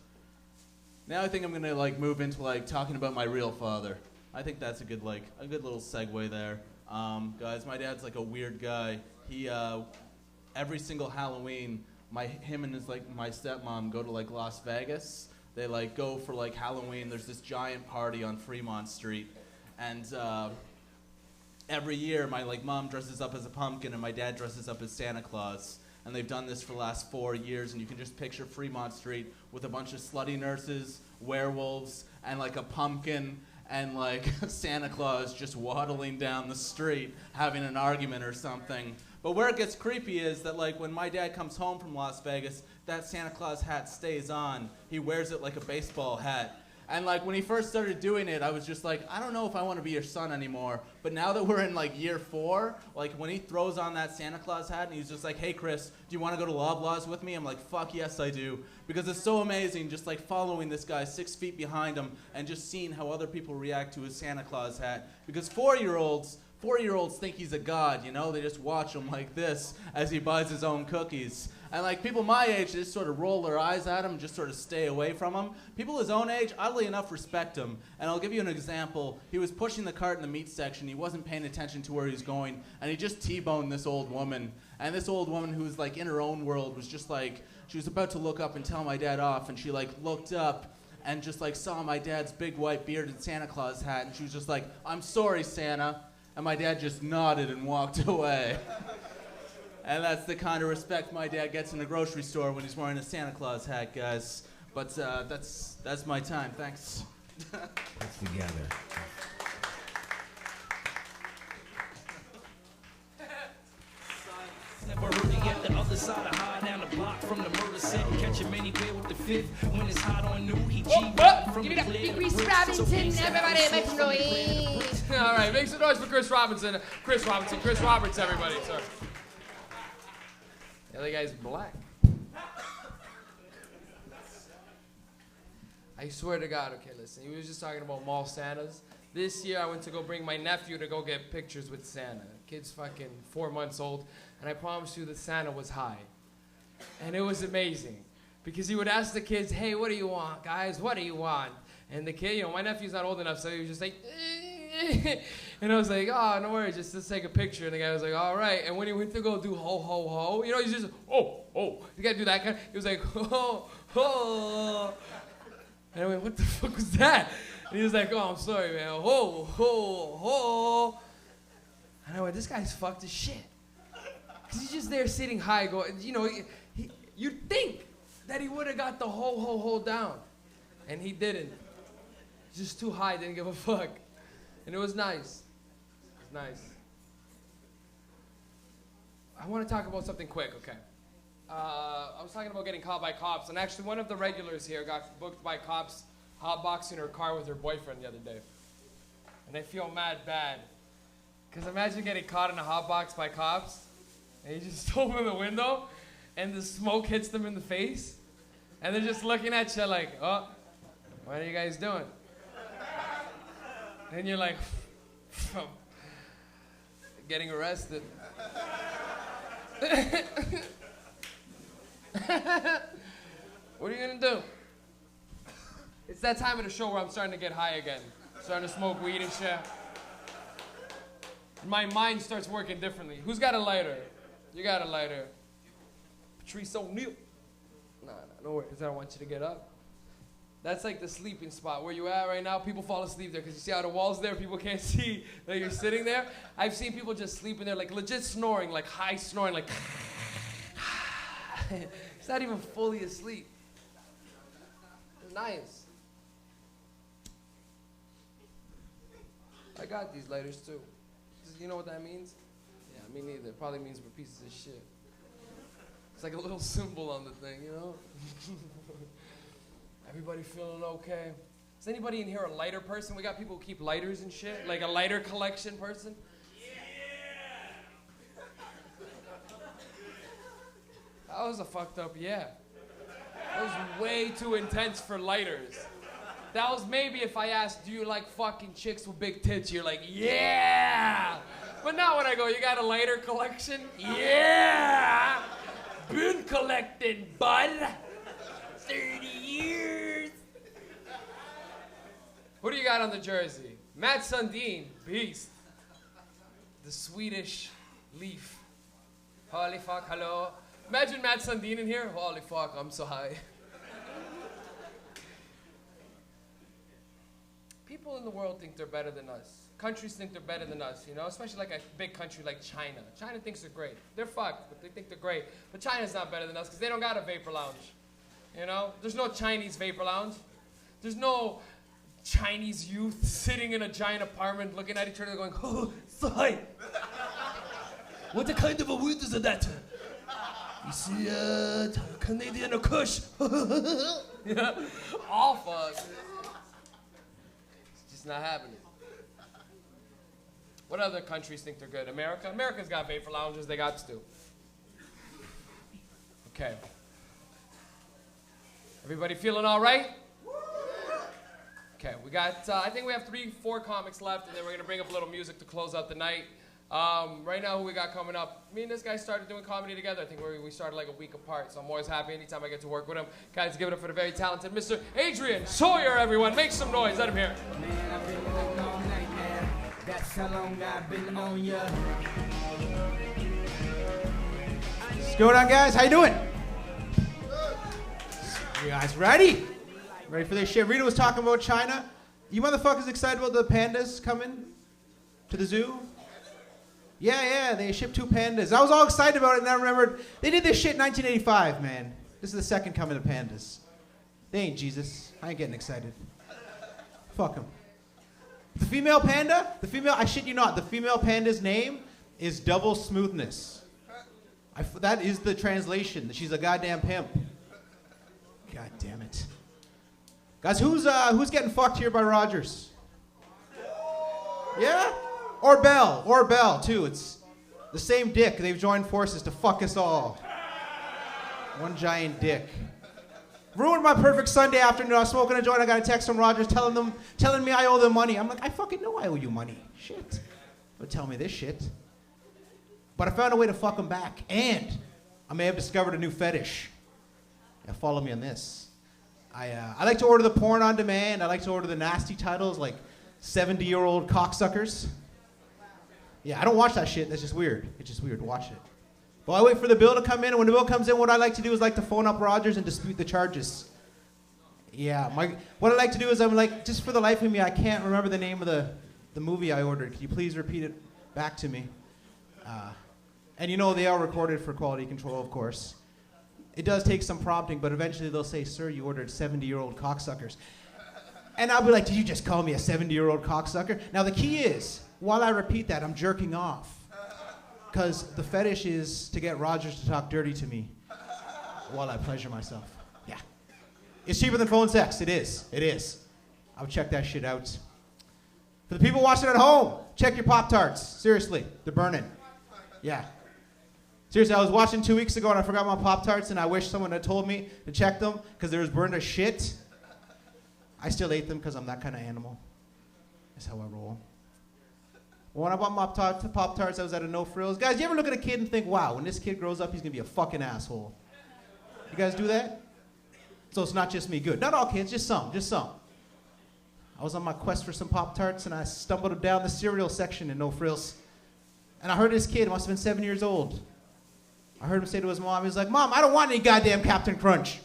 Now I think I'm gonna like move into like talking about my real father. I think that's a good little segue there. Guys, my dad's like a weird guy. He every single Halloween, him and my stepmom go to like Las Vegas. They like go for like Halloween. There's this giant party on Fremont Street, And every year, my mom dresses up as a pumpkin and my dad dresses up as Santa Claus. And they've done this for the last 4 years, and you can just picture Fremont Street with a bunch of slutty nurses, werewolves, and a pumpkin, and Santa Claus just waddling down the street having an argument or something. But where it gets creepy is that when my dad comes home from Las Vegas, that Santa Claus hat stays on. He wears it like a baseball hat. And when he first started doing it, I was just I don't know if I want to be your son anymore. But now that we're in year 4, when he throws on that Santa Claus hat and he's just hey Chris, do you want to go to Loblaws with me? I'm fuck yes I do. Because it's so amazing just following this guy 6 feet behind him and just seeing how other people react to his Santa Claus hat. Because 4-year-olds think he's a god, you know? They just watch him like this as he buys his own cookies. And people my age just sort of roll their eyes at him and just sort of stay away from him. People his own age, oddly enough, respect him. And I'll give you an example. He was pushing the cart in the meat section. He wasn't paying attention to where he was going. And he just T-boned this old woman. And this old woman who was in her own world was just she was about to look up and tell my dad off. And she looked up and just saw my dad's big white bearded Santa Claus hat. And she was just I'm sorry, Santa. And my dad just nodded and walked away. And that's the kind of respect my dad gets in the grocery store when he's wearing a Santa Claus hat, guys. But that's my time. Thanks. It's together. Never heard it yet. The other side of high down the block from the murder set. Catch him anywhere with the fifth. When it's hot on new, he G-Rap from the clear. Chris Robinson, everybody, make some noise. All right, make some noise for Chris Robinson. Chris Roberts, everybody. Sorry. The other guy's black. I swear to God, okay, listen. He was just talking about mall Santas. This year I went to go bring my nephew to go get pictures with Santa. Kid's fucking 4 months old, and I promise you the Santa was high. And it was amazing. Because he would ask the kids, hey, what do you want, guys? What do you want? And the kid, my nephew's not old enough, so he was just and I was oh, no worries, just let's take a picture. And the guy was all right. And when he went to go do ho, ho, ho, he's just, oh. You gotta do that kind. He was ho, ho. And I went, what the fuck was that? And he was oh, I'm sorry, man. Ho, ho, ho. And I went, this guy's fucked as shit. Because he's just there sitting high going, you'd think that he would have got the ho, ho, ho down. And he didn't. Just too high, didn't give a fuck. And it was nice. It was nice. I want to talk about something quick, okay? I was talking about getting caught by cops, and actually one of the regulars here got booked by cops hotboxing her car with her boyfriend the other day. And I feel mad bad. Because imagine getting caught in a hotbox by cops, and you just open the window, and the smoke hits them in the face, and they're just looking at you oh, what are you guys doing? And you're getting arrested. What are you gonna do? It's that time of the show where I'm starting to get high again. Starting to smoke weed and shit. My mind starts working differently. Who's got a lighter? You got a lighter. Patrice O'Neal. Nah, no worries. I don't want you to get up. That's the sleeping spot where you at right now. People fall asleep there because you see how the wall's there. People can't see that you're sitting there. I've seen people just sleeping there, legit snoring, high snoring, It's not even fully asleep. It's nice. I got these lighters too. You know what that means? Yeah, me neither. It probably means we're pieces of shit. It's a little symbol on the thing, Everybody feeling okay? Is anybody in here a lighter person? We got people who keep lighters and shit, a lighter collection person. That was a fucked up yeah. That was way too intense for lighters. That was maybe if I asked, do you like fucking chicks with big tits? You're yeah! But not when I go, you got a lighter collection? Yeah! Been collecting, bud. 30 years. Who do you got on the jersey? Matt Sundin, beast. The Swedish leaf. Holy fuck, hello. Imagine Matt Sundin in here. Holy fuck, I'm so high. people in the world think they're better than us. Countries think they're better than us, you know, especially like a big country like China. China thinks they're great. They're fucked, but they think they're great. But China's not better than us because they don't got a vapor lounge. You know, there's no Chinese vapor lounge. There's no Chinese youth sitting in a giant apartment looking at each other going, oh, sorry. What kind of a weed is that? You see, Canadian Kush. Yeah, all fuck. It's just not happening. What other countries think they're good? America? America's got vapor lounges, they got to. Okay. Everybody feeling all right? Okay, we got, I think we have 3-4 comics left, and then we're going to bring up a little music to close out the night. Right now, who we got coming up? Me and this guy started doing comedy together. I think we started like a week apart, so I'm always happy anytime I get to work with him. Guys, give it up for the very talented Mr. Adrian Sawyer, everyone. Make some noise. Let him hear. Man, I've been waiting all night, man. That's how long I've been on ya. What's going on, guys? How you doing? You guys ready? Ready for this shit? Rita was talking about China. You motherfuckers excited about the pandas coming to the zoo? Yeah, they shipped 2 pandas. I was all excited about it, and I remembered they did this shit in 1985, man. This is the second coming of pandas. They ain't Jesus. I ain't getting excited. Fuck them. The female panda, I shit you not, the female panda's name is Double Smoothness. That is the translation. She's a goddamn pimp. God damn it. Guys, who's getting fucked here by Rogers? Yeah? Or Bell, too. It's the same dick. They've joined forces to fuck us all. One giant dick. Ruined my perfect Sunday afternoon. I was smoking a joint. I got a text from Rogers telling me I owe them money. I'm like, I fucking know I owe you money. Shit. Don't tell me this shit. But I found a way to fuck them back. And I may have discovered a new fetish. Now follow me on this. I like to order the porn on demand. I like to order the nasty titles like 70-year-old cocksuckers. Yeah, I don't watch that shit. That's just weird. It's just weird to watch it. Well, I wait for the bill to come in, and when the bill comes in, what I like to do is like to phone up Rogers and dispute the charges. Yeah, what I like to do is I'm like, just for the life of me, I can't remember the name of the movie I ordered. Could you please repeat it back to me? And you know they are recorded for quality control, of course. It does take some prompting, but eventually they'll say, sir, you ordered 70-year-old cocksuckers. And I'll be like, did you just call me a 70-year-old cocksucker? Now the key is, while I repeat that, I'm jerking off. Because the fetish is to get Rogers to talk dirty to me while I pleasure myself. Yeah. It's cheaper than phone sex. It is. It is. I'll check that shit out. For the people watching at home, check your Pop-Tarts. Seriously, they're burning. Yeah. Seriously, I was watching 2 weeks ago and I forgot my Pop-Tarts and I wish someone had told me to check them because they was burned as shit. I still ate them because I'm that kind of animal. That's how I roll. When I bought my Pop-Tarts, I was at a No Frills. Guys, you ever look at a kid and think, wow, when this kid grows up, he's going to be a fucking asshole? You guys do that? So it's not just me. Good. Not all kids, just some. I was on my quest for some Pop-Tarts and I stumbled down the cereal section in No Frills. And I heard this kid, must have been 7 years old. I heard him say to his mom, he was like, Mom, I don't want any goddamn Captain Crunch.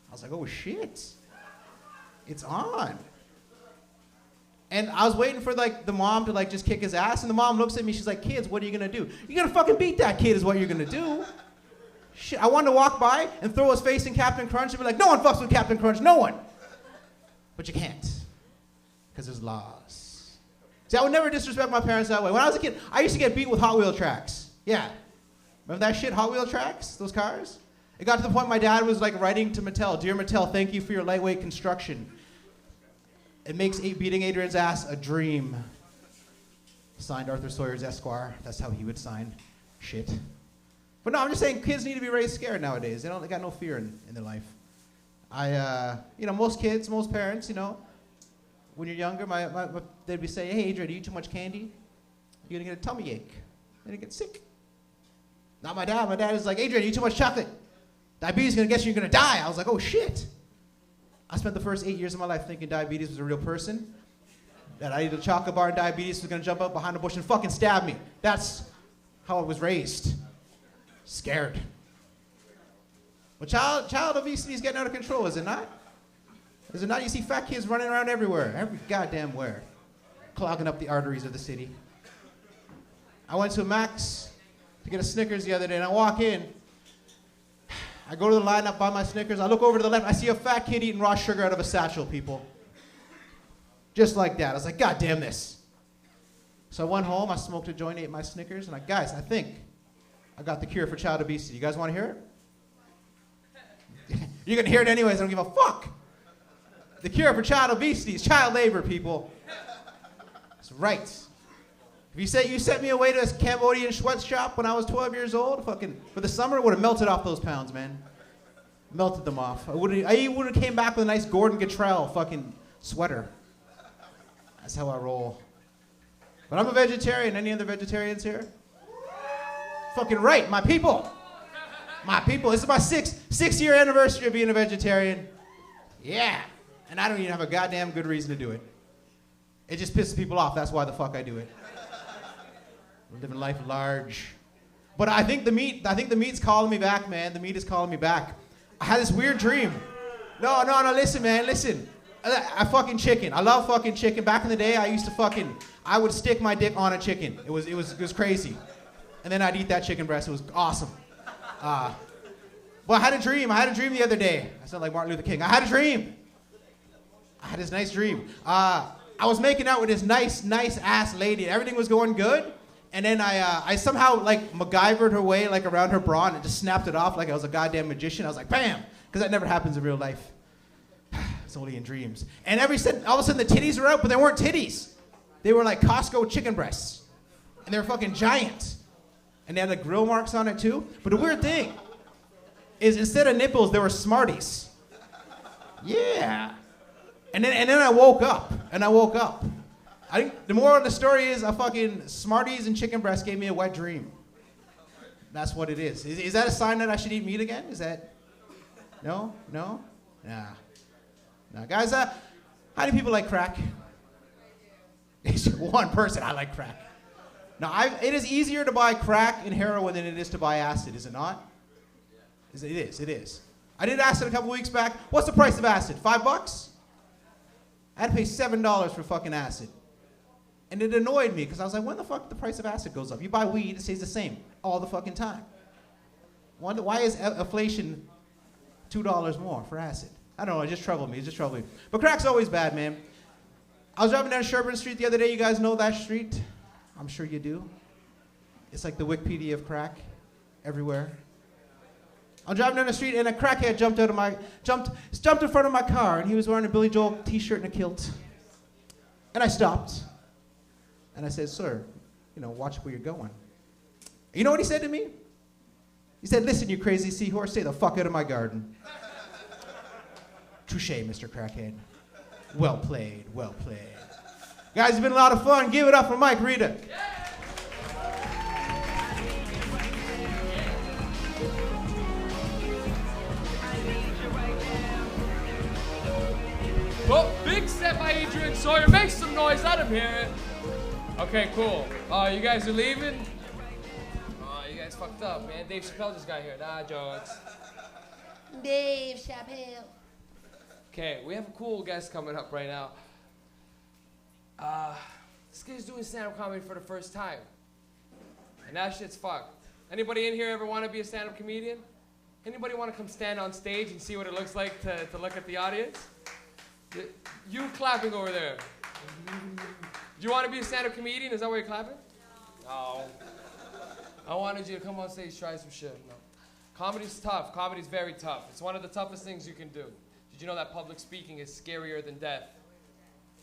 I was like, oh shit. It's on. And I was waiting for like the mom to like just kick his ass, and the mom looks at me, she's like, kids, what are you gonna do? You're gonna fucking beat that kid is what you're gonna do. Shit, I wanted to walk by and throw his face in Captain Crunch and be like, no one fucks with Captain Crunch, no one. But you can't, because there's laws. See, I would never disrespect my parents that way. When I was a kid, I used to get beat with Hot Wheel tracks. Yeah. Remember that shit, Hot Wheel tracks, those cars? It got to the point my dad was like writing to Mattel, Dear Mattel, thank you for your lightweight construction. It makes beating Adrian's ass a dream. Signed Arthur Sawyer's Esquire. That's how he would sign shit. But no, I'm just saying kids need to be raised scared nowadays. They got no fear in their life. Most kids, most parents, when you're younger, they'd be saying, hey, Adrian, do you eat too much candy? You're going to get a tummy ache. You're going to get sick. Not my dad. My dad is like, Adrian, you eat too much chocolate. Diabetes is going to get you, you're going to die. I was like, oh, shit. I spent the first 8 years of my life thinking diabetes was a real person. That I ate a chocolate bar and diabetes was going to jump up behind a bush and fucking stab me. That's how I was raised. Scared. Well, child obesity is getting out of control, is it not? Is it not? You see fat kids running around everywhere, every goddamn where, clogging up the arteries of the city. I went to a Mac's to get a Snickers the other day, and I walk in. I go to the line up, buy my Snickers. I look over to the left. I see a fat kid eating raw sugar out of a satchel, people. Just like that. I was like, God damn this. So I went home. I smoked a joint, ate my Snickers, and guys, I think I got the cure for child obesity. You guys want to hear it? You're going to hear it anyways. I don't give a fuck. The cure for child obesity is child labor, people. That's right. If you said you sent me away to a Cambodian sweatshop when I was 12 years old, fucking for the summer, it would have melted off those pounds, man. Melted them off. I would have came back with a nice Gordon Guttrell fucking sweater. That's how I roll. But I'm a vegetarian. Any other vegetarians here? Fucking right, my people. My people. This is my six-year anniversary of being a vegetarian. Yeah. And I don't even have a goddamn good reason to do it. It just pisses people off. That's why the fuck I do it. I'm living life large. But I think the meat's calling me back, man. The meat is calling me back. I had this weird dream. No, listen, man, listen. I fucking chicken. I love fucking chicken. Back in the day, I would stick my dick on a chicken. It was crazy. And then I'd eat that chicken breast. It was awesome. Well, I had a dream. I had a dream the other day. I sound like Martin Luther King. I had a dream. I had this nice dream. I was making out with this nice ass lady. Everything was going good. And then I somehow like MacGyvered her way like around her bra and just snapped it off like I was a goddamn magician. I was like, bam! Because that never happens in real life. It's only in dreams. And all of a sudden the titties were out, but they weren't titties. They were like Costco chicken breasts. And they were fucking giant. And they had like grill marks on it too. But the weird thing is instead of nipples, there were Smarties. Yeah. And then I woke up. I think the moral of the story is a fucking Smarties and chicken breast gave me a wet dream. That's what it is. Is that a sign that I should eat meat again? Is that... No? Nah. Guys, how many people like crack? It's one person. I like crack. Now, it is easier to buy crack and heroin than it is to buy acid, is it not? It is. I did acid a couple weeks back. What's the price of acid? $5? I had to pay $7 for fucking acid. And it annoyed me because I was like, when the fuck the price of acid goes up? You buy weed, it stays the same all the fucking time. Why is inflation $2 more for acid? I don't know, it just troubled me. But crack's always bad, man. I was driving down Sherburne Street the other day. You guys know that street? I'm sure you do. It's like the Wikipedia of crack everywhere. I'm driving down the street and a crackhead jumped in front of my car and he was wearing a Billy Joel t-shirt and a kilt. And I stopped. And I said, sir, watch where you're going. You know what he said to me? He said, listen, you crazy seahorse, stay the fuck out of my garden. Touché, Mr. Crackhead. Well played. Guys, it's been a lot of fun. Give it up for Mike, Rita. Well, big set by Adrian Sawyer. Make some noise. Let him hear it. Okay, cool. You guys are leaving? You guys fucked up, man. Dave Chappelle just got here. Nah, jokes. Dave Chappelle. Okay, we have a cool guest coming up right now. This guy's doing stand-up comedy for the first time. And that shit's fucked. Anybody in here ever want to be a stand-up comedian? Anybody want to come stand on stage and see what it looks like to look at the audience? You clapping over there. Do you want to be a stand-up comedian? Is that why you're clapping? No. I wanted you to come on stage, try some shit. No. Comedy's tough. Comedy's very tough. It's one of the toughest things you can do. Did you know that public speaking is scarier than death?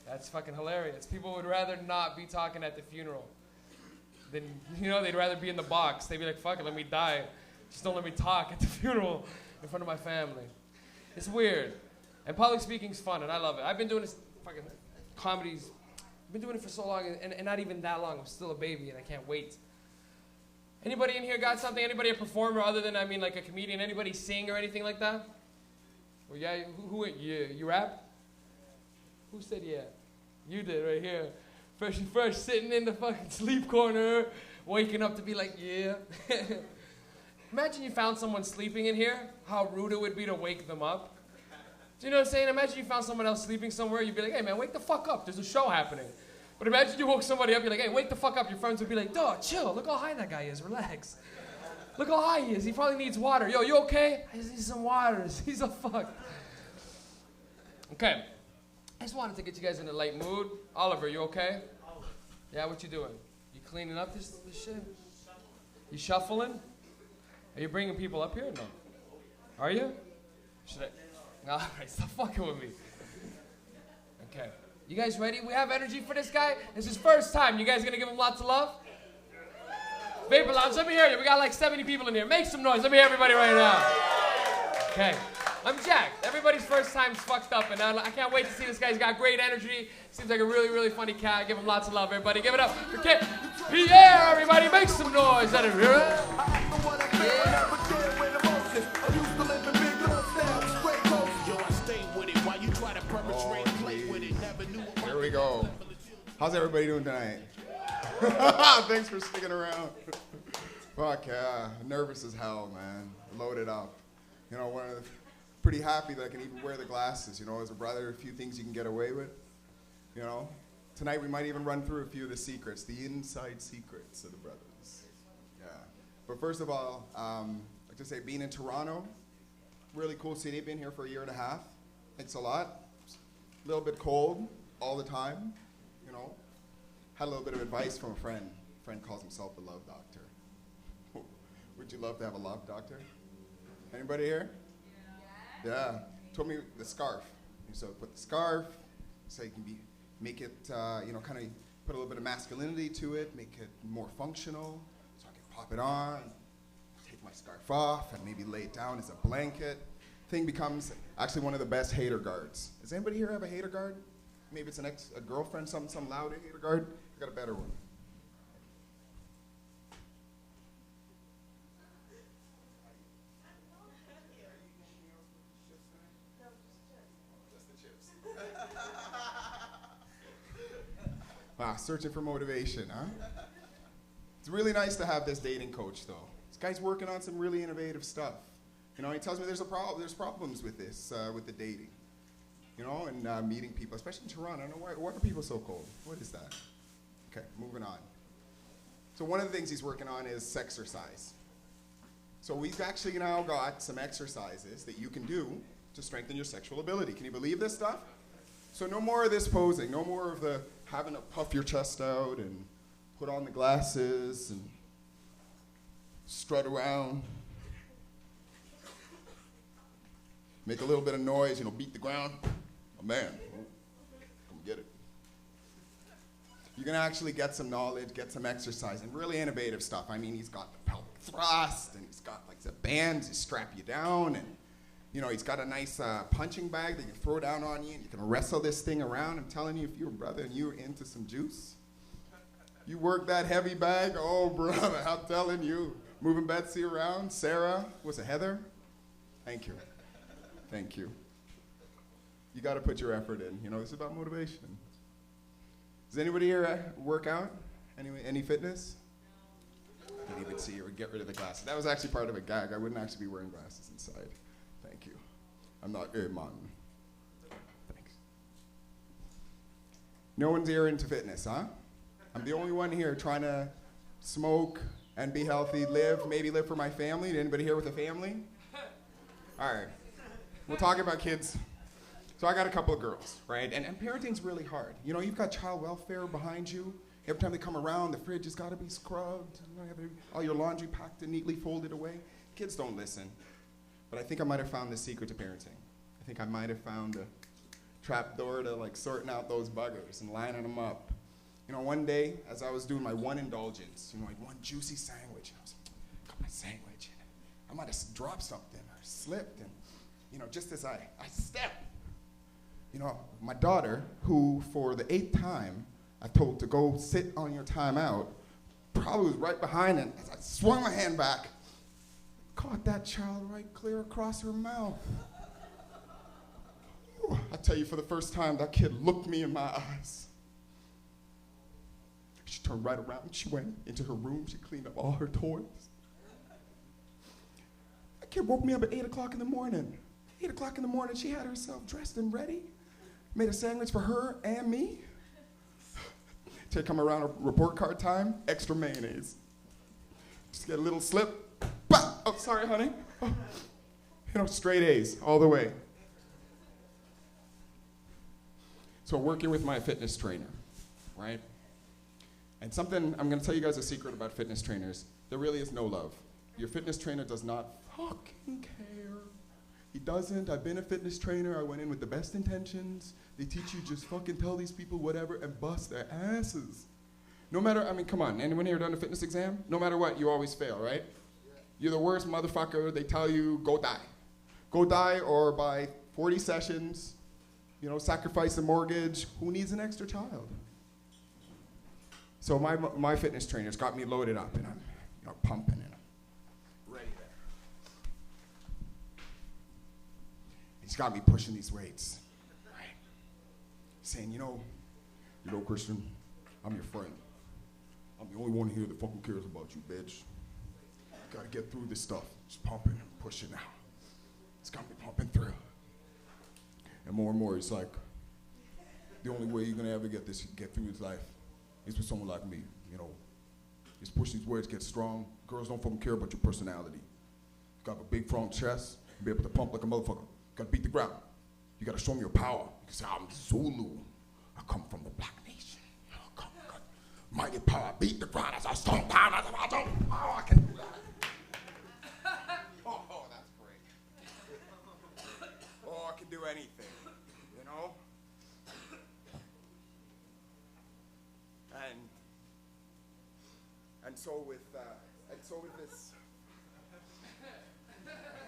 That's fucking hilarious. People would rather not be talking at the funeral than, they'd rather be in the box. They'd be like, fuck it, let me die. Just don't let me talk at the funeral in front of my family. It's weird. And public speaking's fun, and I love it. I've been doing this fucking comedies. I've been doing it for so long, and not even that long. I'm still a baby, and I can't wait. Anybody in here got something? Anybody a performer other than, like a comedian? Anybody sing or anything like that? Well, yeah, you rap? Who said yeah? You did right here. Fresh, sitting in the fucking sleep corner, waking up to be like, yeah. Imagine you found someone sleeping in here, how rude it would be to wake them up. Do you know what I'm saying? Imagine you found someone else sleeping somewhere. You'd be like, hey, man, wake the fuck up. There's a show happening. But imagine you woke somebody up. You're like, hey, wake the fuck up. Your friends would be like, dog, chill. Look how high that guy is. Relax. Look how high he is. He probably needs water. Yo, you okay? I just need some water. He's a fuck. Okay. I just wanted to get you guys in a light mood. Oliver, you okay? Yeah, what you doing? You cleaning up this shit? You shuffling? Are you bringing people up here? No. Are you? Should I? All right, stop fucking with me. Okay. You guys ready? We have energy for this guy? It's his first time. You guys gonna give him lots of love? Vapor Lounge, let me hear you. We got like 70 people in here. Make some noise. Let me hear everybody right now. Okay. I'm Jack. Everybody's first time's fucked up, and I can't wait to see this guy. He's got great energy. Seems like a really, really funny cat. Give him lots of love, everybody. Give it up for Kid Pierre, everybody. Make some noise. Let it Here we go. How's everybody doing tonight? Thanks for sticking around. Fuck yeah, nervous as hell, man. Loaded up. You know, pretty happy that I can even wear the glasses. You know, as a brother, a few things you can get away with. You know, tonight we might even run through a few of the secrets, the inside secrets of the brothers. Yeah. But first of all, I'd like to say being in Toronto, really cool city. Been here for a year and a half. Thanks a lot. A little bit cold all the time, you know. Had a little bit of advice from a friend. A friend calls himself the love doctor. Would you love to have a love doctor? Anybody here? Yeah. Told me the scarf. So put the scarf, so you can make it, you know, kind of put a little bit of masculinity to it, make it more functional, so I can pop it on, take my scarf off, and maybe lay it down as a blanket. Thing becomes actually one of the best hater guards. Does anybody here have a hater guard? Maybe it's a girlfriend, some loud hater guard. I got a better one. Wow, searching for motivation, huh? It's really nice to have this dating coach, though. This guy's working on some really innovative stuff. You know, he tells me there's problems with this, with the dating. You know, and meeting people, especially in Toronto. I don't know why are people so cold? What is that? Okay, moving on. So one of the things he's working on is sexercise. So we've actually now got some exercises that you can do to strengthen your sexual ability. Can you believe this stuff? So no more of this posing, no more of the having to puff your chest out and put on the glasses and strut around. Make a little bit of noise, you know, beat the ground. Oh man, come get it. You can actually get some knowledge, get some exercise, and really innovative stuff. I mean, he's got the pelvic thrust, and he's got like the bands to strap you down, and you know, he's got a nice punching bag that you can throw down on you, and you can wrestle this thing around. I'm telling you, if you're a brother and you're into some juice, you work that heavy bag, oh brother, I'm telling you. Moving Betsy around, Sarah, was it Heather? Thank you. Thank you. You got to put your effort in. You know, this is about motivation. Does anybody here work out? Any fitness? Can't even see or get rid of the glasses. That was actually part of a gag. I wouldn't actually be wearing glasses inside. Thank you. I'm not man. Thanks. No one's here into fitness, huh? I'm the only one here trying to smoke and be healthy, maybe live for my family. Anybody here with a family? All right. We'll talk about kids. So I got a couple of girls, right? And parenting's really hard. You know, you've got child welfare behind you. Every time they come around, the fridge has got to be scrubbed. You know, you have all your laundry packed and neatly folded away. Kids don't listen. But I think I might have found the secret to parenting. I think I might have found a trap door to like sorting out those buggers and lining them up. You know, one day, as I was doing my one indulgence, you know, like one juicy sandwich, I was like, got my sandwich, and I might have dropped something or slipped, and you know, just as I stepped, you know, my daughter, who for the 8th time I told to go sit on your timeout, probably was right behind, and as I swung my hand back, caught that child right clear across her mouth. Whew, I tell you, for the first time, that kid looked me in my eyes. She turned right around, she went into her room, she cleaned up all her toys. That kid woke me up at 8 o'clock in the morning. 8 o'clock in the morning, she had herself dressed and ready, made a sandwich for her and me. To come around a report card time, extra mayonnaise. Just get a little slip. Bah! Oh, sorry, honey. Oh. You know, straight A's all the way. So working with my fitness trainer, right? And something, I'm gonna tell you guys a secret about fitness trainers. There really is no love. Your fitness trainer does not fucking care. He doesn't. I've been a fitness trainer. I went in with the best intentions. They teach you just fucking tell these people whatever and bust their asses. No matter, I mean, come on, anyone here done a fitness exam? No matter what, you always fail, right? You're the worst motherfucker. They tell you, go die. Go die, or by 40 sessions, you know, sacrifice a mortgage. Who needs an extra child? So my fitness trainer's got me loaded up, and I'm, you know, pumping and I'm ready there. He's got me pushing these weights, right? Saying, you know, Christian, I'm your friend. I'm the only one here that fucking cares about you, bitch. I gotta get through this stuff. Just pumping and pushing out. It's got me pumping through. And more, he's like, the only way you're gonna ever get through this life is with someone like me, you know. Just push these weights, get strong. Girls don't fucking care about your personality. You got a big, strong chest, be able to pump like a motherfucker. You gotta beat the ground. You gotta show me your power. You can say, I'm Zulu. I come from the black nation. You know, come, mighty power, beat the ground as I stomp down as I don't. Oh, I can do that. Oh, that's great. Oh, I can do anything, you know? And so with this.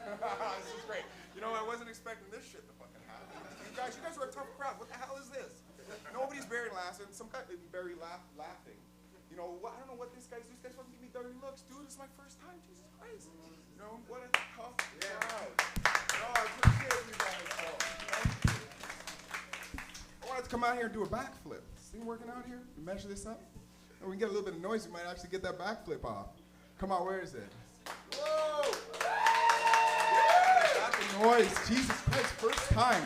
This is great. You know, I wasn't expecting this shit to fucking happen. You guys are a tough crowd. What the hell is this? Nobody's buried laughing. Some guy is buried laughing. You know, I don't know what these guys fucking give me dirty looks, dude. It's my first time. Jesus Christ. You know, what a tough crowd. No, I appreciate you guys. I wanted to come out here and do a backflip. This thing working out here? We measure this up? And we can get a little bit of noise. We might actually get that backflip off. Come on, where is it? Whoa! Got the noise. Jesus Christ, first time.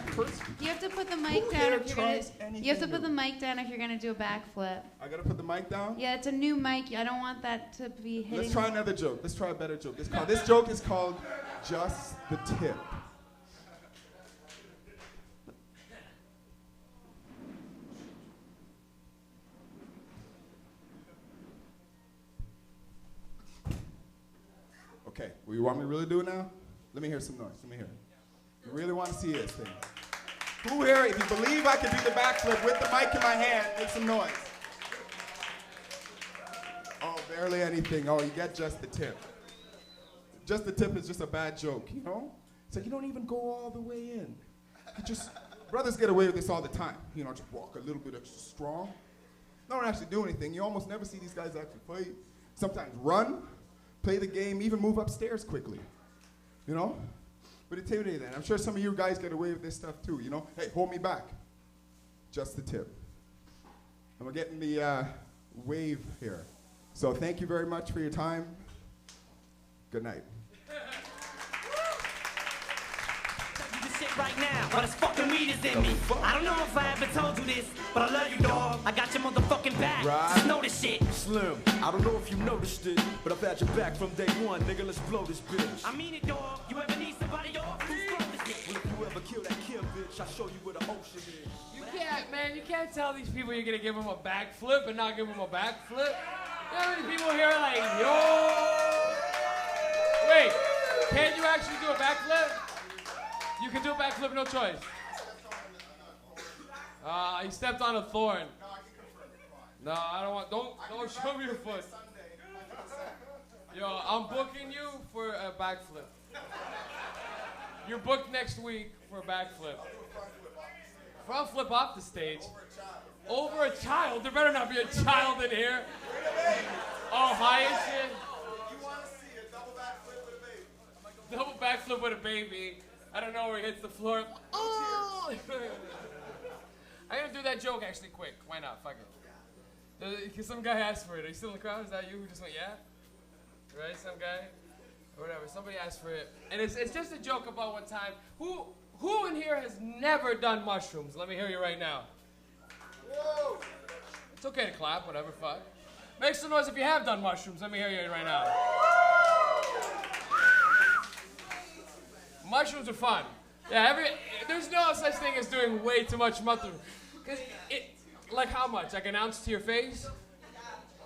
You have to put the mic down if you're gonna. You have to put the mic down if you're gonna do a backflip. I gotta put the mic down? Yeah, it's a new mic. I don't want that to be hitting. Let's try another joke. Let's try a better joke. This joke is called Just the Tip. Okay, well, you want me to really do it now? Let me hear some noise. Let me hear it. You really want to see this thing? Who here, if you believe I can do the backflip with the mic in my hand, make some noise. Oh, barely anything. Oh, you get just the tip. Just the tip is just a bad joke, you know? It's like you don't even go all the way in. Brothers get away with this all the time. You know, just walk a little bit extra strong. They don't actually do anything. You almost never see these guys actually fight. Sometimes run, play the game, even move upstairs quickly. You know? But intimidate that. I'm sure some of you guys get away with this stuff too, you know? Hey, hold me back. Just the tip. And we're getting the wave here. So thank you very much for your time. Good night. Right now, but it's fucking weed is in me. I don't know if I ever told you this, but I love you, dog. I got your motherfucking back. Right. Just know this shit. Slim, I don't know if you noticed it, but I've had your back from day one, nigga. Let's blow this bitch. I mean it, dog. You ever need somebody, dog? Who's from this bitch? Well, if you ever kill that Kim bitch, I'll show you where the ocean is. You can't tell these people you're gonna give them a backflip and not give them a backflip. You know how many people here are like, yo? Wait, can you actually do a backflip? You can do a backflip, no choice. He stepped on a thorn. No, I don't want. Don't show me your foot. Yo, I'm booking you for a backflip. You're booked next week for a backflip. Front flip off the stage. Over a child? There better not be a child in here. Oh, high and shit. You want to see a double backflip with a baby? Double backflip with a baby. I don't know where he hits the floor. Oh! I'm gonna do that joke actually quick. Why not? Fuck it. Some guy asked for it. Are you still in the crowd? Is that you who just went, yeah? Right, some guy? Or whatever. Somebody asked for it. And it's just a joke about one time. Who in here has never done mushrooms? Let me hear you right now. Whoa. It's okay to clap, whatever, fuck. Make some noise if you have done mushrooms. Let me hear you right now. Mushrooms are fun. Yeah, there's no such thing as doing way too much mushroom. Cause like how much? Like an ounce to your face?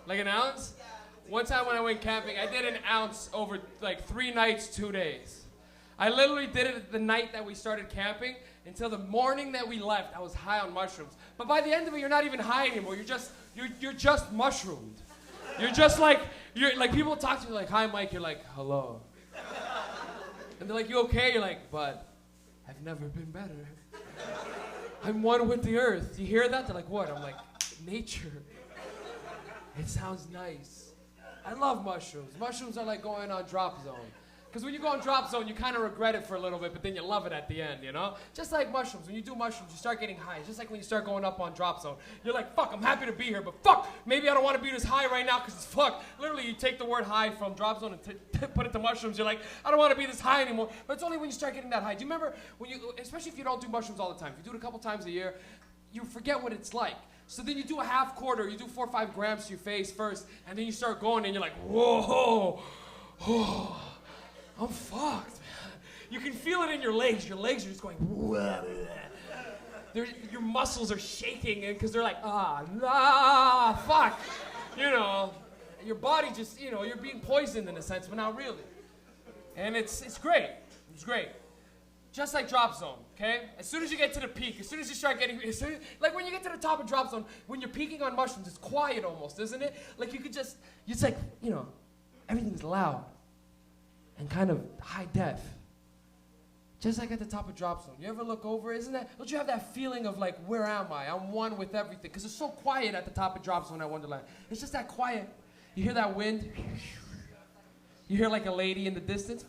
Like an ounce? One time when I went camping, I did an ounce over like 3 nights, 2 days. I literally did it the night that we started camping until the morning that we left. I was high on mushrooms. But by the end of it, you're not even high anymore. You're just mushroomed. You're like people talk to you like, "Hi, Mike." You're like, "Hello." And they're like, "You okay?" You're like, "But I've never been better. I'm one with the earth." You hear that? They're like, "What?" I'm like, "Nature. It sounds nice." I love mushrooms. Mushrooms are like going on drop zone. Because when you go on drop zone, you kind of regret it for a little bit, but then you love it at the end, you know? Just like mushrooms. When you do mushrooms, you start getting high. It's just like when you start going up on drop zone. You're like, fuck, I'm happy to be here, but fuck, maybe I don't want to be this high right now because it's fuck. Literally, you take the word high from drop zone and put it to mushrooms. You're like, I don't want to be this high anymore. But it's only when you start getting that high. Do you remember when especially if you don't do mushrooms all the time, if you do it a couple times a year, you forget what it's like. So then you do a half quarter, you do 4 or 5 grams to your face first, and then you start going and you're like, whoa, whoa. I'm fucked, man. You can feel it in your legs. Your legs are just going, your muscles are shaking because they're like, fuck. You know, your body just, you know, you're being poisoned in a sense, but not really. And it's great. It's great. Just like drop zone, okay? As soon as you get to the peak, as soon as you start getting, like when you get to the top of drop zone, when you're peaking on mushrooms, it's quiet almost, isn't it? Like you could just, it's like, you know, everything's loud. And kind of high def. Just like at the top of drop zone. You ever look over, don't you have that feeling of like, where am I? I'm one with everything. Because it's so quiet at the top of drop zone at Wonderland. It's just that quiet. You hear that wind. You hear like a lady in the distance.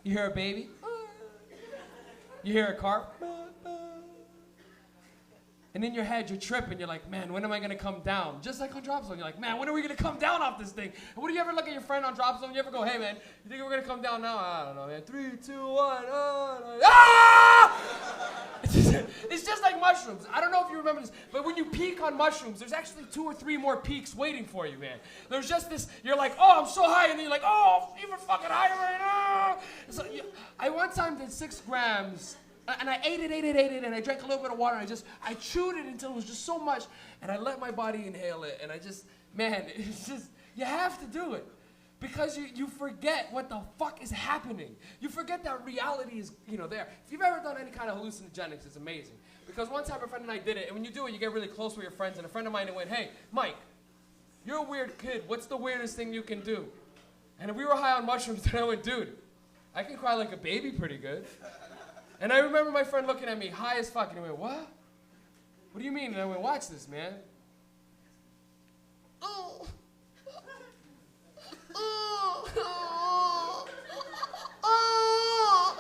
You hear a baby. You hear a car. And in your head, you're tripping. You're like, man, when am I going to come down? Just like on drop zone. You're like, man, when are we going to come down off this thing? And what do you ever look at your friend on drop zone? You ever go, hey, man, you think we're going to come down now? I don't know, man. 3, 2, 1. It's just like mushrooms. I don't know if you remember this, but when you peak on mushrooms, there's actually 2 or 3 more peaks waiting for you, man. There's just this, you're like, oh, I'm so high. And then you're like, oh, I'm even fucking higher right now. So, I one time did 6 grams. And I ate it, and I drank a little bit of water, and I chewed it until it was just so much, and I let my body inhale it, and it's just, you have to do it. Because you forget what the fuck is happening. You forget that reality is, you know, there. If you've ever done any kind of hallucinogenics, it's amazing. Because one time a friend and I did it, and when you do it, you get really close with your friends, and a friend of mine went, hey, Mike, you're a weird kid. What's the weirdest thing you can do? And if we were high on mushrooms, then I went, dude, I can cry like a baby pretty good. And I remember my friend looking at me, high as fuck, and he went, what? What do you mean? And I went, watch this, man. Oh. Oh. Oh. Oh.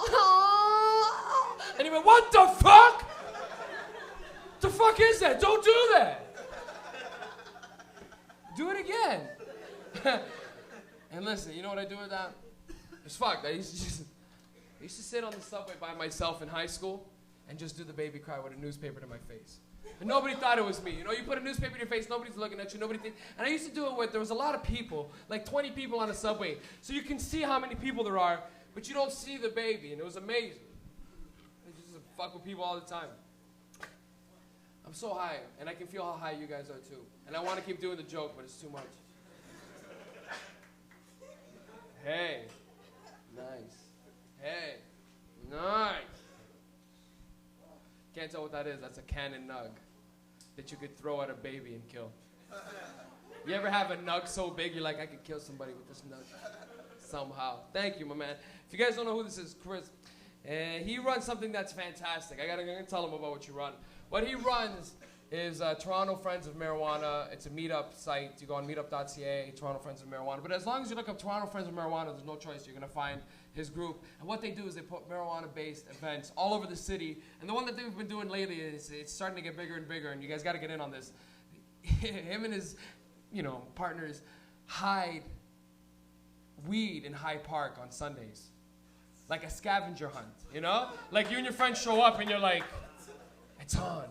Oh. And he went, what the fuck? What the fuck is that? Don't do that. Do it again. And listen, you know what I do with that? It's fucked. I used to sit on the subway by myself in high school and just do the baby cry with a newspaper to my face. And nobody thought it was me. You know, you put a newspaper in your face, nobody's looking at you, nobody thinks. And I used to do it there was a lot of people, like 20 people on a subway. So you can see how many people there are, but you don't see the baby, and it was amazing. I just fuck with people all the time. I'm so high, and I can feel how high you guys are too. And I want to keep doing the joke, but it's too much. Hey. Nice. Hey, nice. Can't tell what that is. That's a cannon nug that you could throw at a baby and kill. You ever have a nug so big you're like, I could kill somebody with this nug somehow? Thank you, my man. If you guys don't know who this is, Chris, he runs something that's fantastic. I'm gonna tell him about what you run. What he runs is Toronto Friends of Marijuana. It's a meetup site. You go on meetup.ca, Toronto Friends of Marijuana. But as long as you look up Toronto Friends of Marijuana, there's no choice. You're going to find his group. And what they do is they put marijuana-based events all over the city. And the one that they've been doing lately is it's starting to get bigger and bigger. And you guys got to get in on this. Him and his, partners hide weed in Hyde Park on Sundays. Like a scavenger hunt, you know? Like you and your friends show up and you're like, it's on.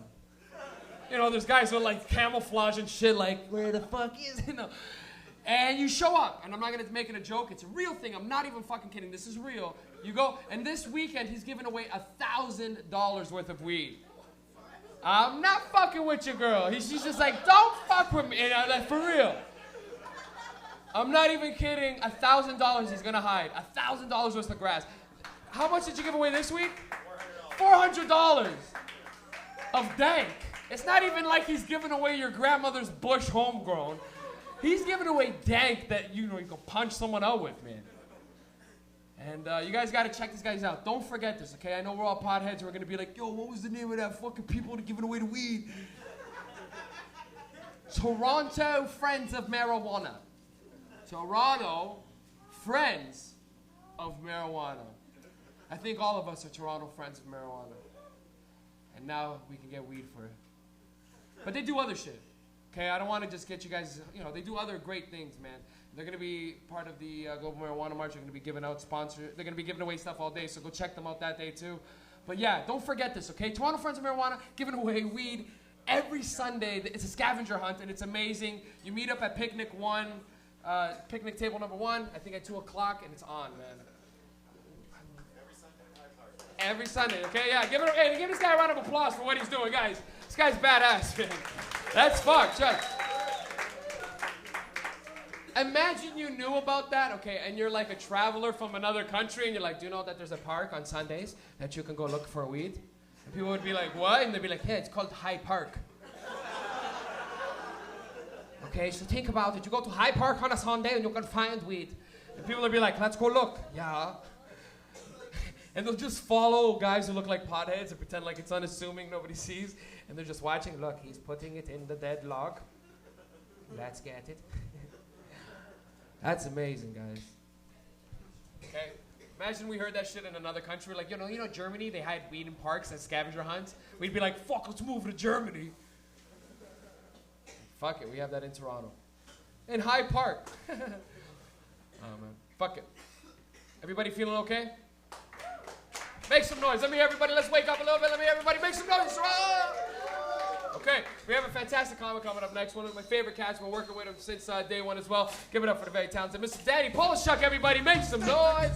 You know, there's guys with like camouflage and shit like, where the fuck is it? You know? And you show up, and I'm not gonna make it a joke, it's a real thing, I'm not even fucking kidding, this is real. You go, and this weekend he's giving away $1,000 worth of weed. I'm not fucking with you, girl. She's just like, don't fuck with me, like, for real. I'm not even kidding, $1,000 he's gonna hide, $1,000 worth of grass. How much did you give away this week? $400 of dank. It's not even like he's giving away your grandmother's bush homegrown. He's giving away dank that you can punch someone out with, man. And you guys gotta check these guys out. Don't forget this, okay? I know we're all potheads. We're gonna be like, yo, what was the name of that fucking people giving away the weed? Toronto Friends of Marijuana. Toronto Friends of Marijuana. I think all of us are Toronto Friends of Marijuana. And now we can get weed for it. But they do other shit. Okay, I don't want to just get you guys, they do other great things, man. They're going to be part of the Global Marijuana March. They're going to be giving out they're going to be giving away stuff all day, so go check them out that day too. But yeah, don't forget this, okay? Toronto Friends of Marijuana giving away weed every Sunday. It's a scavenger hunt, and it's amazing. You meet up at picnic table number 1, I think at 2 o'clock, and it's on, man. Every Sunday, okay? Yeah, give this guy a round of applause for what he's doing, guys. This guy's badass, man. That's fucked, Chuck. Imagine you knew about that, okay, and you're like a traveler from another country, and you're like, do you know that there's a park on Sundays that you can go look for weed? And people would be like, what? And they'd be like, yeah, it's called Hyde Park. Okay, so think about it. You go to Hyde Park on a Sunday, and you can find weed. And people would be like, let's go look. Yeah. And they'll just follow guys who look like potheads and pretend like it's unassuming, nobody sees. And they're just watching. Look, he's putting it in the dead log. Let's get it. That's amazing, guys. Okay? Imagine we heard that shit in another country. Like, Germany, they hide weed in parks as scavenger hunts. We'd be like, fuck, let's move to Germany. Fuck it, we have that in Toronto. In Hyde Park. Oh, man. Fuck it. Everybody feeling okay? Make some noise. Let me hear everybody. Let's wake up a little bit. Let me hear everybody make some noise. Okay, we have a fantastic comic coming up next. One of my favorite cats. We're working with him since day one as well. Give it up for the very talented Mr. Danny Polishchuk, everybody. Make some noise.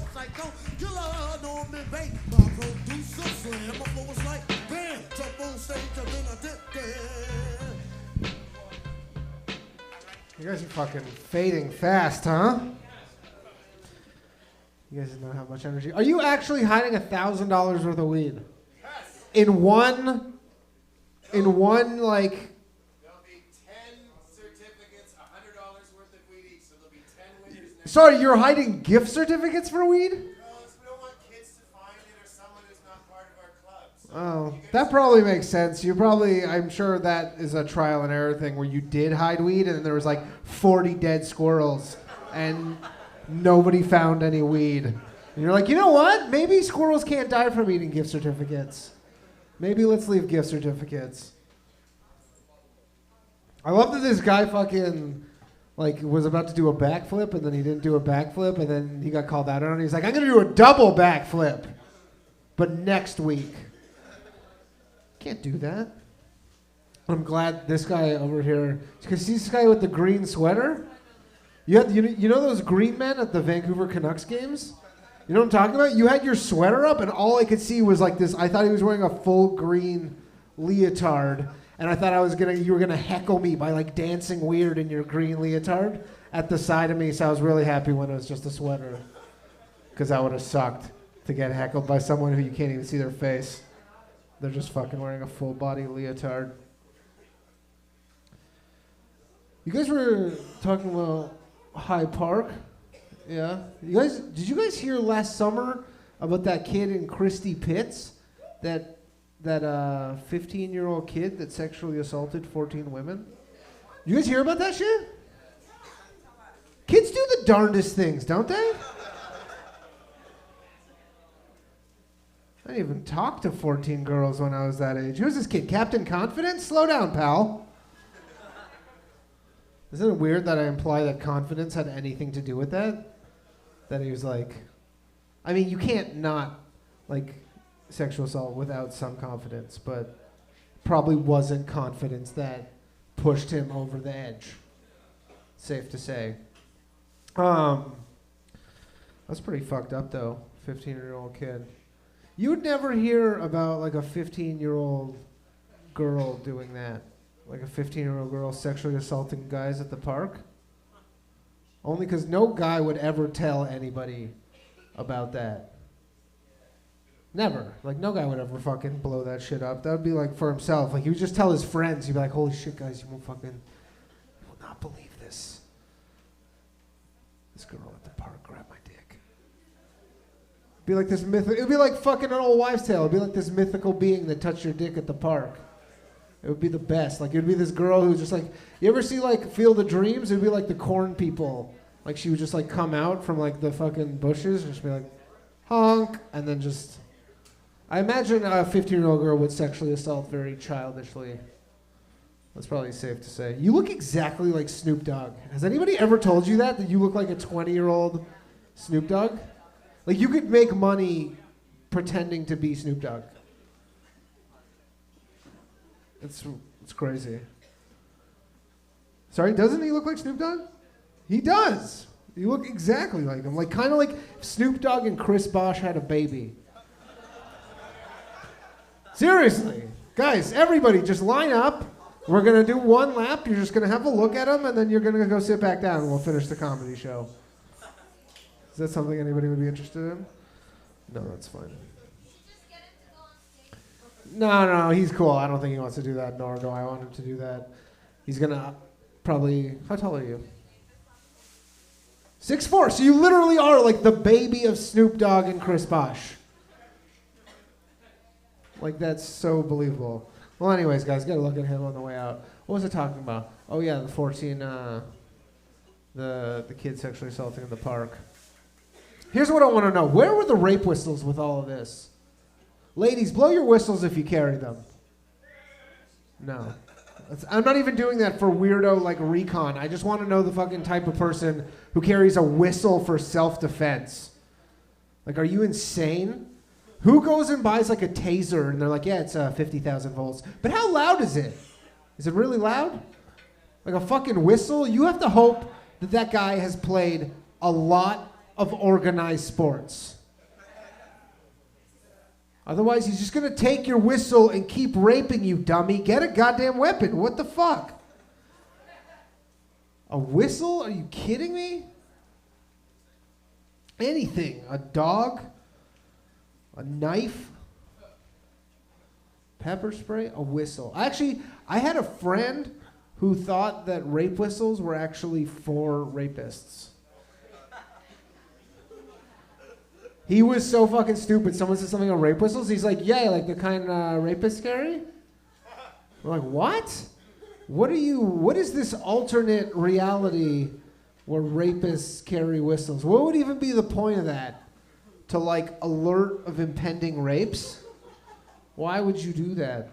You guys are fucking fading fast, huh? You guys don't have much energy. Are you actually hiding $1,000 worth of weed? Yes. In one, like... There'll be 10 certificates, $100 worth of weed each, so there'll be 10 winners next. Sorry, you're hiding gift certificates for weed? No, we don't want kids to find it or someone who's not part of our club. So Oh, that probably makes sense. I'm sure that is a trial and error thing where you did hide weed and there was like 40 dead squirrels and... Nobody found any weed. And you're like, you know what? Maybe squirrels can't die from eating gift certificates. Maybe let's leave gift certificates. I love that this guy fucking, was about to do a backflip, and then he didn't do a backflip, and then he got called out on it. He's like, I'm going to do a double backflip, but next week. Can't do that. I'm glad this guy over here, because see this guy with the green sweater? You know those green men at the Vancouver Canucks games? You know what I'm talking about? You had your sweater up, and all I could see was like this. I thought he was wearing a full green leotard, and I thought you were gonna heckle me by like dancing weird in your green leotard at the side of me. So I was really happy when it was just a sweater, because that would have sucked to get heckled by someone who you can't even see their face. They're just fucking wearing a full body leotard. You guys were talking about Hyde Park. Yeah. Did you guys hear last summer about that kid in Christie Pitts? That 15-year-old kid that sexually assaulted 14 women? You guys hear about that shit? Kids do the darndest things, don't they? I didn't even talk to 14 girls when I was that age. Who's this kid? Captain Confidence? Slow down, pal. Isn't it weird that I imply that confidence had anything to do with that? That he was like, I mean, you can't not like sexual assault without some confidence, but probably wasn't confidence that pushed him over the edge. Safe to say. That's pretty fucked up though, 15-year-old kid. You would never hear about like a 15-year-old girl doing that. Like a 15-year-old girl sexually assaulting guys at the park. Only because no guy would ever tell anybody about that. Never. Like, no guy would ever fucking blow that shit up. That would be like for himself. Like, he would just tell his friends. He'd be like, holy shit, guys, you will not believe this. This girl at the park grabbed my dick. Be like this it would be like fucking an old wives' tale. It'd be like this mythical being that touched your dick at the park. It would be the best. Like, it would be this girl who's just like, you ever see like Field of Dreams? It would be like the corn people. Like, she would just like come out from like the fucking bushes and just be like, honk, and then just, I imagine a 15-year-old girl would sexually assault very childishly. That's probably safe to say. You look exactly like Snoop Dogg. Has anybody ever told you that you look like a 20-year-old Snoop Dogg? Like, you could make money pretending to be Snoop Dogg. It's crazy. Sorry, doesn't he look like Snoop Dogg? He does. You look exactly like him. Like, kind of like Snoop Dogg and Chris Bosh had a baby. Seriously. Guys, everybody, just line up. We're going to do one lap. You're just going to have a look at him, and then you're going to go sit back down, and we'll finish the comedy show. Is that something anybody would be interested in? No, that's fine. No, he's cool. I don't think he wants to do that, nor do I want him to do that. He's going to probably... How tall are you? 6'4". So you literally are like the baby of Snoop Dogg and Chris Bosh. Like, that's so believable. Well, anyways, guys, got to look at him on the way out. What was I talking about? Oh, yeah, the 14... the kid sexually assaulting in the park. Here's what I want to know. Where were the rape whistles with all of this? Ladies, blow your whistles if you carry them. No. I'm not even doing that for weirdo like recon. I just want to know the fucking type of person who carries a whistle for self-defense. Like, are you insane? Who goes and buys like a taser and they're like, yeah, it's 50,000 volts. But how loud is it? Is it really loud? Like a fucking whistle? You have to hope that that guy has played a lot of organized sports. Otherwise, he's just going to take your whistle and keep raping you, dummy. Get a goddamn weapon. What the fuck? A whistle? Are you kidding me? Anything. A dog? A knife? Pepper spray? A whistle. Actually, I had a friend who thought that rape whistles were actually for rapists. He was so fucking stupid. Someone said something on rape whistles. He's like, yeah, like the kind rapists carry? We're like, what? What is this alternate reality where rapists carry whistles? What would even be the point of that? To like alert of impending rapes? Why would you do that?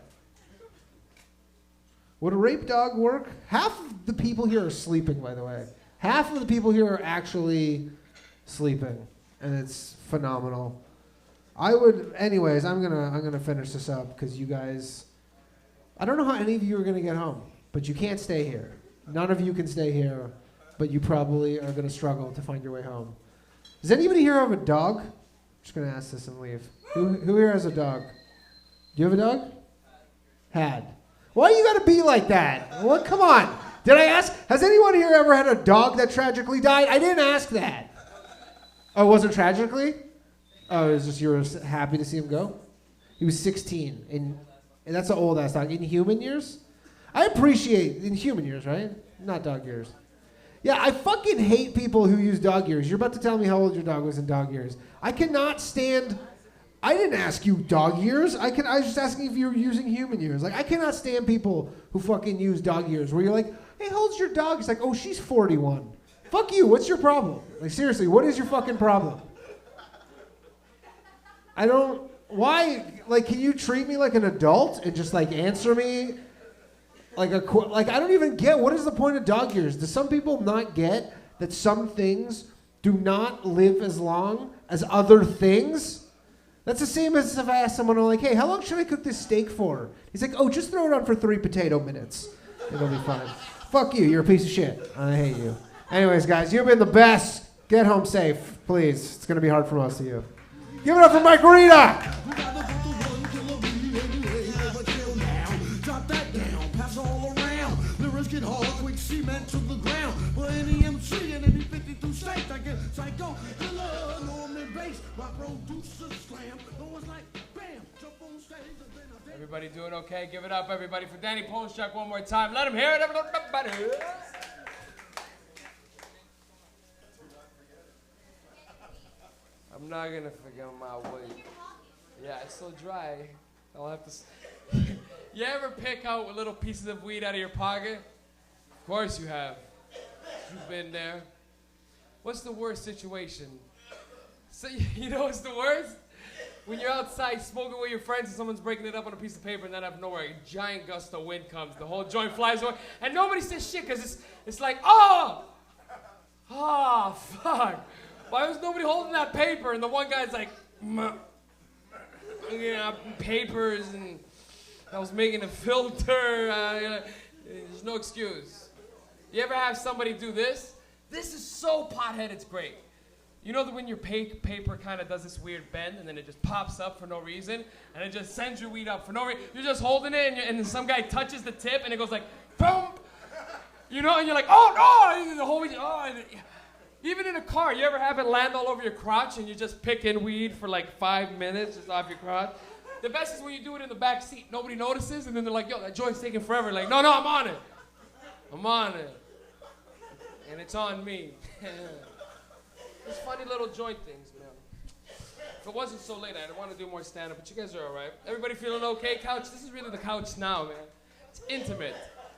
Would a rape dog work? Half of the people here are sleeping, by the way. Half of the people here are actually sleeping. And it's phenomenal. Anyways, I'm gonna finish this up because you guys, I don't know how any of you are gonna get home, but you can't stay here. None of you can stay here, but you probably are gonna struggle to find your way home. Does anybody here have a dog? I'm just gonna ask this and leave. Who here has a dog? Do you have a dog? Had. Why you gotta be like that? Well, come on. Did I ask? Has anyone here ever had a dog that tragically died? I didn't ask that. Oh, it wasn't tragically? Oh, it was just you were happy to see him go? He was 16. And that's an old-ass dog. In human years? I appreciate, in human years, right? Not dog years. Yeah, I fucking hate people who use dog years. You're about to tell me how old your dog was in dog years. I cannot stand... I didn't ask you dog years. I was just asking if you were using human years. Like, I cannot stand people who fucking use dog years where you're like, hey, how old's your dog? It's like, oh, she's 41. Fuck you, what's your problem? Like, seriously, what is your fucking problem? why, like, can you treat me like an adult and just, like, answer me? like I don't even get what is the point of dog years? Do some people not get that some things do not live as long as other things? That's the same as if I ask someone, I'm like, hey, how long should I cook this steak for? He's like, oh, just throw it on for 3 potato minutes. It'll be fine. Fuck you, you're a piece of shit. I hate you. Anyways, guys, you've been the best. Get home safe, please. It's going to be hard for most of you. Give it up for Mike Rita. Cement to the ground. For any MC and any 52 states, I get psycho. Killer, Norman bass, my producer slam. No one's like, bam, jump on stage and then I Everybody doing okay? Give it up, everybody, for Danny Polchak one more time. Let him hear it, everybody. I'm not gonna forget my weight. Yeah, it's so dry. I'll have to. You ever pick out little pieces of weed out of your pocket? Of course you have. You've been there. What's the worst situation? So you know what's the worst? When you're outside smoking with your friends and someone's breaking it up on a piece of paper and then out of nowhere, a giant gust of wind comes, the whole joint flies away, and nobody says shit because it's like, oh, fuck. Why was nobody holding that paper? And the one guy's like, papers, and I was making a filter. There's no excuse. You ever have somebody do this? This is so pothead, it's great. You know that when your paper kind of does this weird bend and then it just pops up for no reason and it just sends your weed up for no reason. You're just holding it and then some guy touches the tip and it goes like, boom. You know, and you're like, oh no, the whole weed, even in a car, you ever have it land all over your crotch and you're just picking weed for like 5 minutes just off your crotch? The best is when you do it in the back seat. Nobody notices and then they're like, yo, that joint's taking forever. Like, no, I'm on it. I'm on it. And it's on me. Just funny little joint things, man. If it wasn't so late, I'd want to do more stand-up, but you guys are all right. Everybody feeling okay? Couch, this is really the couch now, man. It's intimate.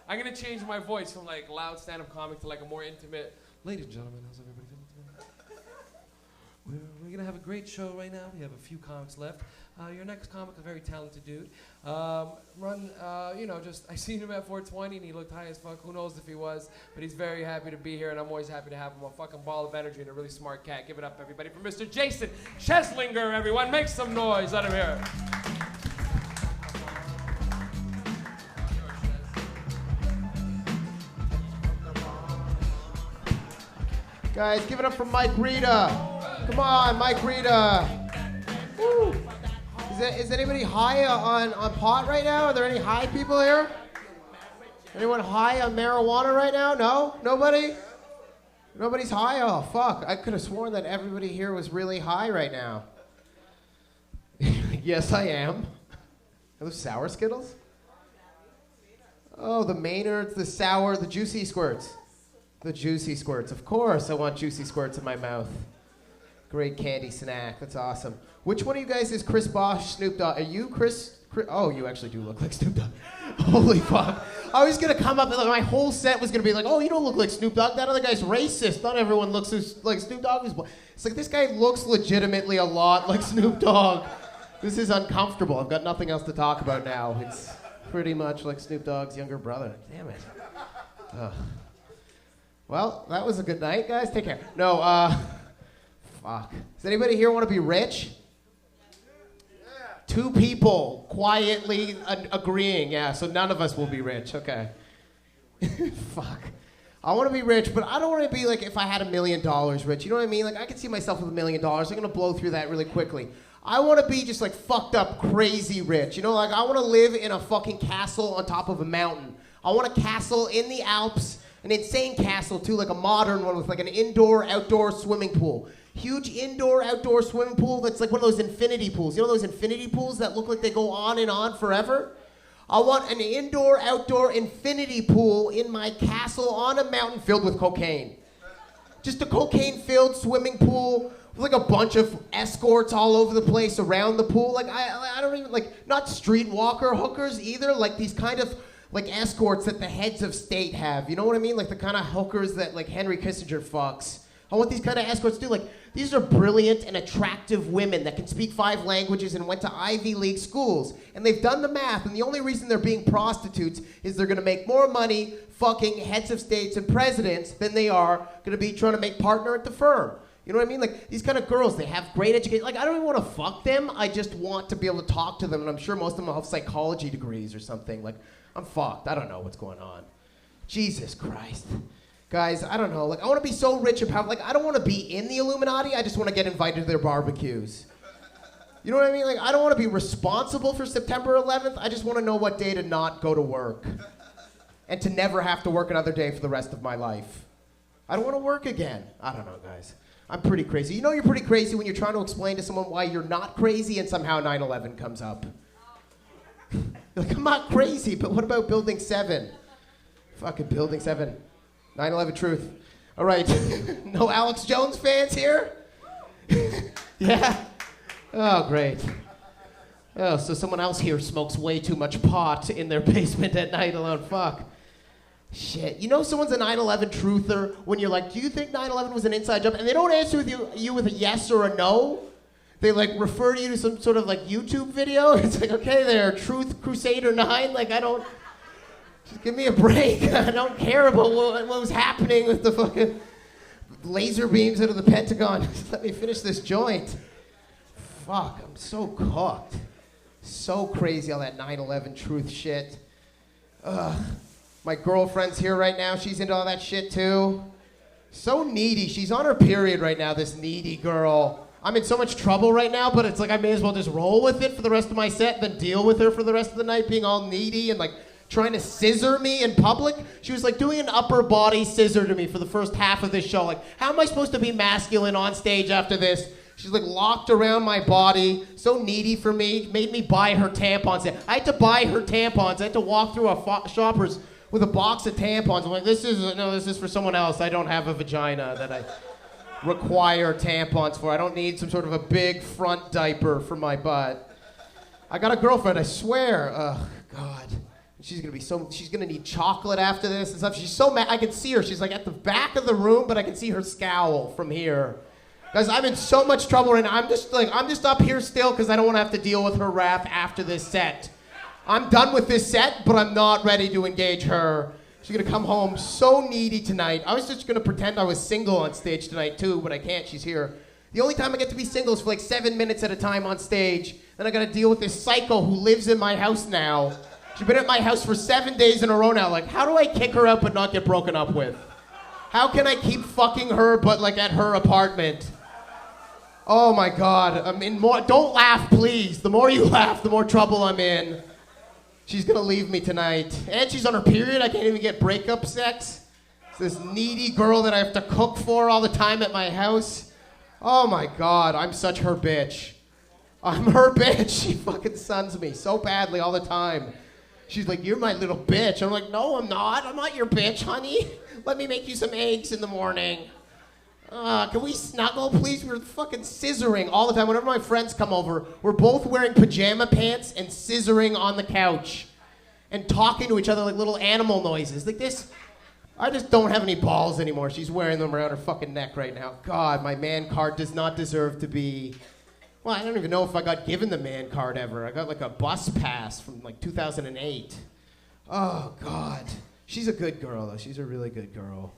I'm going to change my voice from like loud stand-up comic to like a more intimate, ladies and gentlemen, how's everybody feeling today? We're going to have a great show right now. We have a few comics left. Your next comic is a very talented dude. I seen him at 420 and he looked high as fuck. Who knows if he was, but he's very happy to be here and I'm always happy to have him. A fucking ball of energy and a really smart cat. Give it up, everybody, for Mr. Jason Cheslinger, everyone. Make some noise. Let him hear it. Guys, give it up for Mike Rita. Come on, Mike Rita. Woo. Is anybody high on pot right now? Are there any high people here? Anyone high on marijuana right now? No? Nobody? Nobody's high? Oh, fuck. I could have sworn that everybody here was really high right now. Yes, I am. Are those sour Skittles? Oh, the Maynards, the sour, the juicy squirts. The juicy squirts. Of course I want juicy squirts in my mouth. Great candy snack. That's awesome. Which one of you guys is Chris Bosh, Snoop Dogg? Are you Chris? Oh, you actually do look like Snoop Dogg. Holy fuck. I was going to come up and my whole set was going to be like, oh, you don't look like Snoop Dogg. That other guy's racist. Not everyone looks like Snoop Dogg. It's like this guy looks legitimately a lot like Snoop Dogg. This is uncomfortable. I've got nothing else to talk about now. It's pretty much like Snoop Dogg's younger brother. Damn it. Well, that was a good night, guys. Take care. No, fuck. Does anybody here want to be rich? Yeah. 2 people quietly agreeing. Yeah, so none of us will be rich. Okay. Fuck. I want to be rich, but I don't want to be like if I had $1 million rich. You know what I mean? Like I can see myself with $1 million. I'm going to blow through that really quickly. I want to be just like fucked up, crazy rich. You know, like I want to live in a fucking castle on top of a mountain. I want a castle in the Alps. An insane castle, too, like a modern one with like an indoor-outdoor swimming pool. Huge indoor-outdoor swimming pool that's like one of those infinity pools. You know those infinity pools that look like they go on and on forever? I want an indoor-outdoor infinity pool in my castle on a mountain filled with cocaine. Just a cocaine-filled swimming pool with like a bunch of escorts all over the place around the pool. Like, I don't even, like, not streetwalker hookers either, like these kind of like escorts that the heads of state have. You know what I mean? Like the kind of hookers that like Henry Kissinger fucks. I want these kind of escorts too. Like, these are brilliant and attractive women that can speak 5 languages and went to Ivy League schools. And they've done the math, and the only reason they're being prostitutes is they're gonna make more money fucking heads of states and presidents than they are gonna be trying to make partner at the firm. You know what I mean? Like, these kind of girls, they have great education. Like, I don't even want to fuck them. I just want to be able to talk to them, and I'm sure most of them will have psychology degrees or something. Like, I'm fucked. I don't know what's going on. Jesus Christ. Guys, I don't know. Like, I want to be so rich about, like, I don't want to be in the Illuminati. I just want to get invited to their barbecues. You know what I mean? Like, I don't want to be responsible for September 11th. I just want to know what day to not go to work and to never have to work another day for the rest of my life. I don't want to work again. I don't know, guys. I'm pretty crazy. You know you're pretty crazy when you're trying to explain to someone why you're not crazy and somehow 9/11 comes up. You're like, I'm not crazy, but what about Building 7? Fucking Building 7. 9/11 truth. All right. No Alex Jones fans here? Yeah? Oh, great. Oh, so someone else here smokes way too much pot in their basement at night alone. Fuck. Shit. You know someone's a 9/11 truther when you're like, do you think 9/11 was an inside job? And they don't answer with you with a yes or a no. They like refer to you to some sort of like YouTube video. It's like, okay there, Truth Crusader 9. Like, I don't... Just give me a break. I don't care about what was happening with the fucking laser beams out of the Pentagon. Just let me finish this joint. Fuck, I'm so cooked. So crazy, all that 9/11 truth shit. Ugh. My girlfriend's here right now. She's into all that shit too. So needy. She's on her period right now, this needy girl. I'm in so much trouble right now, but it's like I may as well just roll with it for the rest of my set, then deal with her for the rest of the night being all needy and like trying to scissor me in public. She was like doing an upper body scissor to me for the first half of this show. Like, how am I supposed to be masculine on stage after this? She's like locked around my body, so needy for me, made me buy her tampons. I had to buy her tampons. I had to walk through a Shoppers with a box of tampons. I'm like, this is for someone else. I don't have a vagina that I require tampons for. I don't need some sort of a big front diaper for my butt. I got a girlfriend, I swear. Oh, God. She's gonna need chocolate after this and stuff. She's so mad. I can see her. She's like at the back of the room, but I can see her scowl from here. Guys, I'm in so much trouble right now. I'm just up here still because I don't want to have to deal with her wrath after this set. I'm done with this set, but I'm not ready to engage her. She's gonna come home so needy tonight. I was just gonna pretend I was single on stage tonight too, but I can't. She's here. The only time I get to be single is for like 7 minutes at a time on stage. Then I gotta deal with this psycho who lives in my house now. She's been at my house for 7 days in a row now. Like, how do I kick her out but not get broken up with? How can I keep fucking her but like at her apartment? Oh my God, I'm in more. Don't laugh, please. The more you laugh, the more trouble I'm in. She's gonna leave me tonight. And she's on her period. I can't even get breakup sex. It's this needy girl that I have to cook for all the time at my house. Oh my God, I'm such her bitch. I'm her bitch. She fucking suns me so badly all the time. She's like, you're my little bitch. I'm like, no, I'm not. I'm not your bitch, honey. Let me make you some eggs in the morning. Can we snuggle, please? We're fucking scissoring all the time. Whenever my friends come over, we're both wearing pajama pants and scissoring on the couch and talking to each other like little animal noises. Like this. I just don't have any balls anymore. She's wearing them around her fucking neck right now. God, my man card does not deserve to be... Well, I don't even know if I got given the man card ever. I got like a bus pass from like 2008. Oh, God. She's a good girl, though. She's a really good girl.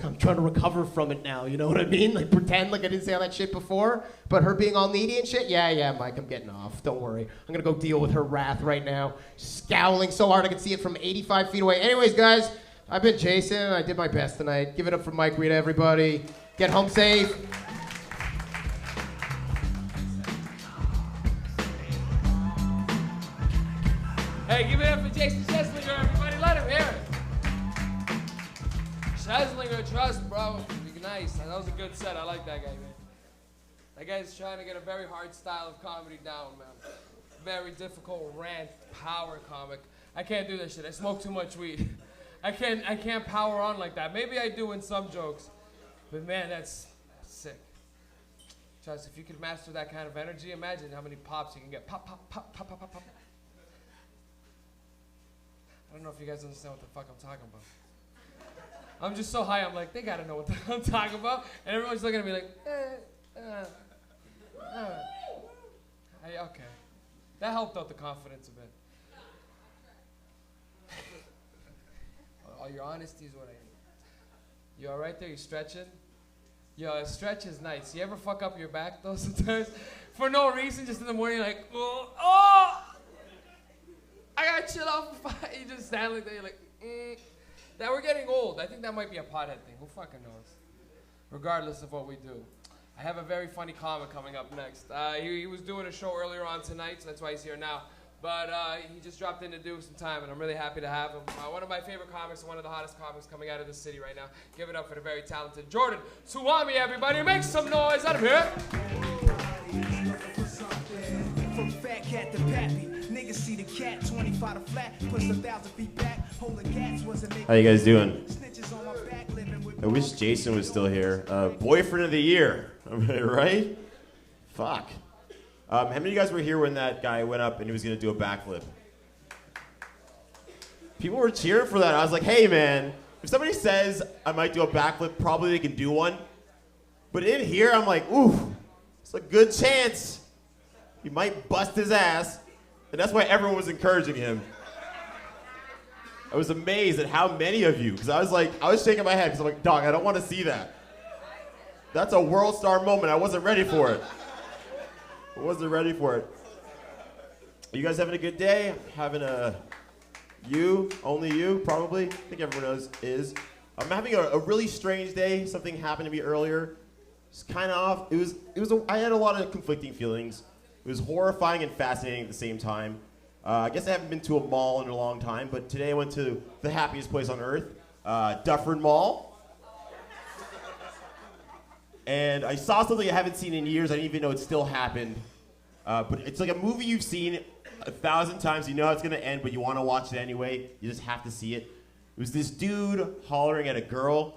I'm trying to recover from it now, you know what I mean? Like pretend like I didn't say all that shit before, but her being all needy and shit, yeah, Mike, I'm getting off. Don't worry. I'm gonna go deal with her wrath right now. Scowling so hard I can see it from 85 feet away. Anyways, guys, I've been Jason. I did my best tonight. Give it up for Mike, Rita, everybody. Get home safe. Hey, give it up for Jason Cheslinger, everybody. Let him hear it. Cheslinger, trust, bro. Be nice. That was a good set. I like that guy, man. That guy's trying to get a very hard style of comedy down, man. Very difficult rant, power comic. I can't do that shit. I smoke too much weed. I can't power on like that. Maybe I do in some jokes, but man, that's sick. Trust, if you could master that kind of energy, imagine how many pops you can get. Pop, pop, pop, pop, pop, pop, pop. I don't know if you guys understand what the fuck I'm talking about. I'm just so high, I'm like, they gotta know what the hell I'm talking about. And everyone's looking at me like, okay. That helped out the confidence a bit. All your honesty is what I need. You all right there? You stretching? Yo, a stretch is nice. You ever fuck up your back though sometimes? For no reason, just in the morning, like, oh, I gotta chill out for 5. You just stand like that, you're like, That we're getting old. I think that might be a pothead thing. Who fucking knows? Regardless of what we do. I have a very funny comic coming up next. He was doing a show earlier on tonight, so that's why he's here now. But he just dropped in to do some time, and I'm really happy to have him. One of my favorite comics, one of the hottest comics coming out of the city right now. Give it up for the very talented Jordan Suwami, everybody. Make some noise. Let him hear it. From fat cat to pappy, niggas see the cat 25 to flat, push 1,000 feet back, holding cats wasn't making. How you guys doing? Snitches on my back, living with. I wish Jason was still here. Boyfriend of the year, right? Fuck. How many of you guys were here when that guy went up and he was gonna do a backflip? People were cheering for that. I was like, hey man, if somebody says I might do a backflip, probably they can do one. But in here, I'm like, ooh, it's a good chance. He might bust his ass. And that's why everyone was encouraging him. I was amazed at how many of you, because I was shaking my head because I'm like, dog, I don't want to see that. That's a world star moment. I wasn't ready for it. I wasn't ready for it. Are you guys having a good day? Having only you, probably. I think everyone else is. I'm having a really strange day. Something happened to me earlier. It's kind of off. I had a lot of conflicting feelings. It was horrifying and fascinating at the same time. I guess I haven't been to a mall in a long time, but today I went to the happiest place on earth, Dufferin Mall. And I saw something I haven't seen in years. I didn't even know it still happened. But it's like a movie you've seen 1,000 times. You know how it's going to end, but you want to watch it anyway. You just have to see it. It was this dude hollering at a girl.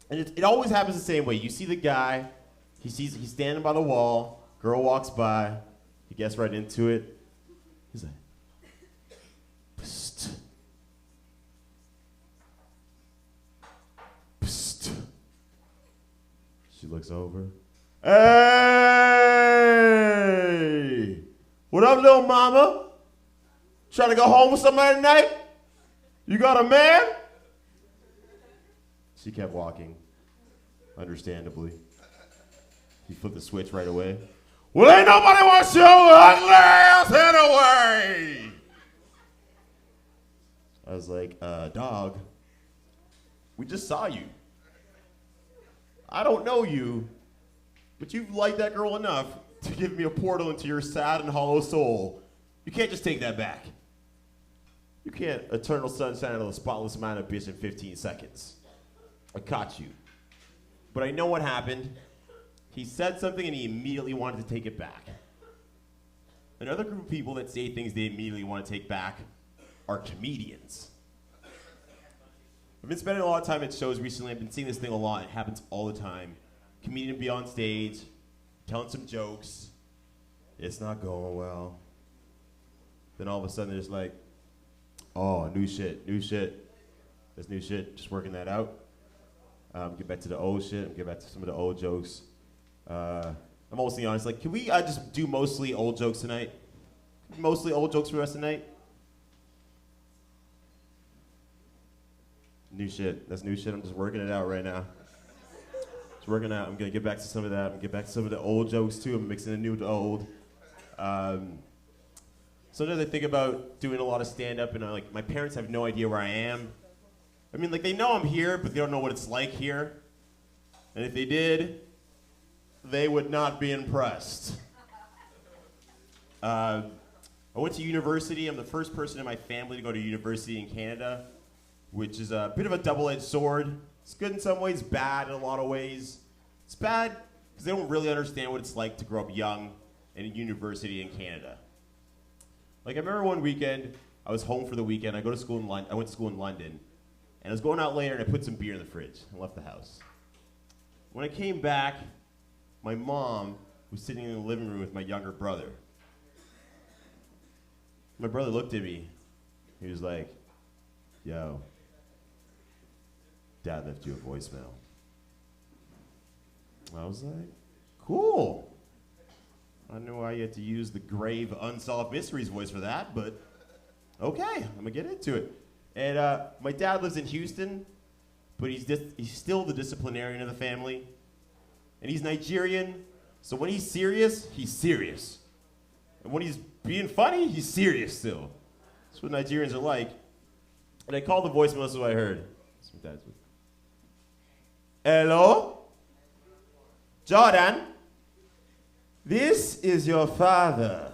And it always happens the same way. You see the guy. He's standing by the wall. Girl walks by. He gets right into it. He's like, psst. Psst. She looks over. Hey! What up, little mama? Trying to go home with somebody tonight? You got a man? She kept walking, understandably. He flipped the switch right away. Well, ain't nobody wants your ugly ass anyway! I was like, dog, we just saw you. I don't know you, but you've liked that girl enough to give me a portal into your sad and hollow soul. You can't just take that back. You can't eternal sunshine of the spotless mind of bitch in 15 seconds. I caught you. But I know what happened. He said something and he immediately wanted to take it back. Another group of people that say things they immediately want to take back are comedians. I've been spending a lot of time at shows recently. I've been seeing this thing a lot. It happens all the time. Comedian be on stage, telling some jokes. It's not going well. Then all of a sudden they're just like, oh, new shit. That's new shit, just working that out. Get back to the old shit, get back to some of the old jokes. I'm mostly honest, like, can we just do mostly old jokes tonight? Mostly old jokes for the rest of the night? New shit, that's new shit, I'm just working it out right now. Just working out, I'm gonna get back to some of that, I'm gonna get back to some of the old jokes too, I'm mixing the new with the old. Sometimes I think about doing a lot of stand-up and like, my parents have no idea where I am. I mean, like, they know I'm here, but they don't know what it's like here. And if they did, they would not be impressed. I went to university. I'm the first person in my family to go to university in Canada, which is a bit of a double-edged sword. It's good in some ways, bad in a lot of ways. It's bad because they don't really understand what it's like to grow up young in a university in Canada. Like, I remember one weekend, I was home for the weekend. I went to school in London. And I was going out later and I put some beer in the fridge and left the house. When I came back, my mom was sitting in the living room with my younger brother. My brother looked at me. He was like, yo, Dad left you a voicemail. I was like, cool. I don't know why you had to use the grave Unsolved Mysteries voice for that, but okay, I'm gonna get into it. And my dad lives in Houston, but he's still the disciplinarian of the family. And he's Nigerian, so when he's serious, he's serious. And when he's being funny, he's serious still. That's what Nigerians are like. And I called the voicemail, this is what I heard. That's my dad's voice. Hello? Jordan? This is your father.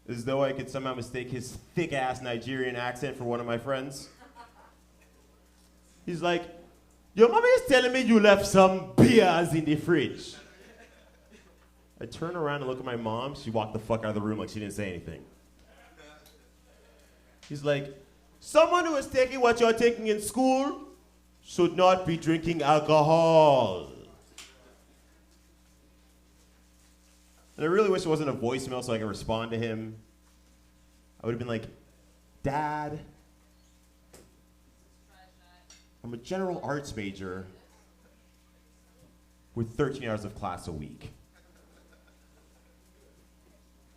As though I could somehow mistake his thick-ass Nigerian accent for one of my friends. He's like, your mommy is telling me you left some beers in the fridge. I turn around and look at my mom. She walked the fuck out of the room like she didn't say anything. He's like, someone who is taking what you're taking in school should not be drinking alcohol. And I really wish it wasn't a voicemail so I could respond to him. I would have been like, Dad, I'm a general arts major with 13 hours of class a week.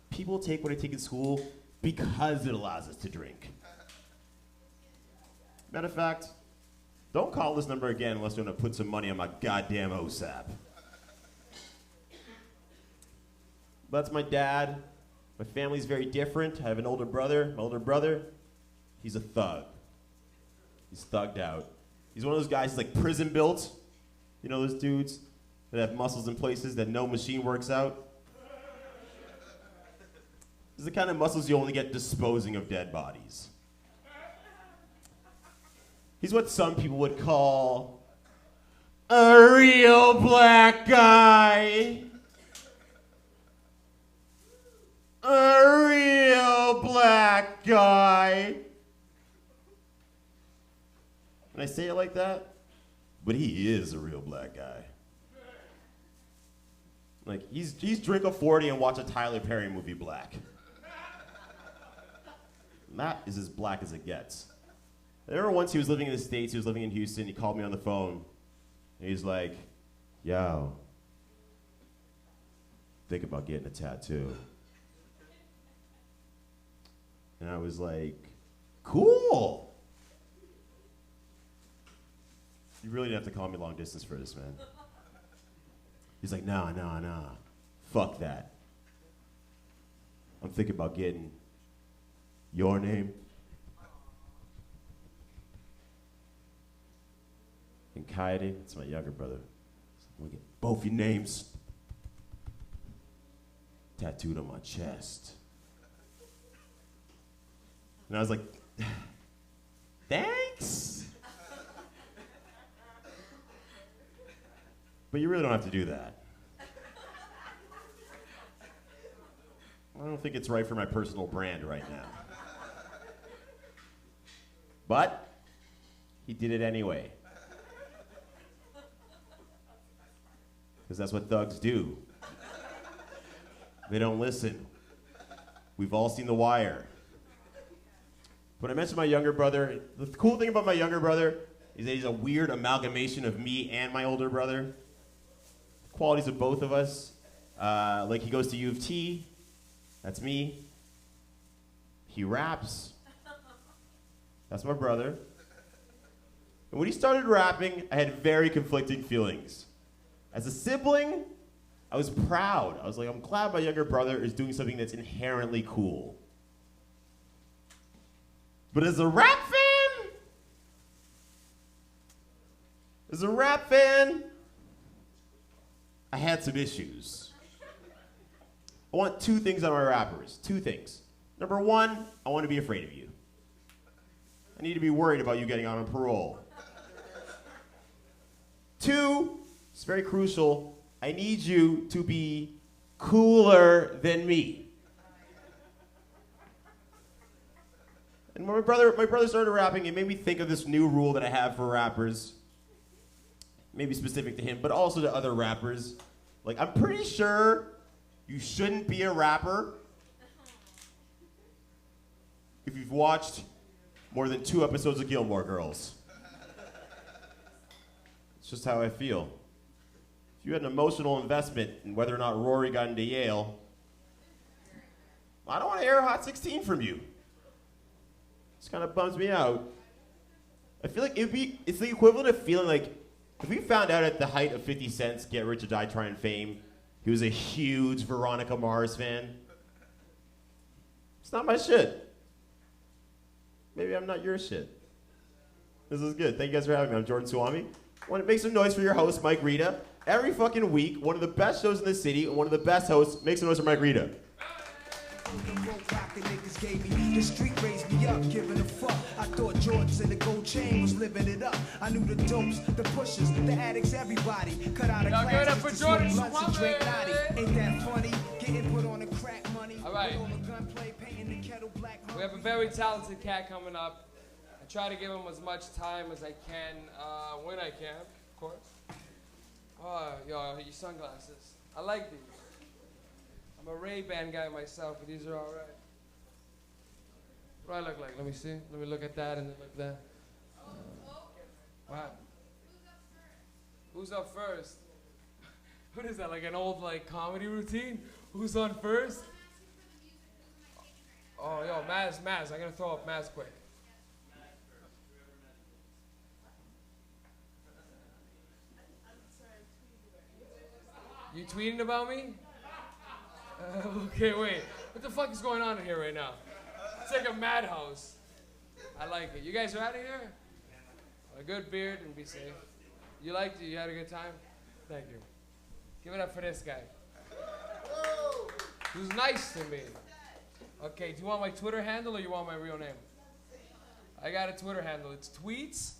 People take what I take in school because it allows us to drink. Matter of fact, don't call this number again unless you want to put some money on my goddamn OSAP. That's my dad. My family's very different. I have an older brother. My older brother, he's a thug. He's thugged out. He's one of those guys who's like prison built. You know those dudes that have muscles in places that no machine works out? This is the kind of muscles you only get disposing of dead bodies. He's what some people would call a real black guy. A real black guy. And I say it like that, but he is a real black guy. Like, he's drink a 40 and watch a Tyler Perry movie black. And that is as black as it gets. I remember once he was living in the States, he was living in Houston, he called me on the phone, and he's like, yo, think about getting a tattoo. And I was like, cool. You really didn't have to call me long distance for this, man. He's like, nah. Fuck that. I'm thinking about getting your name and Kaede, that's my younger brother. I'm gonna get both your names tattooed on my chest. And I was like, thanks. But you really don't have to do that. I don't think it's right for my personal brand right now. But he did it anyway. Because that's what thugs do. They don't listen. We've all seen The Wire. When I mentioned my younger brother, the cool thing about my younger brother is that he's a weird amalgamation of me and my older brother. Qualities of both of us. Like he goes to U of T. That's me. He raps. That's my brother. And when he started rapping, I had very conflicting feelings. As a sibling, I was proud. I was like, I'm glad my younger brother is doing something that's inherently cool. But as a rap fan, I had some issues. I want two things on my rappers. Two things. Number one, I want to be afraid of you. I need to be worried about you getting out on parole. Two, it's very crucial, I need you to be cooler than me. And when my brother started rapping, it made me think of this new rule that I have for rappers. Maybe specific to him, but also to other rappers. Like, I'm pretty sure you shouldn't be a rapper if you've watched more than 2 episodes of Gilmore Girls. It's just how I feel. If you had an emotional investment in whether or not Rory got into Yale, I don't want to hear Hot 16 from you. This kind of bums me out. I feel like it's the equivalent of feeling like if we found out at the height of 50 Cent's Get Rich or Die Trying fame, he was a huge Veronica Mars fan. It's not my shit. Maybe I'm not your shit. This is good. Thank you guys for having me. I'm Jordan Swami. I want to make some noise for your host, Mike Rita. Every fucking week, one of the best shows in the city and one of the best hosts makes some noise for Mike Rita. The street raised me up, giving a fuck. I thought Jordans and the gold chain was living it up. I knew the dopes, the pushers, the addicts, everybody. Cut out of classes to smoke blunts and drink naughty. Ain't that funny? Getting put on the crack money. All right. All the gunplay, painting the kettle black. We have a very talented cat coming up. I try to give him as much time as I can, when I can, of course. Oh, yo, your sunglasses. I like these. I'm a Ray-Ban guy myself, but these are all right. What do I look like? Let me see. Let me look at that and then look at that. Wow. Who's up first? What is that, like an old comedy routine? Who's on first? Oh, yo, Maz. I'm gonna throw up Maz quick. You tweeting about me? Okay, wait. What the fuck is going on in here right now? It's like a madhouse. I like it. You guys are out of here? A good beard and be safe. You liked it? You had a good time? Thank you. Give it up for this guy. Who's nice to me. Okay, do you want my Twitter handle or you want my real name? I got a Twitter handle. It's tweets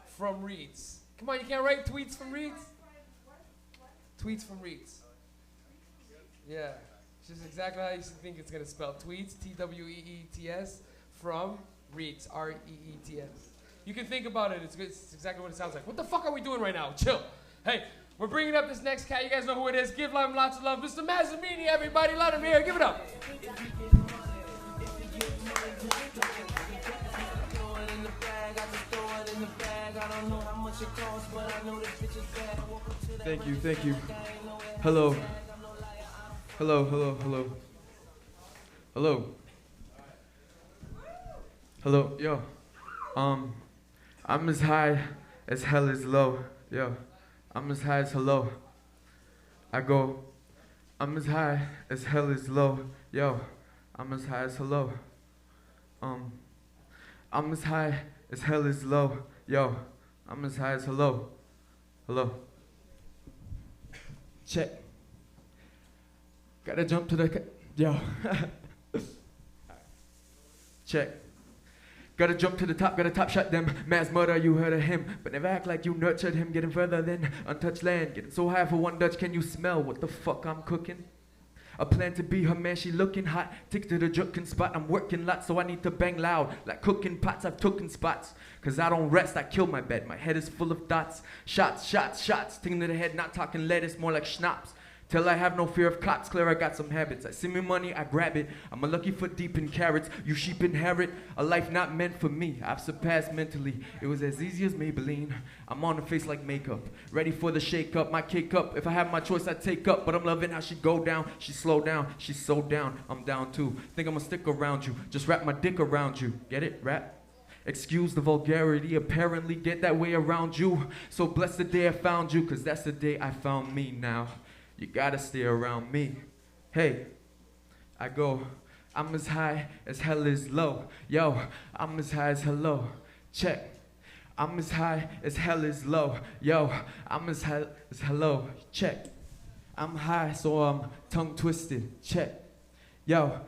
from Reeds. Come on, you can't write tweets from Reeds? Tweets from Reeds. Yeah. It's just exactly how you think it's going to spell. Tweets, T-W-E-E-T-S, from Reeds, R-E-E-T-S. You can think about it. It's exactly what it sounds like. What the fuck are we doing right now? Chill. Hey, we're bringing up this next cat. You guys know who it is. Give him lots of love. Mr. Mazzamini, everybody. Let him hear. Give it up. Thank you. Hello. Hello, yo. I'm as high as hell is low, yo. I'm as high as hello. I go, I'm as high as hell is low, yo. I'm as high as hello. I'm as high as hell is low, yo. I'm as high as hello. Hello. Check. Gotta jump to the yo. Check. Gotta jump to the top, gotta top shot them. Mass murder, you heard of him. But never act like you nurtured him. Getting further than untouched land. Getting so high for one Dutch, can you smell what the fuck I'm cooking? I plan to be her man, she looking hot. Tick to the jukin spot, I'm working lots, so I need to bang loud. Like cooking pots, I've tooken spots. Cause I don't rest, I kill my bed. My head is full of dots. Shots. Sting to the head, not talking lettuce, more like schnapps. Till I have no fear of cops, clear I got some habits. I see me money, I grab it. I'm a lucky foot deep in carrots. You sheep inherit a life not meant for me. I've surpassed mentally. It was as easy as Maybelline. I'm on the face like makeup. Ready for the shake up, my cake up. If I have my choice, I take up. But I'm loving how she go down. She slow down, she's so down. I'm down too. Think I'm gonna stick around you. Just wrap my dick around you. Get it? Rap? Excuse the vulgarity, apparently get that way around you. So bless the day I found you, cause that's the day I found me now. You gotta stay around me. Hey, I go, I'm as high as hell is low. Yo, I'm as high as hello. Check. I'm as high as hell is low. Yo, I'm as high as hello. Check. I'm high, so I'm tongue twisted. Check. Yo,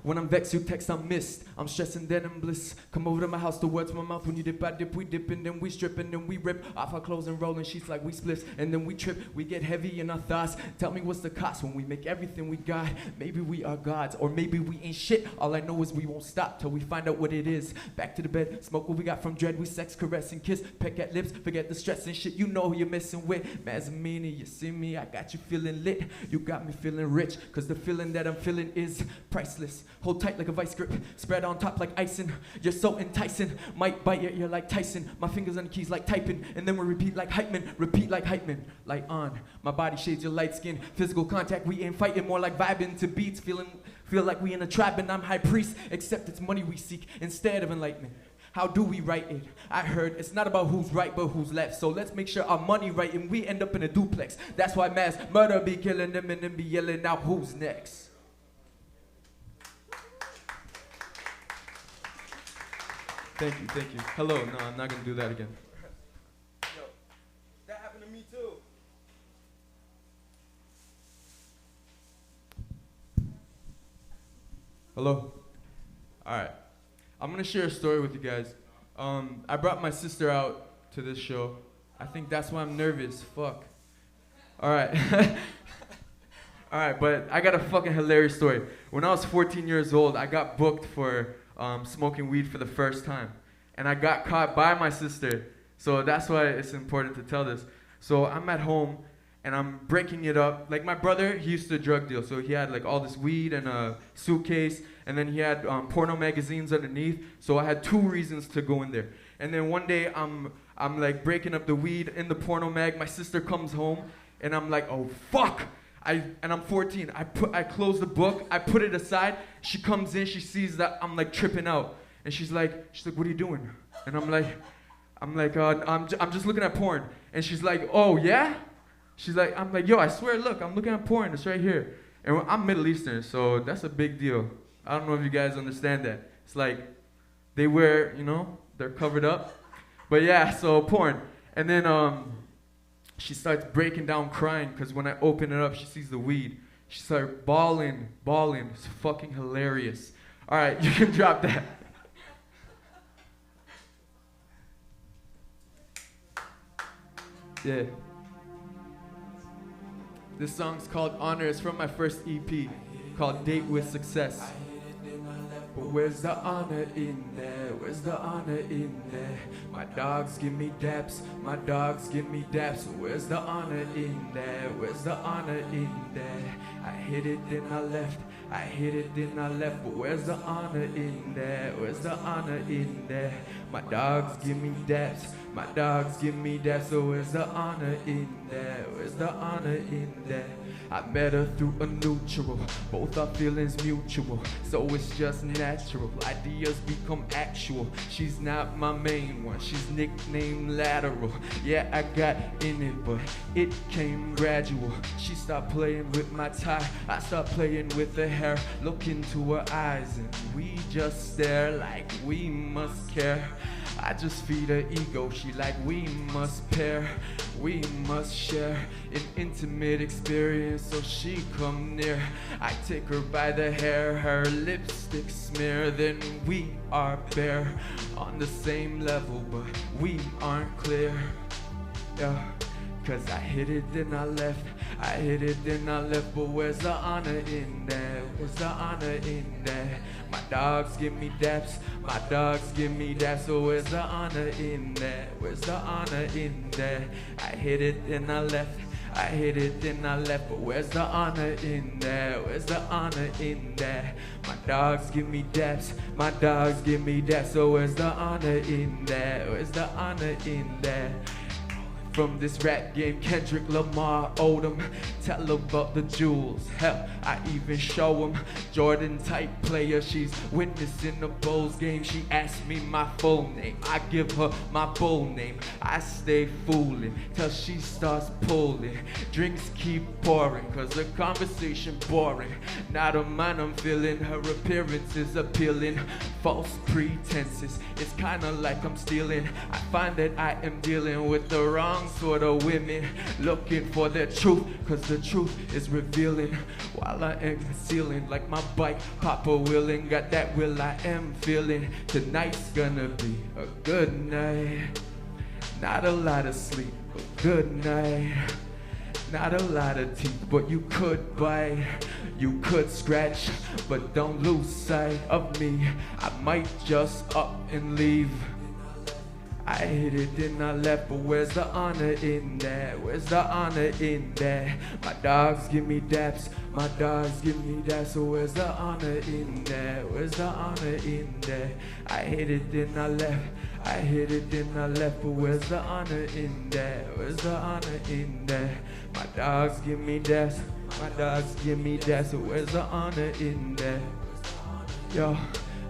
when I'm vexed, you text, I'm missed. I'm stressing, then I'm bliss. Come over to my house, the words to my mouth. When you dip, I dip, we dip, and then we strip, and then we rip off our clothes and rolling sheets like we spliffs. And then we trip, we get heavy in our thoughts. Tell me what's the cost when we make everything we got. Maybe we are gods, or maybe we ain't shit. All I know is we won't stop till we find out what it is. Back to the bed, smoke what we got from dread. We sex, caress, and kiss. Peck at lips, forget the stress and shit. You know who you're messing with. Mazzamini, you see me, I got you feeling lit. You got me feeling rich, cause the feeling that I'm feeling is priceless. Hold tight like a vice grip, spread on top like icing. You're so enticing, might bite your ear like Tyson. My fingers on the keys like typing, and then we repeat like hype man. Light on, my body shades your light skin. Physical contact, we ain't fighting, more like vibing to beats. Feel like we in a tribe and I'm high priest. Except it's money we seek instead of enlightenment. How do we write it? I heard it's not about who's right but who's left. So let's make sure our money right and we end up in a duplex. That's why mass murder be killing them and then be yelling out who's next. Thank you. Hello, no, I'm not gonna do that again. Yo, that happened to me too. Hello. All right. I'm gonna share a story with you guys. I brought my sister out to this show. I think that's why I'm nervous. Fuck. All right. All right, but I got a fucking hilarious story. When I was 14 years old, I got booked for smoking weed for the first time. And I got caught by my sister. So that's why it's important to tell this. So I'm at home and I'm breaking it up. Like my brother, he used to drug deal. So he had like all this weed and a suitcase. And then he had porno magazines underneath. So I had 2 reasons to go in there. And then one day I'm like breaking up the weed in the porno mag. My sister comes home and I'm like, oh fuck. And I'm 14. I close the book. I put it aside. She comes in. She sees that I'm like tripping out, and she's like, what are you doing? And I'm like, I'm just looking at porn. And she's like, oh yeah? I'm like, yo, I swear, look, I'm looking at porn. It's right here. And I'm Middle Eastern, so that's a big deal. I don't know if you guys understand that. It's like they wear, they're covered up. But yeah, so porn. And then she starts breaking down crying because when I open it up, she sees the weed. She starts bawling. It's fucking hilarious. All right, you can drop that. Yeah. This song's called Honor. It's from my first EP called Date with Success. But where's the honor in there? Where's the honor in there? My dogs give me daps, my dogs give me daps. Where's the honor in there? Where's the honor in there? I hit it, then I left. I hit it, then I left. But where's the honor in there? Where's the honor in there? My dogs give me daps, my dogs give me daps. So where's the honor in there? Where's the honor in there? I met her through a neutral, both our feelings mutual, so it's just natural, ideas become actual. She's not my main one, she's nicknamed Lateral. Yeah, I got in it, but it came gradual. She stopped playing with my tie, I stopped playing with her hair. Look into her eyes and we just stare like we must care. I just feed her ego, she like we must pair, we must share an intimate experience, so she come near. I take her by the hair, her lipstick smear, then we are bare on the same level, but we aren't clear. Yeah, cause I hit it then I left, I hit it then I left, but where's the honor in there? Where's the honor in there? My dogs give me daps, my dogs give me daps, so where's the honor in there? Where's the honor in there? I hit it then I left, I hit it then I left, but where's the honor in there? Where's the honor in there? My dogs give me daps, my dogs give me daps, so where's the honor in there? Where's the honor in there? From this rap game, Kendrick Lamar owed him. Tell about the jewels, hell, I even show him. Jordan type player, she's witnessing the Bulls game. She asked me my full name, I give her my bull name. I stay fooling till she starts pulling. Drinks keep pouring, cause the conversation boring. Not a man I'm feeling, her appearance is appealing. False pretenses, it's kinda like I'm stealing. I find that I am dealing with the wrong sort of women, looking for the truth, cause the truth is revealing while I am concealing. Like my bike, Papa willing, got that will I am feeling. Tonight's gonna be a good night, not a lot of sleep, a good night. Not a lot of teeth, but you could bite, you could scratch, but don't lose sight of me. I might just up and leave. I hit it then I left, but where's the honor in there? Where's the honor in there? My dogs give me daps, My dogs give me that, so where's the honor in that? Where's the honor in that? I hit it, then I left. I hit it, then I left, but where's the honor in that? Where's the honor in that? My dogs give me that, my dogs give me that, so where's the honor in that? Yo,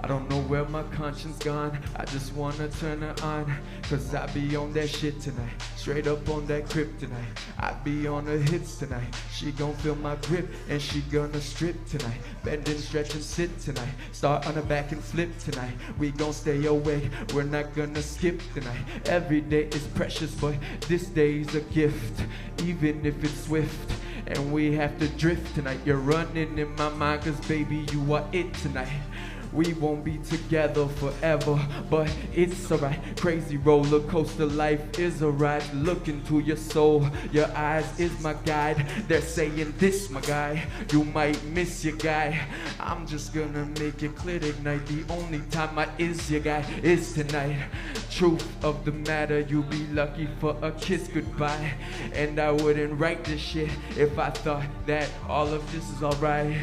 I don't know where my conscience gone. I just wanna turn her on, cause I be on that shit tonight. Straight up on that kryptonite. I be on her hips tonight. She gon' feel my grip and she gonna strip tonight. Bend and stretch and sit tonight. Start on her back and flip tonight. We gon' stay awake, we're not gonna skip tonight. Every day is precious, but this day's a gift, even if it's swift. And we have to drift tonight. You're running in my mind, cause baby you are it tonight. We won't be together forever, but it's alright. Crazy roller coaster life is a ride. Look into your soul, your eyes is my guide. They're saying this, my guy, you might miss your guy. I'm just gonna make it clear tonight. The only time I is your guy is tonight. Truth of the matter, you'll be lucky for a kiss goodbye. And I wouldn't write this shit if I thought that all of this is alright.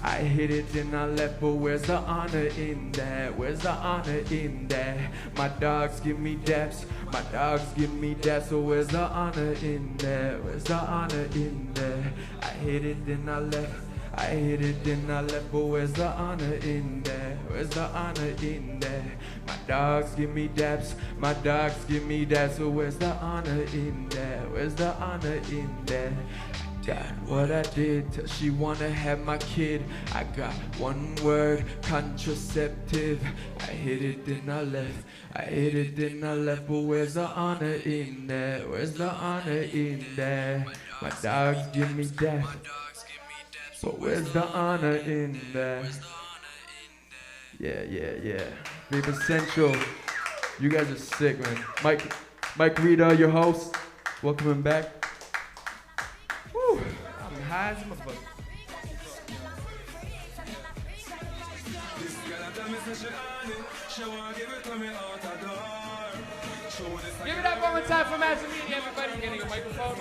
I hit it and I left, but where's the honor in that? Where's the honor in that? My dogs give me daps, my dogs give me daps, so where's the honor in that? Where's the honor in that? I hit it and I left, I hit it and I left, but where's the honor in that? Where's the honor in that? My dogs give me daps, my dogs give me daps, so where's the honor in that? Where's the honor in that? Got what I did till she wanna have my kid. I got one word, contraceptive. I hit it then I left, I hit it then I left, but where's the honor in that? Where's the honor in that? My dogs give me that, but where's the honor in that? Yeah. Rita Central, you guys are sick, man. Mike Rita, your host, welcome back. I'm high as a motherfucker. Give it up one more time for Master Media, everybody. Getting a microphone.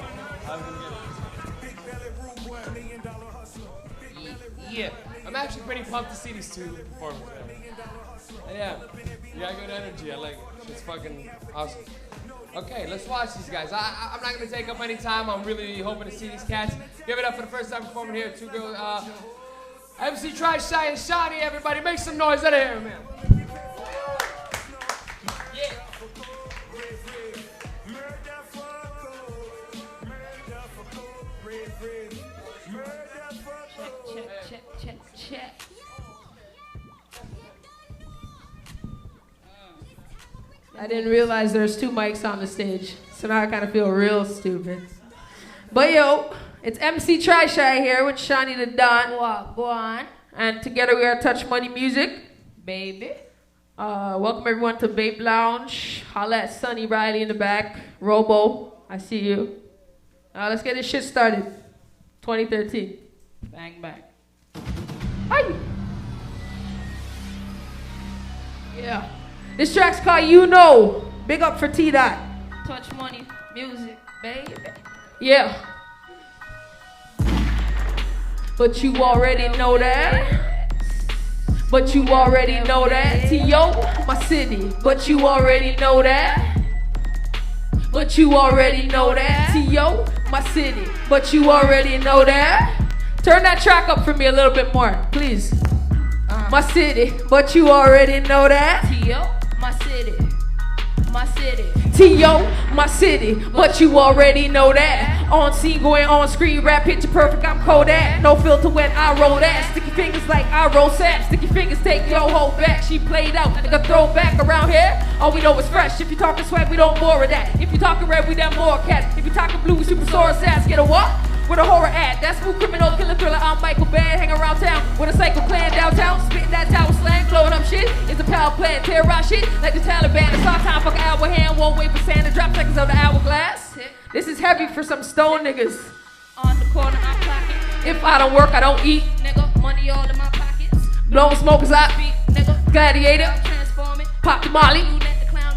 Yeah, I'm actually pretty pumped to see these two performers. Yeah, you got good energy. I like it. It's fucking awesome. Okay, let's watch these guys. I'm not going to take up any time. I'm really hoping to see these cats. Give it up for the first time performing here. Two girls, MC Try Shy and Shawnee, everybody. Make some noise out of here, man. Yeah. Check. I didn't realize there's two mics on the stage, so now I kind of feel real stupid. But yo, it's MC Try Shy here with Shawnee the Don. Go on. And together we are Touch Money Music, baby. Welcome everyone to Babe Lounge. Holla at Sonny Riley in the back. Robo, I see you. Let's get this shit started. 2013. Bang, bang. Hi. Yeah. This track's called You Know. Big up for T-Dot. Touch Money Music, baby. Yeah. But you already know that. But you already know that. T.O., my city. But you already know that. But you already know that. T.O., my city. But you already know that. Turn that track up for me a little bit more, please. My city. But you already know that. T.O., my city. My city. T.O., my city, but you already know that. On scene, going on screen, rap picture perfect, I'm Kodak. No filter when I roll that. Sticky fingers like I roll sap. Sticky fingers take your whole back. She played out like a throwback around here. All we know is fresh. If you talking swag, we don't more of that. If you talking red, we that more cat. If you talking blue, we super sore ass. Get a what? With a horror ad, that's smooth criminal killer thriller. I'm Michael Bad, hang around town with a psycho clan downtown, spitting that tower slang, blowing up shit. It's a power plant, terrorize shit like the Taliban. It's our time, fuck an hour hand, won't wait for Santa, drop seconds of the hourglass. This is heavy for some stone niggas. On the corner, I'm clocking. If I don't work, I don't eat. Nigga, money all in my pockets. Blowing smoke as I beat, nigga. Gladiator, transforming. Pop the molly.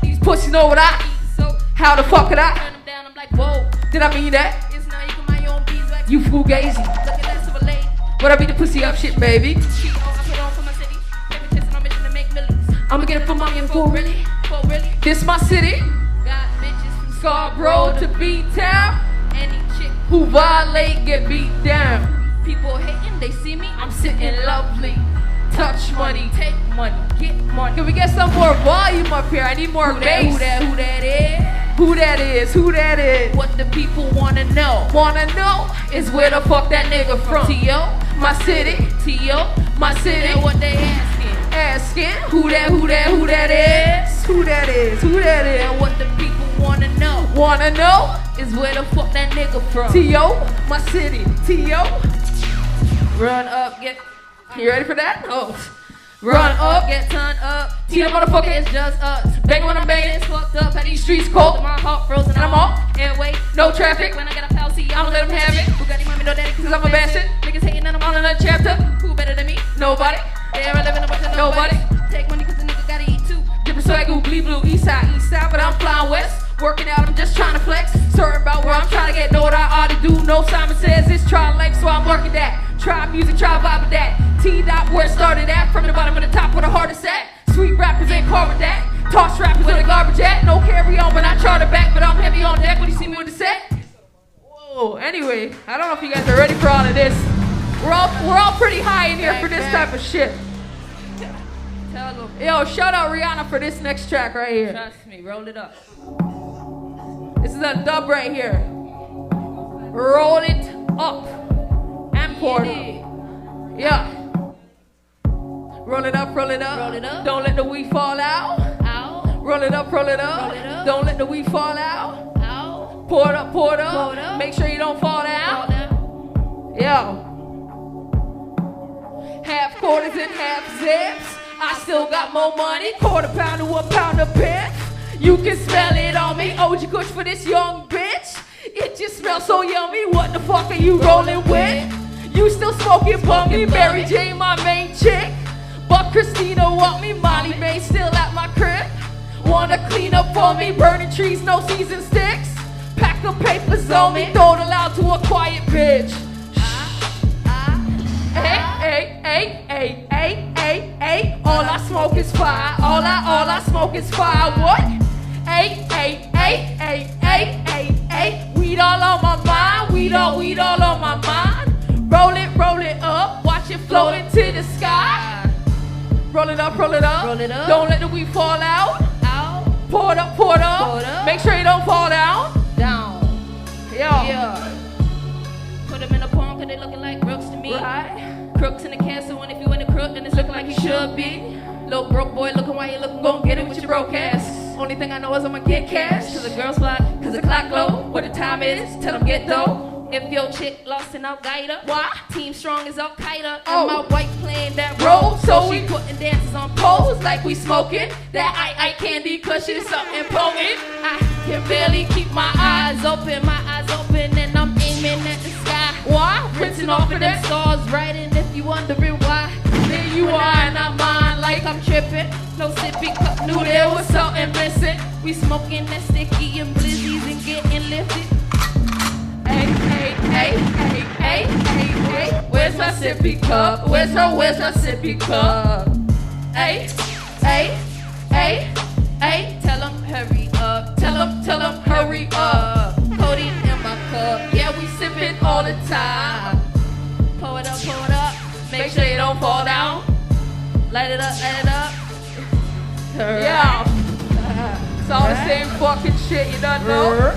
These pussies know what I eat. So how the fuck could I? Turn them down, I'm like, whoa. Did I mean that? It's now you can mind your own beats like You fugazi. Looking less of a lady. What I be the pussy up shit, baby. She all I put on for my city. Every chasing on mission to make millions. I'ma get it for mommy and for really. For really. This my city. Got bitches from Scarborough to B-Town. Any chick Who violate get beat down. people hating, they see me, I'm sitting lovely. Touch money, take money, get money. Can we get some more volume up here? I need more bass. Who that is? Who that is? Who that is? What the people wanna know? Wanna know is where the fuck that nigga from? T.O. My city. T.O. My city. And what they asking? Asking who that is? Who that is? Who that is? And what the people wanna know? Wanna know is where the fuck that nigga from? T.O. My city. T.O. Run up, get. You ready for that? Oh. Run up, get turned up. T.O. motherfucker. It's just us. Bang when I'm banging. It's fucked up. Had These streets cold. My heart frozen. And I'm off. And wait, no traffic. When I got a pal, see, I'ma let them have it. Who got any mommy, no daddy, Cause I'm a bastard. Niggas hating and I'm on another chapter. Who better than me? Nobody. They ever living a bunch of Nobody. Take money cause the nigga gotta eat too. Different swag, bleed blue, east side, but I'm flying west. Working out, I'm just trying to flex. Certain about where I'm trying to get, know what I ought to do. No Simon says it's try life, so I'm working that. Try music, try vibe with that. T-Dot where it started at. From the bottom of the top where the hardest at. Sweet rappers ain't part with that. Toss rappers with a garbage at. No carry on when I charter back, but I'm heavy on deck when you see me with the set. Whoa, anyway, I don't know if you guys are ready for all of this. We're all pretty high in here for this type of shit. Tell them. Yo, shout out Rihanna for this next track right here. Trust me, roll it up. This is a dub right here. Roll it up. And pour it. Yeah. Roll it up, roll it up. Roll it up. Don't let the weed fall out. Out. Roll it up, roll it up. Roll it up. Don't let the weed fall out. Out. Pour it up, pour it up. Pour it up. Make sure you don't fall down. Fall down. Yo. Half quarters and half zips. I still got more money. Quarter pound to a pound of pimp. You can smell it on me. OG Kush for this young bitch. It just smells so yummy. What the fuck are you rolling with? You still smoking bummy. Mary Jane, my main chick. But Christina want me. Molly May still at my crib. Wanna clean up for me. Burning trees, no season sticks. Pack the papers on me. Don't allow to a quiet bitch. Hey, all I smoke is fire. All I smoke is fire. What? Hey, weed all on my mind. Weed all on my mind. Roll it up. Watch it float into the sky. Roll it up. Roll it up. Don't let the weed fall out. Out. Pour it up. Pour it up. Make sure you don't fall down. Down. Yo. Yeah. Put them in a palm cause they looking like crooks to me. Right. Crooks in the castle, and if you in a crook, then it's looking like you should be. Little broke boy looking while you looking, gon' get it with your broke ass. Only thing I know is I'ma get cash. Cause the girls fly, cause the clock low. What the time is, tell them get dough. If your chick lost in Al-Qaeda, why? Team strong as Al-Qaeda. And my wife playing that role. So we putting dances on poles like we smoking. That I candy cause she's something potent. I can barely keep my eyes open, and I'm aiming at the sky. Why? Rinsing off of them stars, right? And if you wondering why, there you are and I'm mine like I'm tripping. No sippy cup, knew there was something missing. We smoking that sticky and blizzies and getting lifted. Hey, where's my sippy cup? Where's my sippy cup? Hey, tell them hurry up. Tell them hurry up. Codeine in my cup, yeah, we sipping all the time. Pour it up, make sure you don't fall down. Light it up. Yeah. It's all the same fucking shit, you don't know?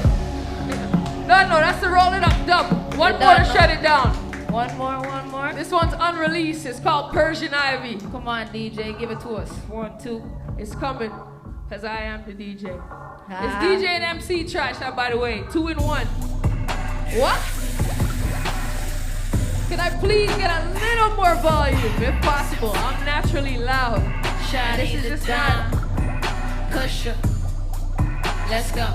No, that's the roll it up dub. One more to shut it down. One more. This one's unreleased. It's called Persian Ivy. Come on, DJ, give it to us. 1, 2. It's coming, cause I am the DJ. It's DJ and MC trash now, by the way. 2 in 1. What? Can I please get a little more volume, if possible? I'm naturally loud. This is just down. Push up. Let's go.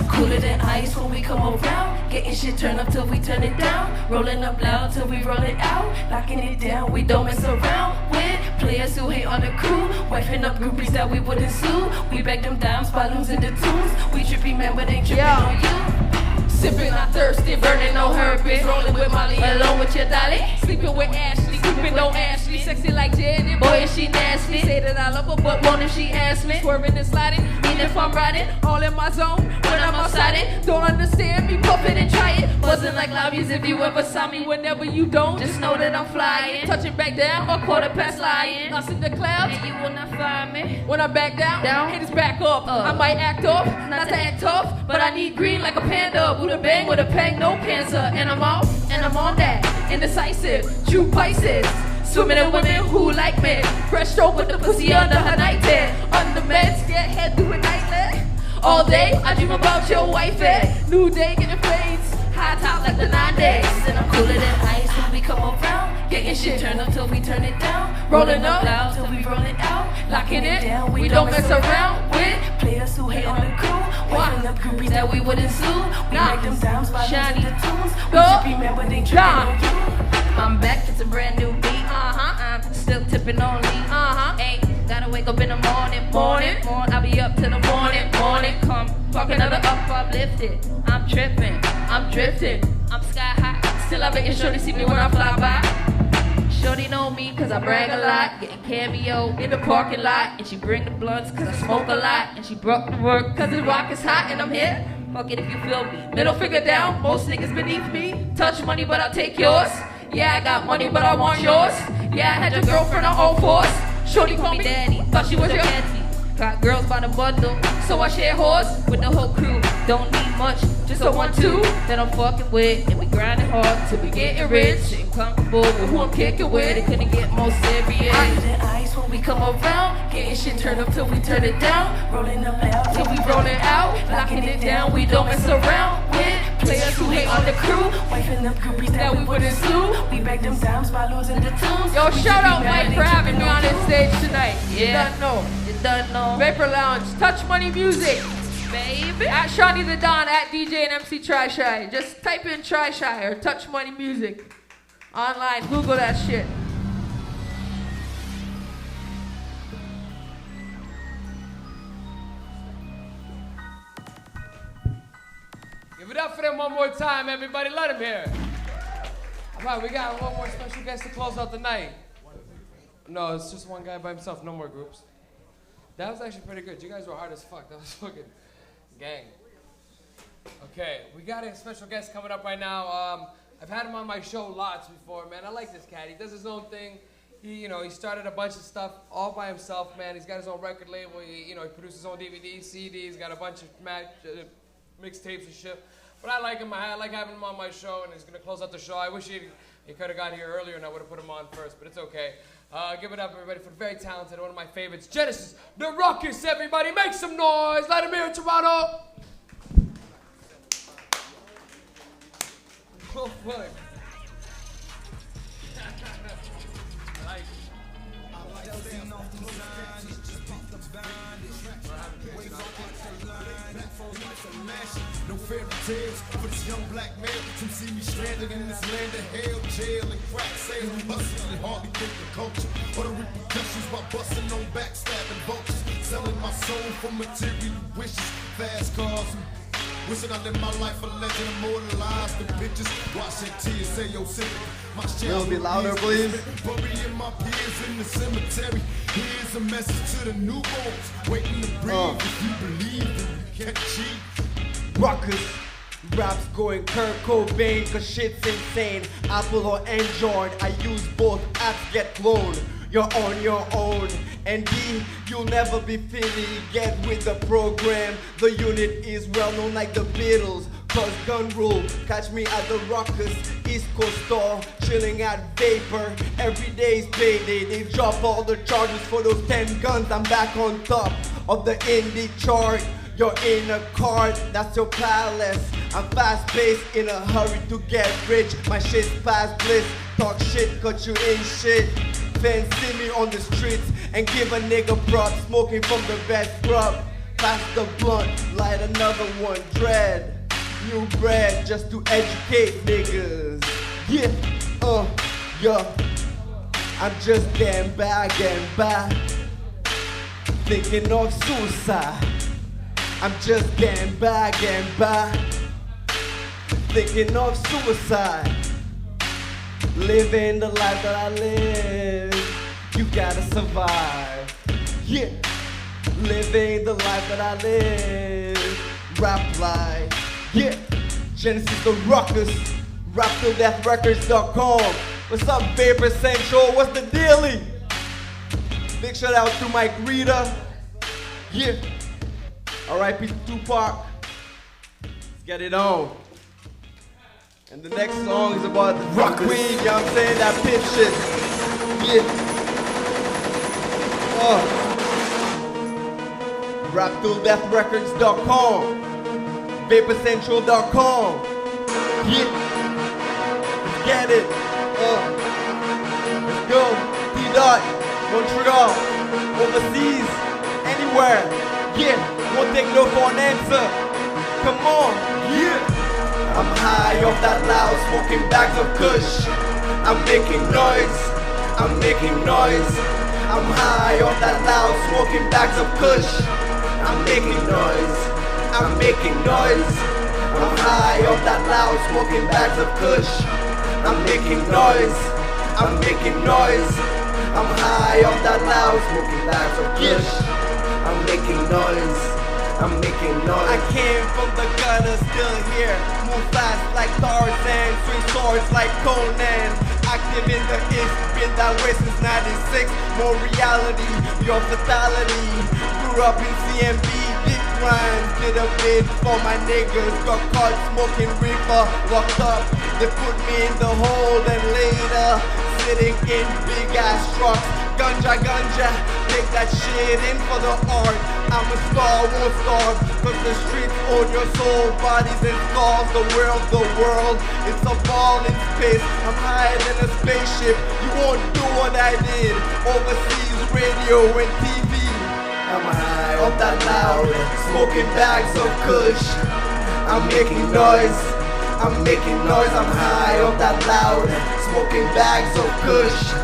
Cooler than ice when we come around. Getting shit turned up till we turn it down. Rolling up loud till we roll it out. Locking it down, we don't mess around with players who hate on the crew. Wifing up groupies that we wouldn't sue. We beg them dimes, balloons, and the tunes. We trippy man, but ain't tripping on you. Sipping, not thirsty, burning no herpes. Rolling with Molly, alone with your dolly. Sleeping with Ashley, keeping no Ashley. Sexy like Janet, boy, is she nasty. Say that I love her, but won't if she asks me. Swerving and sliding, mean if I'm riding. All in my zone, when I'm outside it. Don't understand me, puff it and try it. Wasn't like lobbies if you ever saw me. Whenever you don't, just know that I'm flying. Touching back down, or quarter past lying. Lost in the clouds, and you will not find me. When I back down, haters back up. I might act off, not to act tough, but I need green like a panda. With a bang, with a peg, no cancer. And I'm off, and I'm on that. Indecisive, true Pisces. Swimming in women who like me. Fresh stroke with the pussy under her nightbed. Under meds, get head through a nightlet. All day, I dream about your wifey. New day, getting fades. High top like the 9 days. And I'm cooler than ice when we come around. Getting shit turned up till we turn it down. Rolling up loud till we roll it out. Locking it down, we don't mess around with players who hate on the crew. Why the groupies that we wouldn't sue. We make them dimes by shiny the tunes. We should remember they tripping on you. I'm back, it's a brand new beat. I'm still tipping on lean. Ain't gotta wake up in the morning. I'll be up till the morning. Come, fuck another up, uplifted. I'm tripping, I'm drifting, I'm sky high. Still I bet you shorty see me when I fly by. Shorty know me cause I brag a lot. Getting cameo in the parking lot. And she bring the blunts cause I smoke a lot. And she brought the work cause the rock is hot and I'm here. Fuck it if you feel me. Middle finger down, most niggas beneath me. Touch money but I'll take yours. Yeah, I got money but I want yours. Yeah, I had your girlfriend on all fours. Shorty called me daddy, thought she was your auntie. Got girls by the bundle, so I share whores with the whole crew. Don't need much, just a 1-2 that I'm fucking with. And we grinding hard till we getting rich and comfortable with who I'm kicking with. It couldn't get more serious. Under the ice when we come around, getting shit turned up till we turn it down. Rolling up loud till we roll it out. Locking it down, we don't mess around with players who hate on the crew. Wifing them groupies that we wouldn't sue. We beg them dimes by losing the tunes. Yo, shout out Mike for having me on this stage tonight. Yeah. You don't know. Vapor Lounge, Touch Money Music, baby. At Shawnee the Don, at DJ and MC Try Shy. Just type in Try Shy or Touch Money Music. Online, Google that shit. Give it up for them one more time, everybody. Let them hear. All right, we got one more special guest to close out the night. No, it's just one guy by himself, no more groups. That was actually pretty good. You guys were hard as fuck. That was fucking gang. Okay, we got a special guest coming up right now. I've had him on my show lots before, man. I like this cat. He does his own thing. He started a bunch of stuff all by himself, man. He's got his own record label. He produces his own DVDs, CDs, got a bunch of mixtapes and shit. But I like him. I like having him on my show, and he's gonna close out the show. I wish he could have got here earlier, and I would have put him on first, but it's okay. Give it up, everybody, for the very talented, one of my favorites, Genesis, the Ruckus, everybody. Make some noise. Let him hear it, Toronto. Oh, fuck. No fairy tales for this young black man. Some see me stranded in this land of hell, jail and crack sales. Hustling, hardly think the culture or the repercussions by busting on backstabbing vultures. Selling my soul for material wishes, fast cars. Wishing I lived my life a legend, immortalized the pictures. Watching tears say yo sympathy. My shell be louder, please. Burying my peers in the cemetery. Here's a message to the newborns waiting to breathe. If you believe, then you can't cheat. Ruckus, raps going Kurt Cobain, cause shit's insane. Apple or Android, I use both apps, get cloned. You're on your own, and D, you'll never be Philly. Get with the program, the unit is well known like the Beatles. Cause gun rule, catch me at the Ruckus, East Coast store, chilling at Vapor. Every day's payday, they drop all the charges for those 10 guns. I'm back on top of the indie chart. You're in a card, that's your palace. I'm fast-paced, in a hurry to get rich. My shit's past bliss, talk shit, cut you in shit. Fans see me on the streets and give a nigga props. Smoking from the best grub. Pass the blunt, light another one, dread. New bread, just to educate niggas. Yeah, yeah. I'm just getting by, thinking of suicide. I'm just getting by, thinking of suicide. Living the life that I live, you gotta survive. Yeah, living the life that I live, rap life. Yeah, Genesis the Ruckus, raptilldeathrecords.com. What's up, Vapor Central? What's the dealie? Big shout out to Mike Rita. Yeah, R.I.P. to Tupac. Let's get it on. And the next song is about the rock queen, you know what I'm saying? That pimp shit. Yeah. RapTillDeathRecords.com, VaporCentral.com. Yeah. Let's get it. Let's go. T-Dot, Montreal, overseas, anywhere. Yeah. Won't take no for an answer. Come on. Yeah. I'm high off that loud, smoking bags of kush. I'm making noise, I'm making noise. I'm high off that loud, smoking bags of kush. I'm making noise, I'm making noise. I'm high off that loud, smoking bags of kush. I'm making noise, I'm making noise. I'm high off that loud, smoking bags of kush. I'm making noise, I'm making noise. I came from the gutter, still here. Move fast like Tarzan, swing swords like Conan. Active in the East, been that way since 96. More reality, your fatality. Grew up in CMB, big crimes. Did a bid for my niggas. Got caught smoking reefer, locked up. They put me in the hole and later sitting in big ass trucks. Ganja, ganja, take that shit in for the art. I'm a star, won't starve, cause the streets own your soul. Bodies and scars, the world, it's a ball in space. I'm higher than a spaceship, you won't do what I did. Overseas radio and TV. I'm high off that loud, smoking bags of kush. I'm making noise, I'm making noise. I'm high off that loud, smoking bags of kush.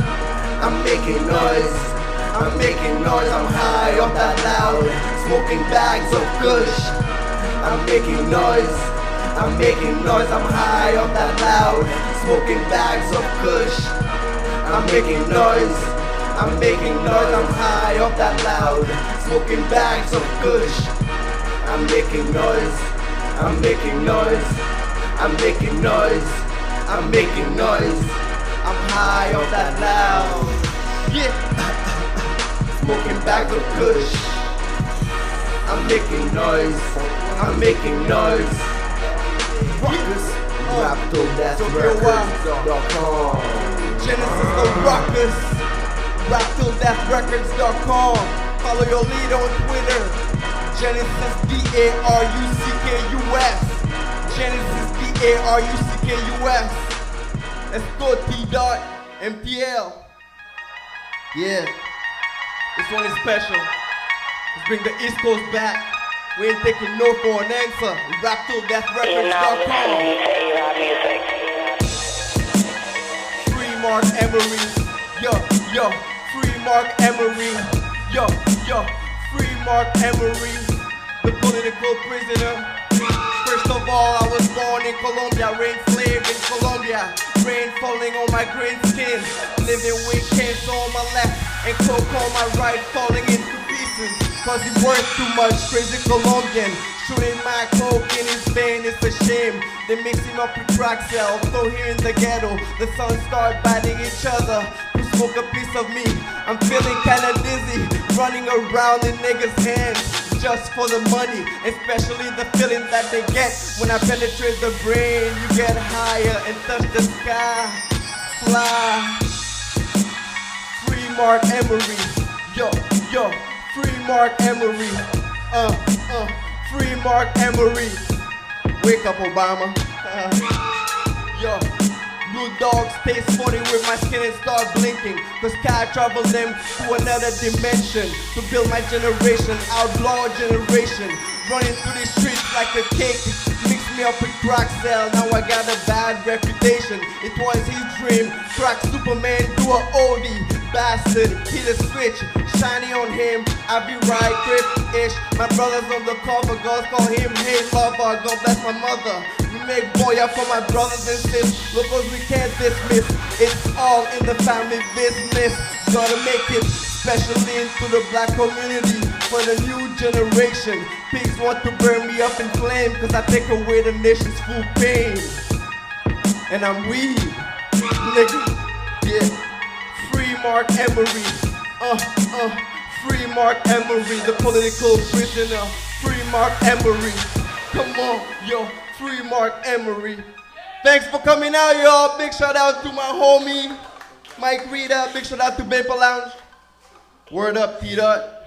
I'm making noise, I'm making noise. I'm high off that loud, smoking bags of kush. I'm making noise, I'm making noise. I'm high off that loud, smoking bags of kush. I'm making noise, I'm making noise. I'm high off that loud, smoking bags of kush. I'm making noise, I'm making noise. I'm making noise, I'm making noise. I'm high off that loud. Yeah. Smoking bags of kush. I'm making noise, I'm making noise. Ruckus, RapTillDeathRecords.com. Genesis the Ruckus, RapTillDeathRecords.com. Follow your lead on Twitter. Genesis DARUCKUS. Genesis DARUCKUS. Let's go T-Dot, MTL. Yeah, this one is special. Let's bring the East Coast back. We ain't taking no for an answer. RapTillDeathRecords.com. Free Mark Emery. Yo, yo, free Mark Emery. Yo, yo, free Mark Emery. The political prisoner. First of all, I was born in Colombia, raised slave in Colombia. Rain falling on my green skin, living with cancer on my left and coke on my right, falling into pieces. Cause he worth too much, crazy Colombian. Shooting my coke in his vein, it's a shame. They mix him up with crack cells, so here in the ghetto, the sons start biting each other. Who smoke a piece of me? I'm feeling kinda dizzy, running around in niggas' hands. Just for the money, especially the feeling that they get when I penetrate the brain. You get higher and touch the sky, fly. Free Mark Emery, yo, yo, free Mark Emery, free Mark Emery. Wake up, Obama. Yo. Blue dogs taste funny with my skin and start blinking. Cause Kai travels them to another dimension. To build my generation, outlaw generation. Running through the streets like a cake. Mix me up with crack cell, now I got a bad reputation. It was his dream, crack Superman do a oldie. Bastard, hit a switch, shiny on him. I be right, Chris-ish. My brothers on the cover, girls call him Hey Lover. God bless my mother. make boya for my brothers and sisters. Look, cause we can't dismiss. It's all in the family business. Gotta make it, especially into the black community. For the new generation, pigs want to burn me up in flame, cause I take away the nation's full pain. And I'm weed, nigga, yeah. Free Mark Emery, free Mark Emery, the political prisoner. Free Mark Emery, come on, yo, free Mark Emery. Thanks for coming out, y'all. Big shout out to my homie, Mike Rita. Big shout out to Vapor Lounge. Word up, T-Dot.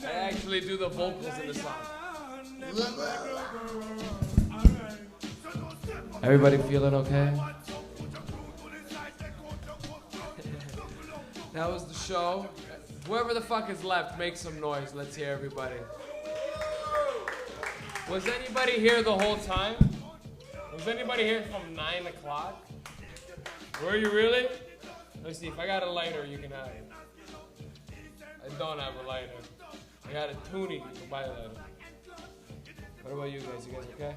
I actually do the vocals in the song. Everybody feeling okay? That was the show. Whoever the fuck is left, make some noise. Let's hear everybody. Was anybody here the whole time? Was anybody here from 9 o'clock? Were you really? Let's see, if I got a lighter, you can have it. I don't have a lighter. I got a toonie, you can buy a lighter. What about you guys? You guys okay?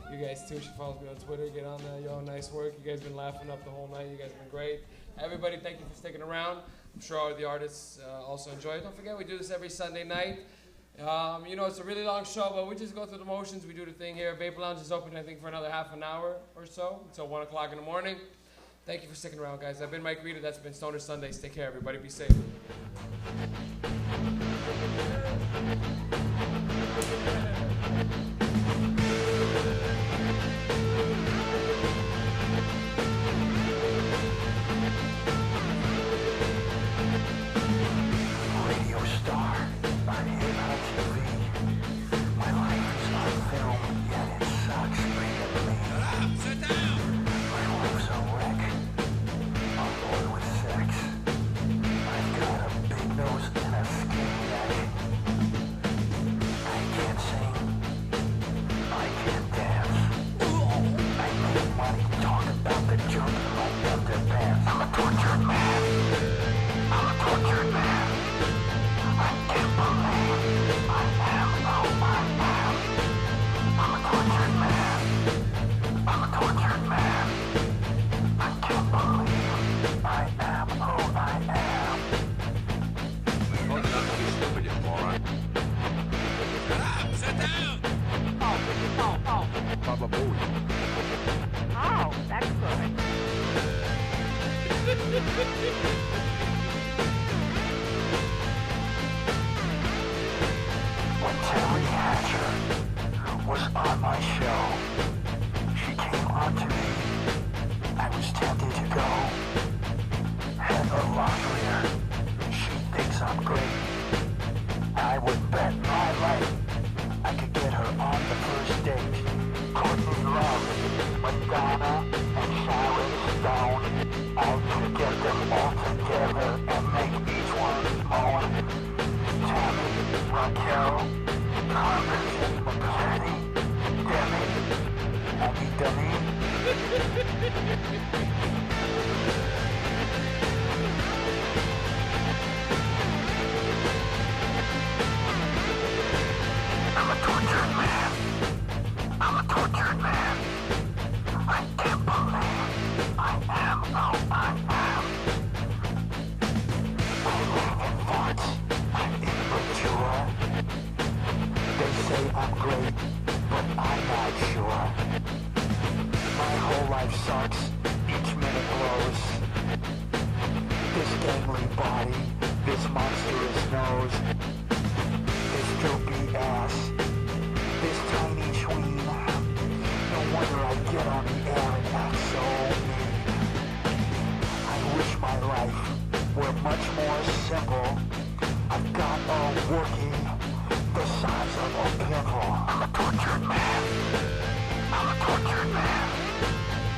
You guys too should follow me on Twitter. Get on there, yo. Nice work. You guys been laughing up the whole night. You guys been great. Everybody, thank you for sticking around. I'm sure all the artists also enjoy it. Don't forget, we do this every Sunday night. You know, it's a really long show, but we just go through the motions. We do the thing here. Vapor Lounge is open, I think, for another half an hour or so, until 1 o'clock in the morning. Thank you for sticking around, guys. I've been Mike Rita. That's been Stoner Sundays. Take care, everybody. Be safe. Radio star on MTV. My life is on film, yet it sucks really. Sit down. My life's a wreck. I'm bored with sex. I've got a big nose and a skinny neck. I can't sing. I can't dance. I make money talk about the junk in my underpants. I'm a tortured man. I'm a tortured man. I can't believe I am who I am. I'm a tortured man. I'm a tortured man. I can't believe I am who I am. You're not to be stupid, you moron. Shut up! Sit down! Oh. Baba Booey. Oh, that's good. When Terry Hatcher was on my show, she came on to me. I was tempted to go. Had a laundryer. She thinks I'm great. I would bet my life I could get her on the first date. Courtney Love, Madonna, and Sharon Stone. I could get them all together and make each one moan. Tammy, Raquel, Carmen, McCartney, Demi, Abby Demi. I'm a tortured man. I'm a tortured man. I can't believe I am who I am. I live in thoughts. I'm immature. They say I'm great, but I'm not sure. My whole life sucks. Each minute blows. This gangly body, this monstrous nose, this droopy ass, this tiny schween. No wonder I get on the air and act so mean. I wish my life were much more simple. I've got all working the size of a pimple. I'm a tortured man. I'm a tortured man.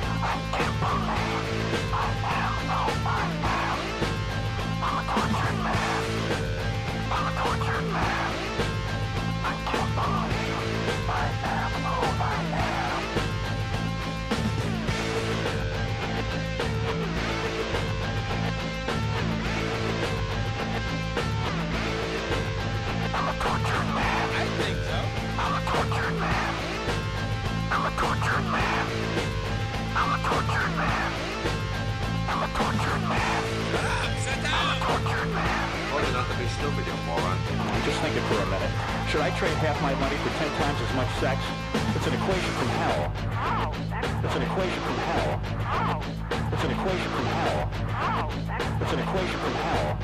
I can't believe I am who I am. I'm a tortured man. I'm a tortured man. stupid, you moron. Just think it for a minute. Should I trade half my money for 10 times as much sex? It's an equation from hell. It's an equation from hell. It's an equation from hell. It's an equation from hell.